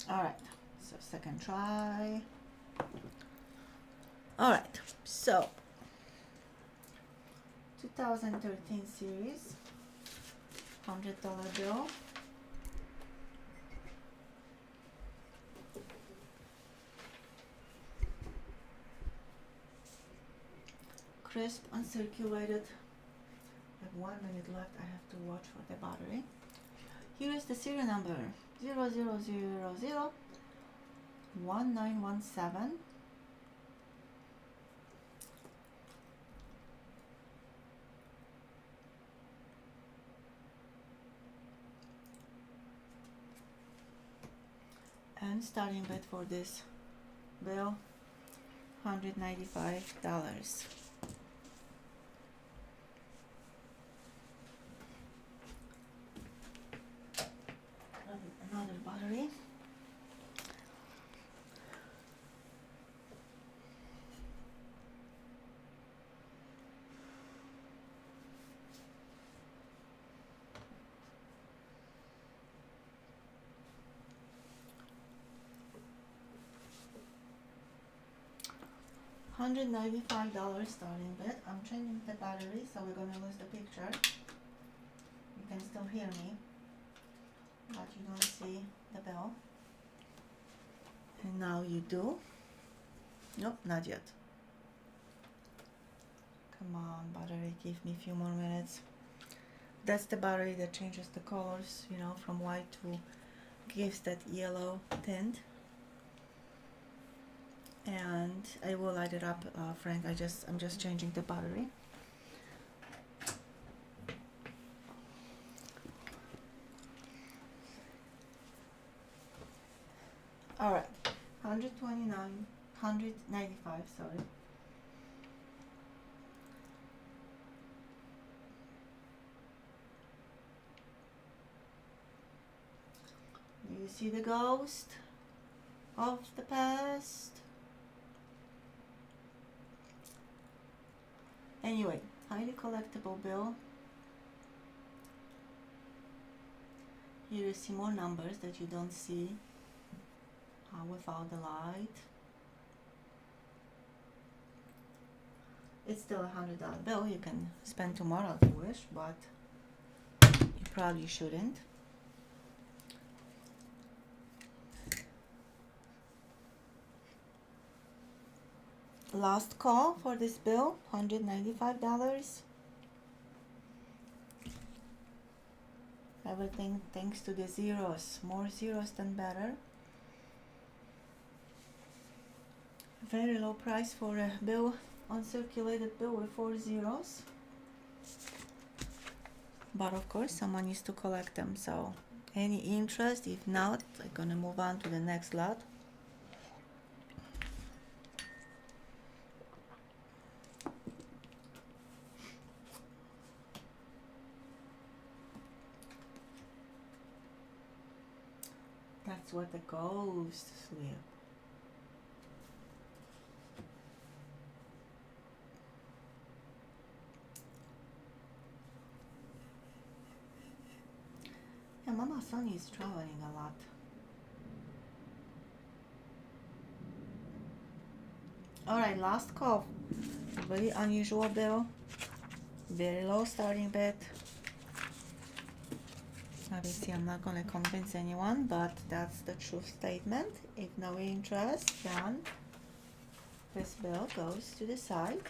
All right, so second try. All right, so 2013 series, $100 bill. Crisp, uncirculated. I have 1 minute left. I have to watch for the battery. Here is the serial number 00001917. starting bid for this bill, $195. Another battery. $195 starting bid. I'm changing the battery, so we're gonna lose the picture. You can still hear me, but you don't see the bell. And now you do. Nope, not yet. Come on, battery, give me a few more minutes. That's the battery that changes the colors, you know, from white to gives that yellow tint. And I will light it up, Frank. I'm just changing the battery. All right, 195, sorry. Do you see the ghost of the past? Anyway, highly collectible bill. Here you see more numbers that you don't see without the light. It's still $100 bill. You can spend tomorrow if you wish, but you probably shouldn't. Last call for this bill, $195. Everything thanks to the zeros. More zeros than better. Very low price for a bill, uncirculated bill with 4 zeros. But of course, someone needs to collect them. So, any interest? If not, I'm gonna move on to the next lot. That's what the ghosts sleep. Yeah, Mama Sonny is traveling a lot. Alright, last call. Very unusual bill. Very low starting bid. Obviously, I'm not going to convince anyone, but that's the true statement. If no interest, then this bill goes to the side.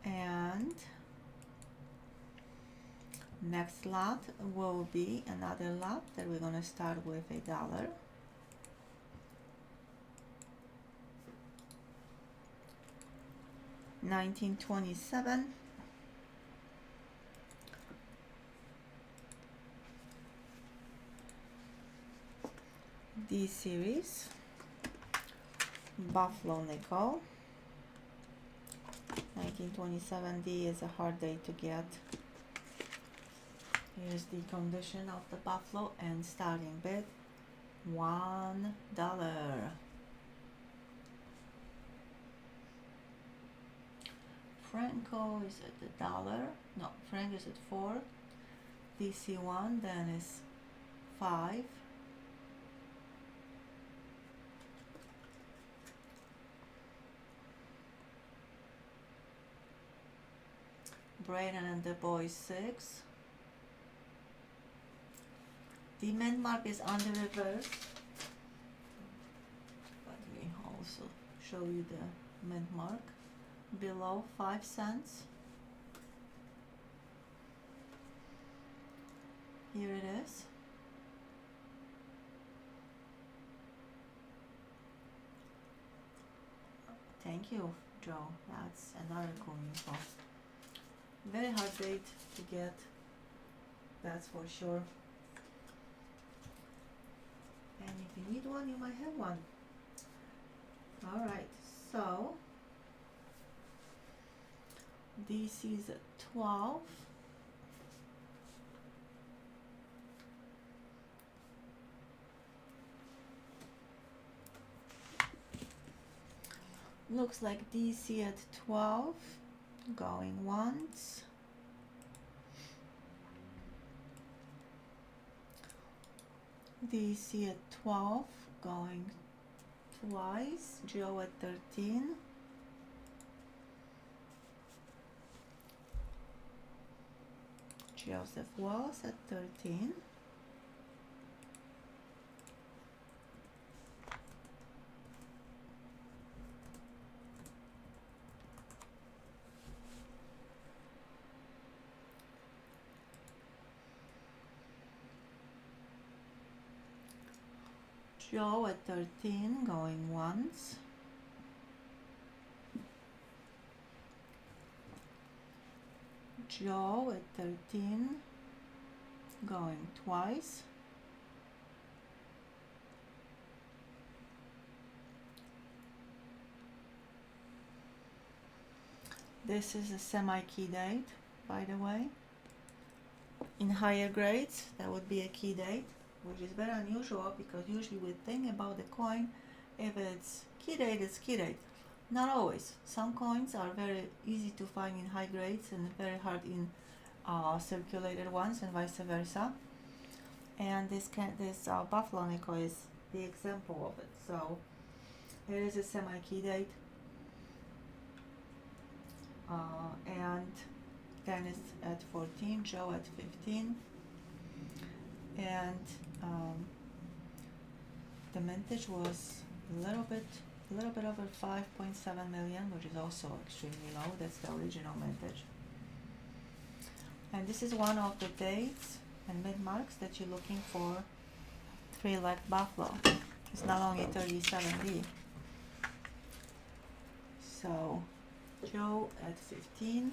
And next lot will be another lot that we're going to start with $1. 1927. D series, Buffalo nickel. 1927 D is a hard date to get. Here's the condition of the Buffalo and starting bid, $1. Franco is at the dollar. No, Frank is at 4. DC1 then is 5. Braden and the boys 6. The mint mark is on the reverse. Let me also show you the mint mark. Below 5 cents. Here it is. Thank you, Joe. That's another cool info. Very hard date to get, that's for sure. And if you need one, you might have one. Alright, so this is 12. Looks like DC at 12, going once. DC at 12, going twice. Joe at 13. Joseph Wells at 13. Joe at 13, going once. Joe at 13, going twice. This is a semi-key date, by the way. In higher grades, that would be a key date, which is very unusual because usually we think about the coin, if it's key date, it's key date. Not always. Some coins are very easy to find in high grades and very hard in circulated ones, and vice versa. And this buffalo nickel is the example of it. So it is a semi-key date, and Dennis at 14, Joe at 15, and the mintage was a little bit over 5.7 million, which is also extremely low. That's the original mintage. And this is one of the dates and mid marks that you're looking for. 3-legged buffalo. It's not only 37D. So Joe at 15.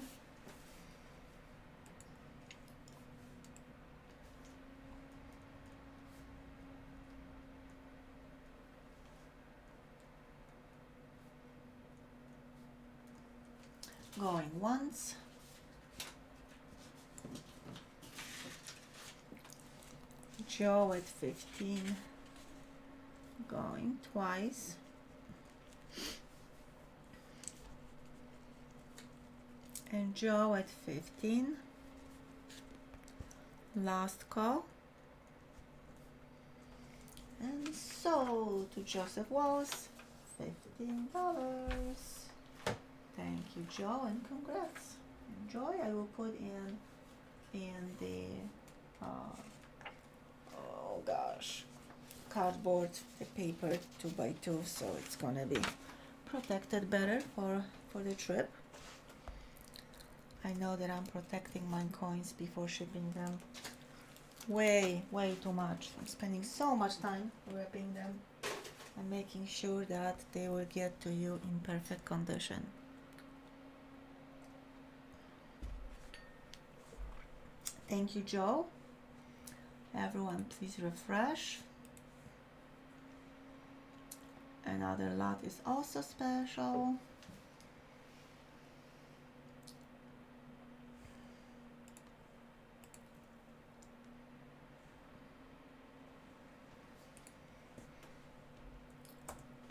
Going once. Joe at 15, going twice. And Joe at 15, last call. And sold to Joseph Wallace, $15. Thank you, Joe, and congrats. Enjoy. I will put in the oh gosh, cardboard, the paper 2x2, so it's gonna be protected better for the trip. I know that I'm protecting my coins before shipping them way too much. I'm spending so much time wrapping them and making sure that they will get to you in perfect condition. Thank you, Joe. Everyone, please refresh. Another lot is also special.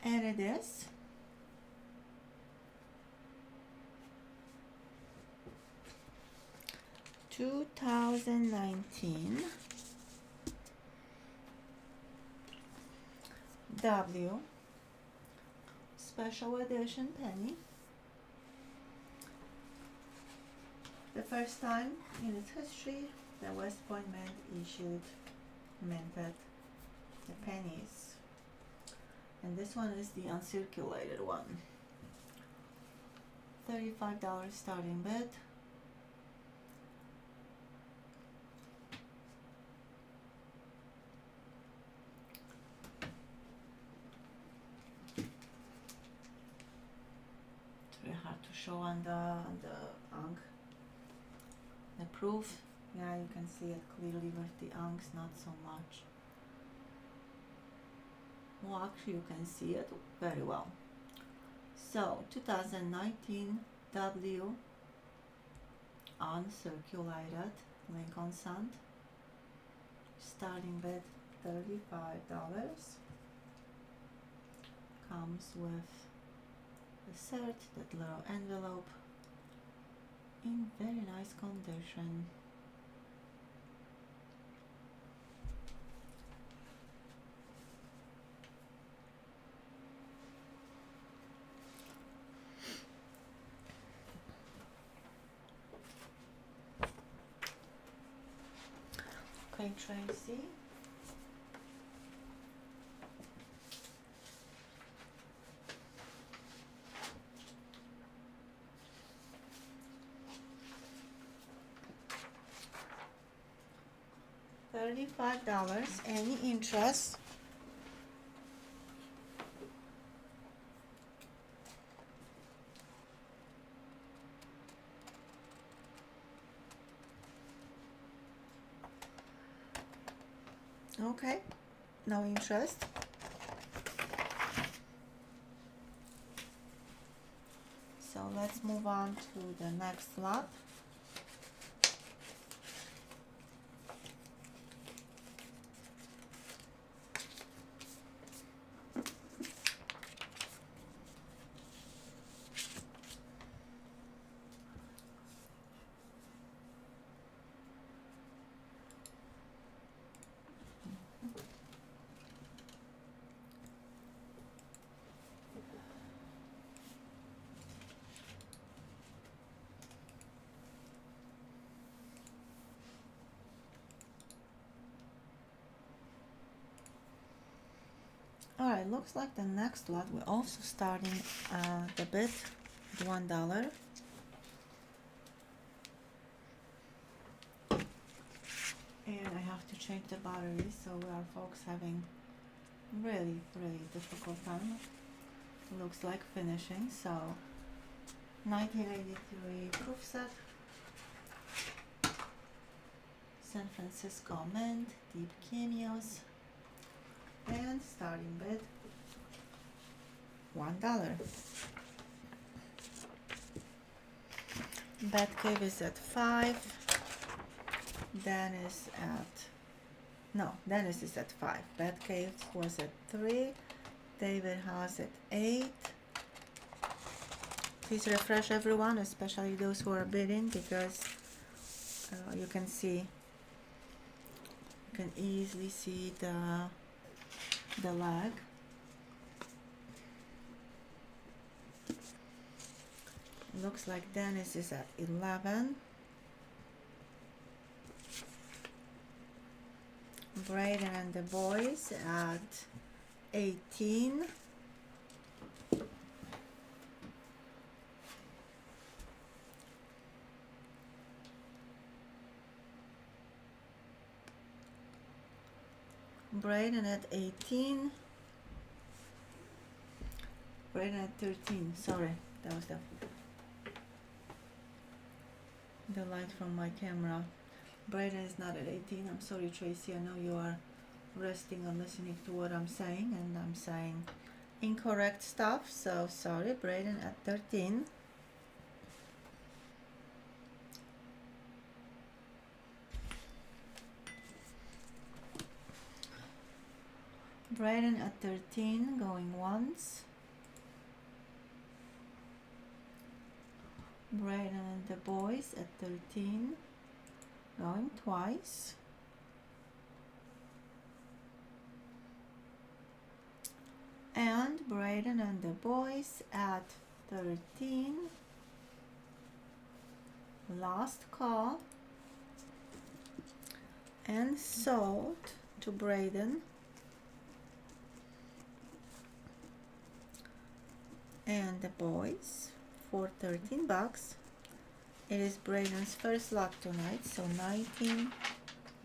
And it is 2019 W Special Edition penny. The first time in its history that West Point Mint minted the pennies. And this one is the uncirculated one. $35 starting bid. It's very hard to show on the unk. The proof, yeah, you can see it clearly with the unks, not so much. Oh, actually, you can see it very well. So 2019 W uncirculated Lincoln cent, starting bid $35, comes with the cert, that little envelope, in very nice condition. Okay, Tracy. $35, any interest? Okay, no interest. So let's move on to the next lot. Alright, looks like the next lot we're also starting the bid at $1. And I have to change the battery, so we are folks having really difficult time. Looks like finishing. So 1983 proof set, San Francisco Mint, deep cameos, and starting bid $1. Batcave is at 5. Dennis is at 5. Batcave was at 3. David Haas at 8. Please refresh everyone, especially those who are bidding, because you can easily see the lag. Looks like Dennis is at 11. Braden and the boys at 18. Braden at 18. Braden at 13. Sorry, that was the light from my camera. Braden is not at 18. I'm sorry, Tracy. I know you are resting and listening to what I'm saying, and I'm saying incorrect stuff. So sorry. Braden at 13. Braden at 13, going once. Braden and the boys at 13, going twice. And Braden and the boys at 13, last call, and sold to Braden and the boys for $13. It is Braden's first lot tonight, so 19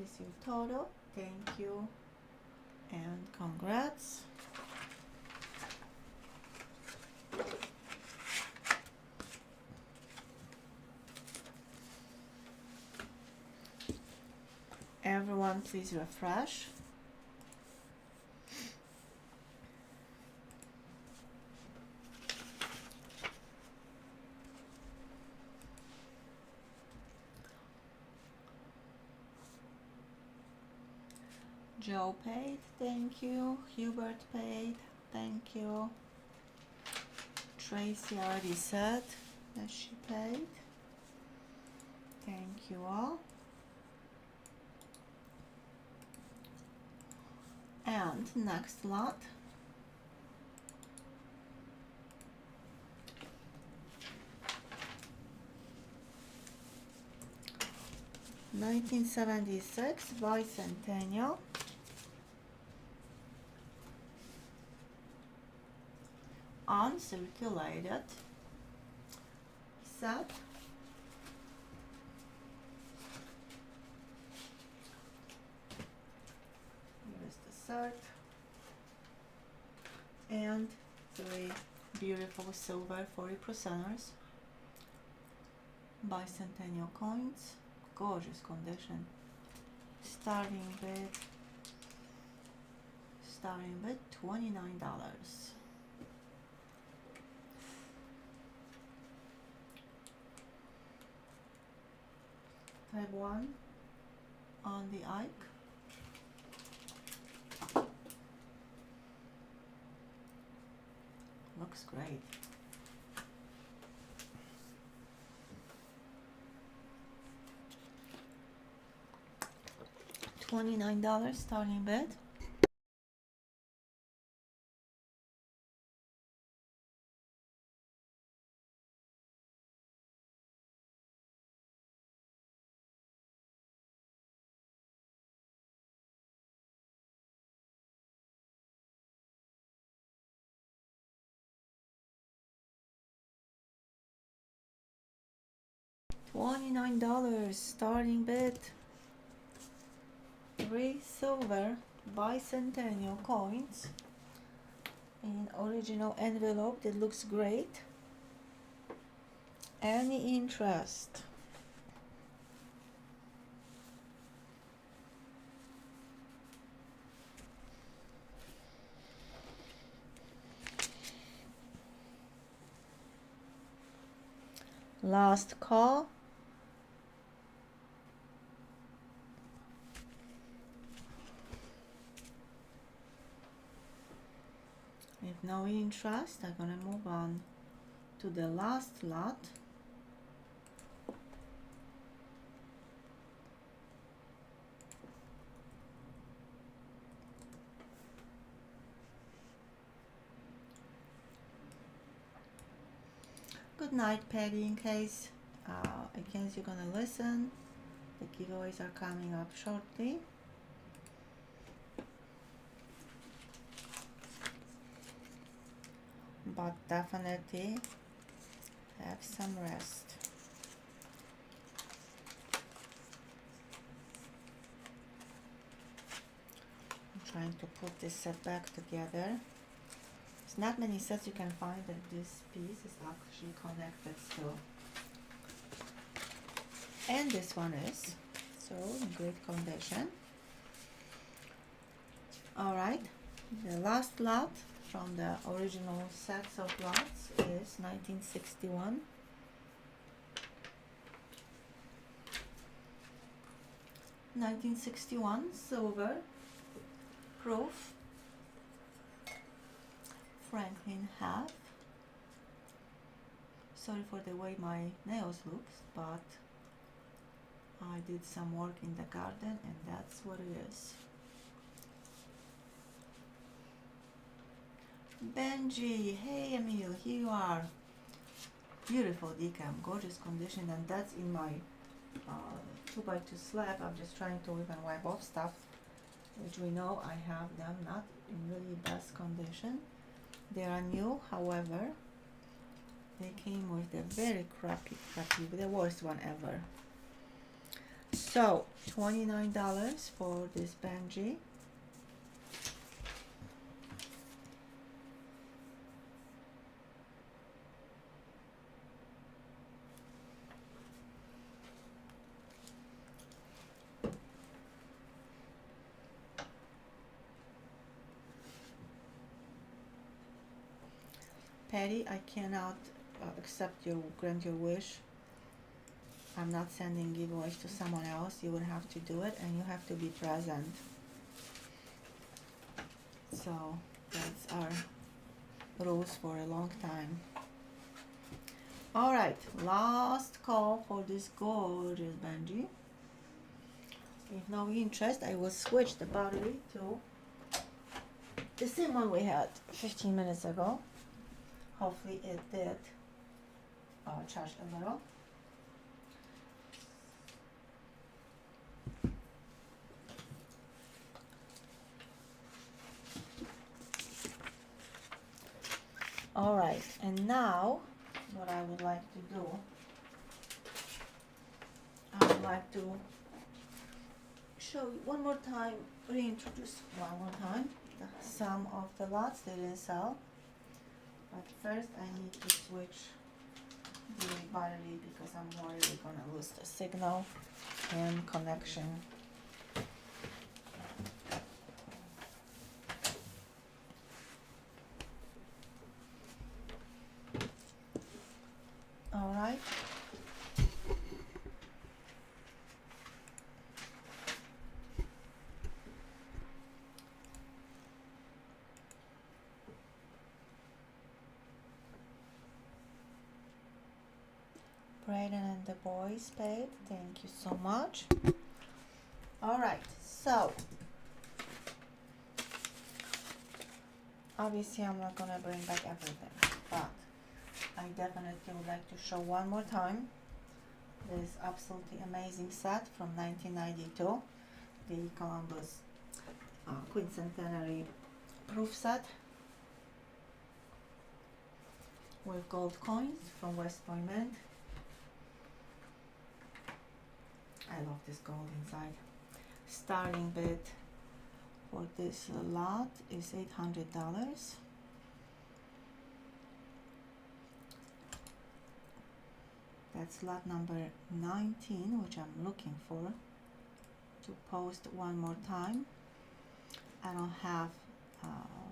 is your total. Thank you and congrats. Everyone, please refresh. Joe paid, thank you. Hubert paid, thank you. Tracy already said that she paid. Thank you all. And next lot. $1976 bicentennial. Uncirculated set. Here is the set. And 3 beautiful silver 40%ers. Bicentennial coins. Gorgeous condition. Starting with $29. Type 1 on the Ike. Looks great. $29 starting bid. $29 starting bid. 3 silver bicentennial coins in original envelope that looks great. Any interest? Last call. If no interest, I'm gonna move on to the last lot. Good night, Patty. In case you're gonna listen, the giveaways are coming up shortly. But definitely have some rest. I'm trying to put this set back together. There's not many sets you can find that this piece is actually connected still. And this one is, so in great condition. Alright, the last lot from the original sets of lots is 1961. Silver proof. Franklin half. Sorry for the way my nails looks, but I did some work in the garden and that's what it is. Benji, hey Emil, here you are. Beautiful decam, gorgeous condition, and that's in my 2x2 slab. I'm just trying to even wipe off stuff, which we know I have them not in really best condition. They are new, however, they came with the very crappy, the worst one ever. So, $29 for this Benji. Patty, I cannot grant your wish. I'm not sending giveaways to someone else. You would have to do it and you have to be present. So that's our rules for a long time. All right, last call for this gorgeous Benji. If no interest, I will switch the battery to the same one we had 15 minutes ago. Hopefully it did charge a little. All right, and now what I would like to do, I would like to show you one more time, reintroduce one more time some of the lots they didn't sell. But first I need to switch the battery because I'm worried we're gonna lose the signal and connection. All right. Braden and the boys paid. Thank you so much. All right, so obviously I'm not gonna bring back everything, but I definitely would like to show one more time this absolutely amazing set from 1992, the Columbus Quincentenary proof set with gold coins from West Point Mint. I love this gold inside. Starting bid for this lot is $800. That's lot number 19, which I'm looking for to post one more time. I don't have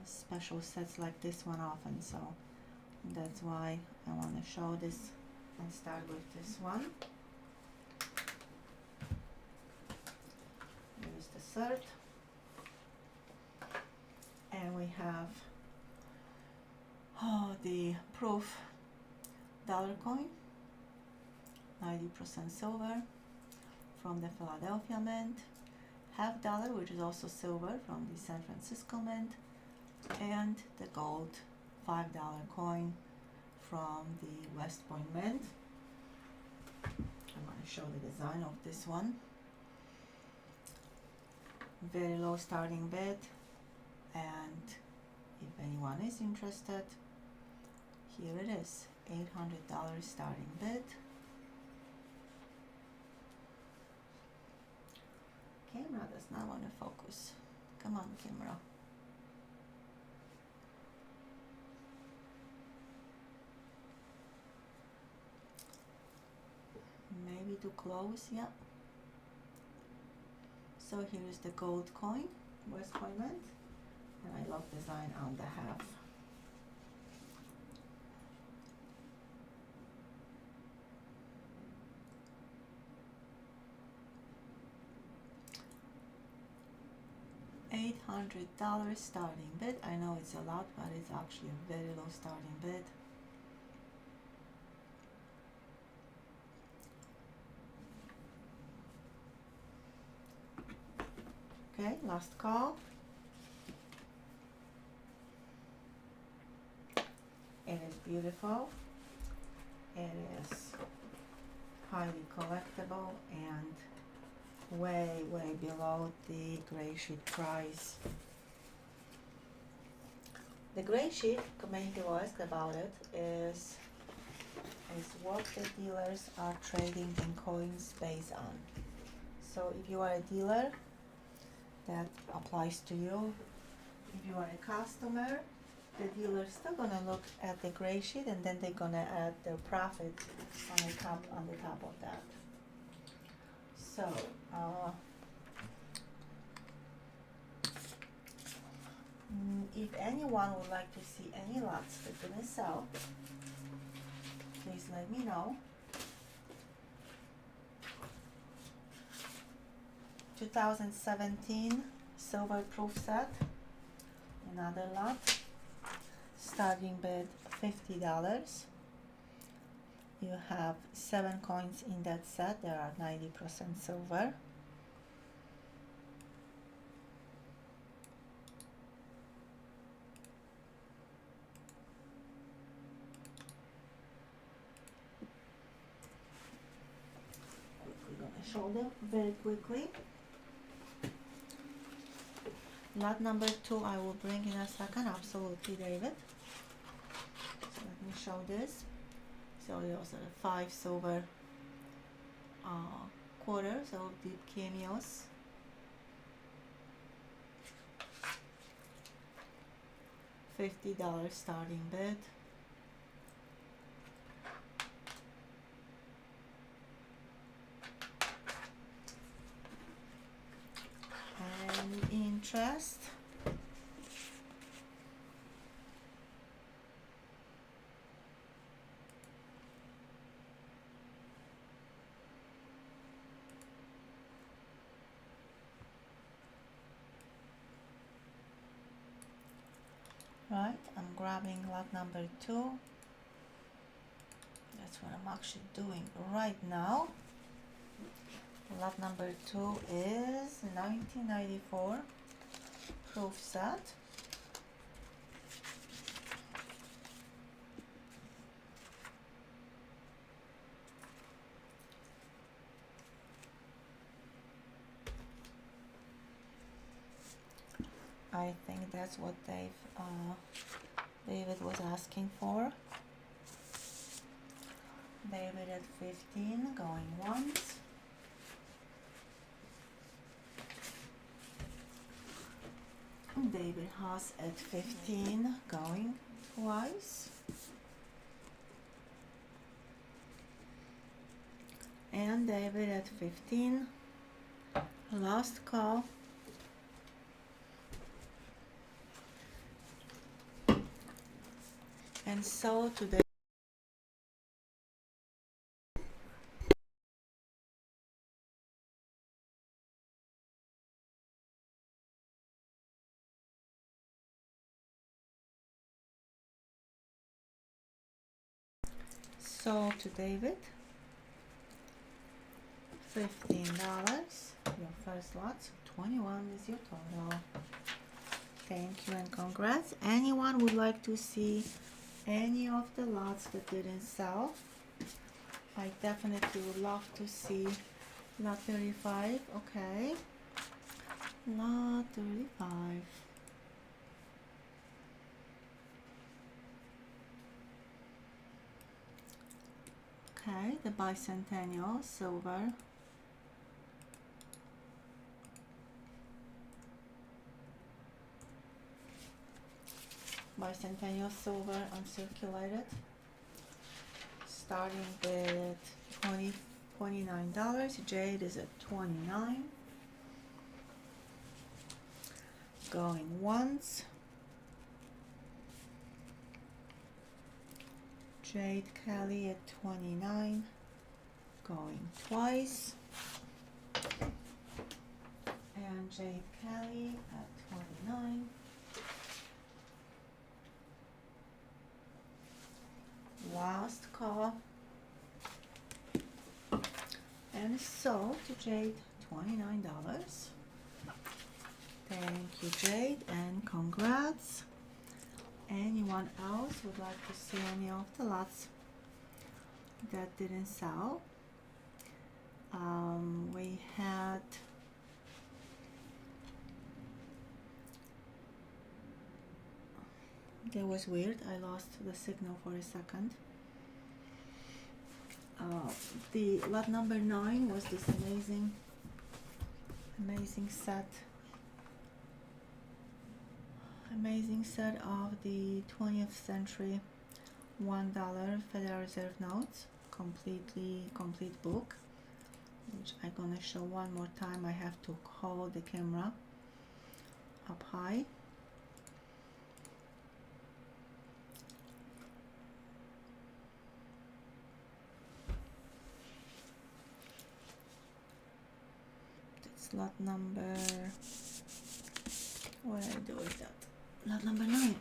special sets like this one often, so that's why I want to show this and start with this one. Here's the third, and we have the proof dollar coin, 90% silver from the Philadelphia Mint, half dollar, which is also silver, from the San Francisco Mint, and the gold $5 coin from the West Point Mint. I want to show the design of this one. Very low starting bid, and if anyone is interested, here it is, $800 starting bid. Camera does not want to focus. Come on, camera. Maybe too close, yeah. So here is the gold coin, West Point Mint, and I love design on the half. $800 starting bid. I know it's a lot, but it's actually a very low starting bid. Okay, last call. It is beautiful. It is highly collectible and way below the gray sheet price. The gray sheet, community will ask about it, is what the dealers are trading in coins based on. So if you are a dealer, that applies to you. If you are a customer, the dealer is still gonna look at the gray sheet, and then they're gonna add their profit on the top of that. So if anyone would like to see any lots that didn't sell, please let me know. 2017 silver proof set another lot. Starting bid $50. You have 7 coins in that set. There are 90% silver. We're gonna show them very quickly. Lot number 2 I will bring in a second. Absolutely, David. So let me show this. So those are 5 silver quarters of deep cameos. $50 starting bid. And interest. Right, I'm grabbing lot number 2. That's what I'm actually doing right now. Lot number 2 is 1994 proof set. I think that's what David was asking for. David at 15, going once. David Haas at 15, going twice. And David at 15, last call. And so today David, $15. Your first lot, so 21 is your total. Thank you and congrats. Anyone would like to see any of the lots that didn't sell? I definitely would love to see lot 35. Okay, lot 35. Okay, the bicentennial silver. Bicentennial silver uncirculated. Starting with $29. Jade is at 29. Going once. Jade Kelly at 29. Going twice. And Jade Kelly at 29. Last call. And sold to Jade, $29. Thank you, Jade, and congrats. Anyone else would like to see any of the lots that didn't sell? We had that was weird. I lost the signal for a second. The lot number 9 was this amazing set of the 20th century $1 Federal Reserve notes, complete book, which I'm gonna show one more time. I have to hold the camera up high. That's lot number, what I do with that? Lot number 9.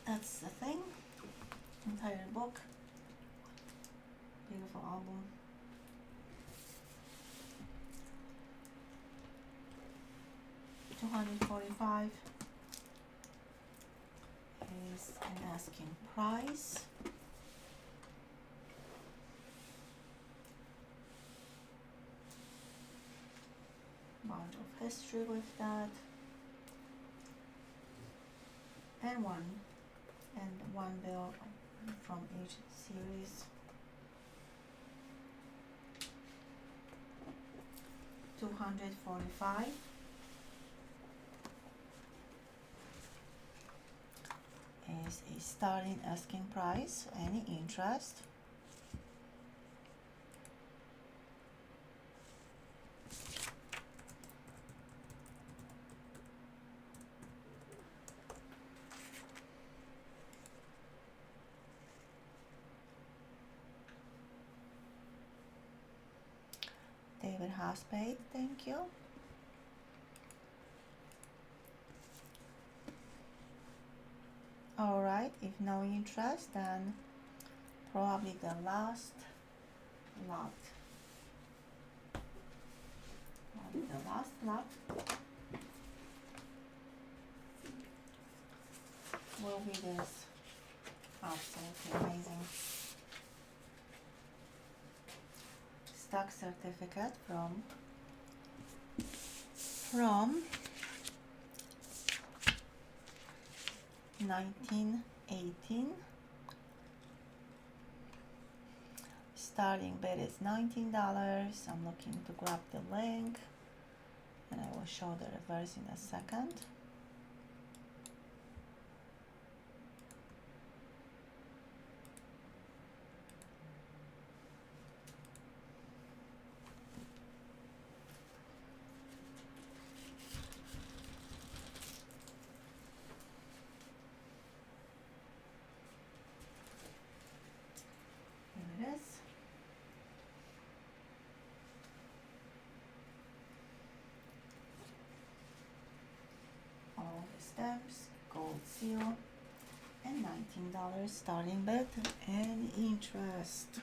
That's the thing. Entire book. Beautiful album. $245 is an asking price. Bunch of history with that. And one bill from each series. $245 is a starting asking price. Any interest? David has paid, thank you. Alright, if no interest, then probably the last lot. Probably the last lot will be this. Absolutely amazing. Stock certificate from 1918. Starting bid is $19. I'm looking to grab the link and I will show the reverse in a second. All the stamps, gold seal, and $19 starting bid and interest.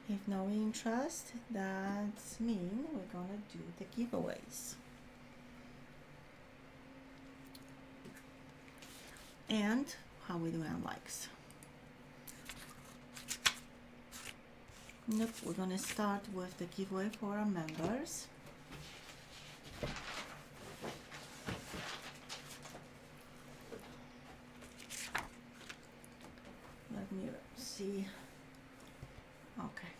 If no interest, that's mean we're gonna do the giveaways. And how we do on likes. Nope, we're gonna start with the giveaway for our members. Let me see. Okay.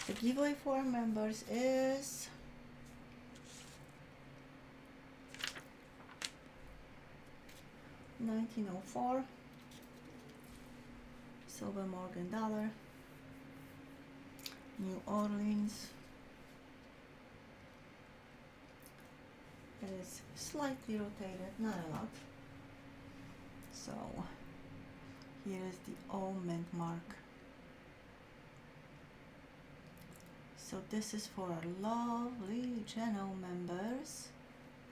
The giveaway for our members is $1904 silver Morgan dollar, New Orleans. It is slightly rotated, not a lot. So here is the old mint mark. So this is for our lovely channel members.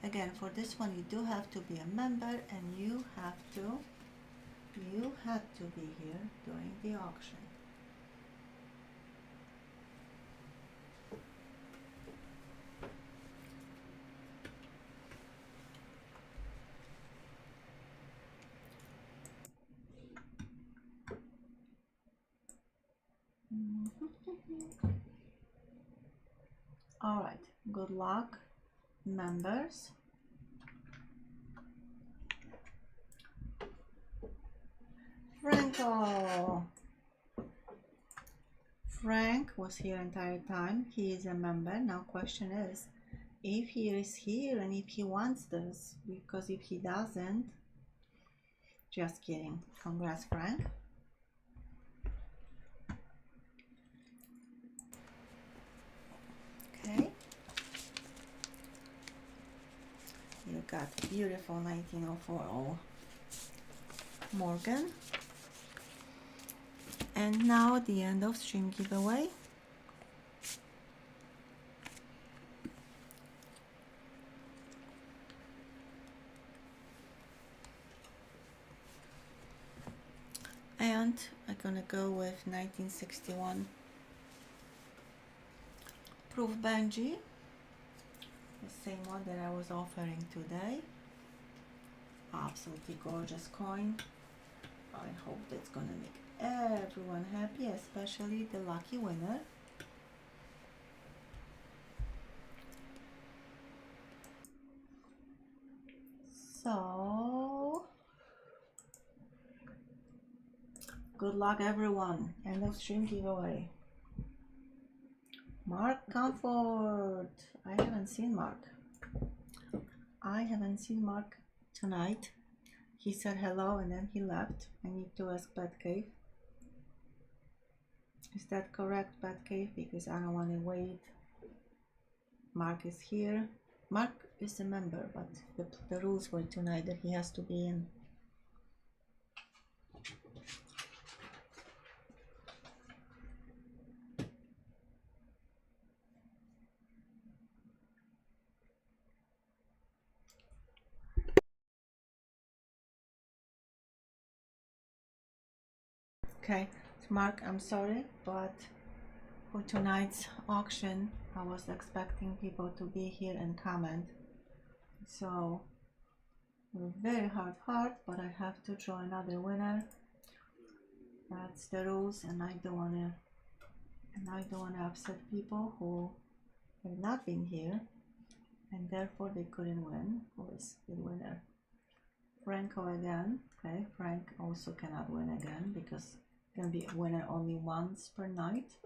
Again, for this one you do have to be a member and you had to be here during the auction. All right, good luck, members. Frank was here entire time. He is a member. Now question is if he is here and if he wants this, because if he doesn't, just kidding. Congrats, Frank. Okay. You got beautiful 1904 Morgan. And now the end of stream giveaway. And I'm gonna go with 1961 Proof Benji, the same one that I was offering today. Absolutely gorgeous coin. I hope that's gonna make everyone happy, especially the lucky winner. So good luck, everyone. End of stream giveaway. Mark Comfort. I haven't seen Mark. I haven't seen Mark tonight. He said hello and then he left. I need to ask Batcave. Is that correct, Batcave? Because I don't want to wait. Mark is here. Mark is a member, but the rules were tonight that he has to be in. Okay, Mark, I'm sorry, but for tonight's auction, I was expecting people to be here and comment. So, very hard, but I have to draw another winner. That's the rules, and I don't wanna upset people who have not been here, and therefore they couldn't win. Who is the winner? Franco again. Okay, Frank also cannot win again because can be a winner only once per night.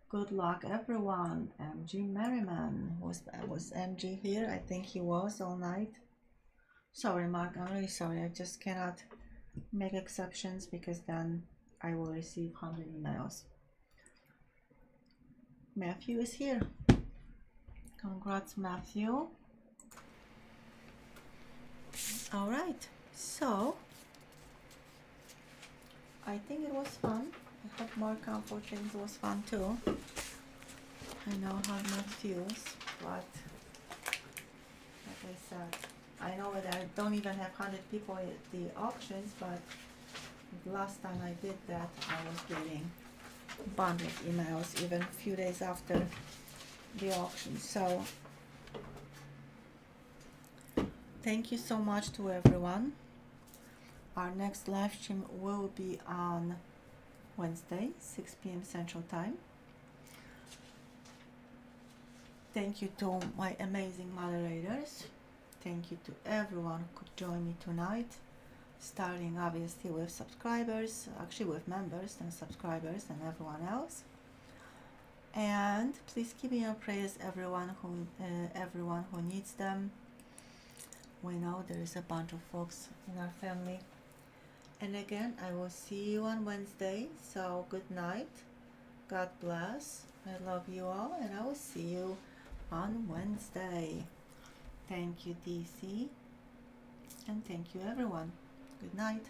Good luck, everyone. MG Merriman. Was MG here? I think he was all night. Sorry, Mark, I'm really sorry. I just cannot make exceptions because then I will receive 100 emails. Matthew is here. Congrats, Matthew. All right, so I think it was fun. I hope more comfort things was fun too. I know how Matt feels, but like I said, I know that I don't even have 100 people at the auctions, but last time I did that, I was getting a bunch of emails even a few days after the auction. So thank you so much to everyone. Our next live stream will be on Wednesday, 6 p.m. Central Time. Thank you to my amazing moderators. Thank you to everyone who could join me tonight, starting obviously with subscribers, actually with members and subscribers and everyone else. And please keep in your prayers everyone who needs them. We know there is a bunch of folks in our family. And again, I will see you on Wednesday. So good night. God bless. I love you all, and I will see you on Wednesday. Thank you, DC. And thank you, everyone. Good night.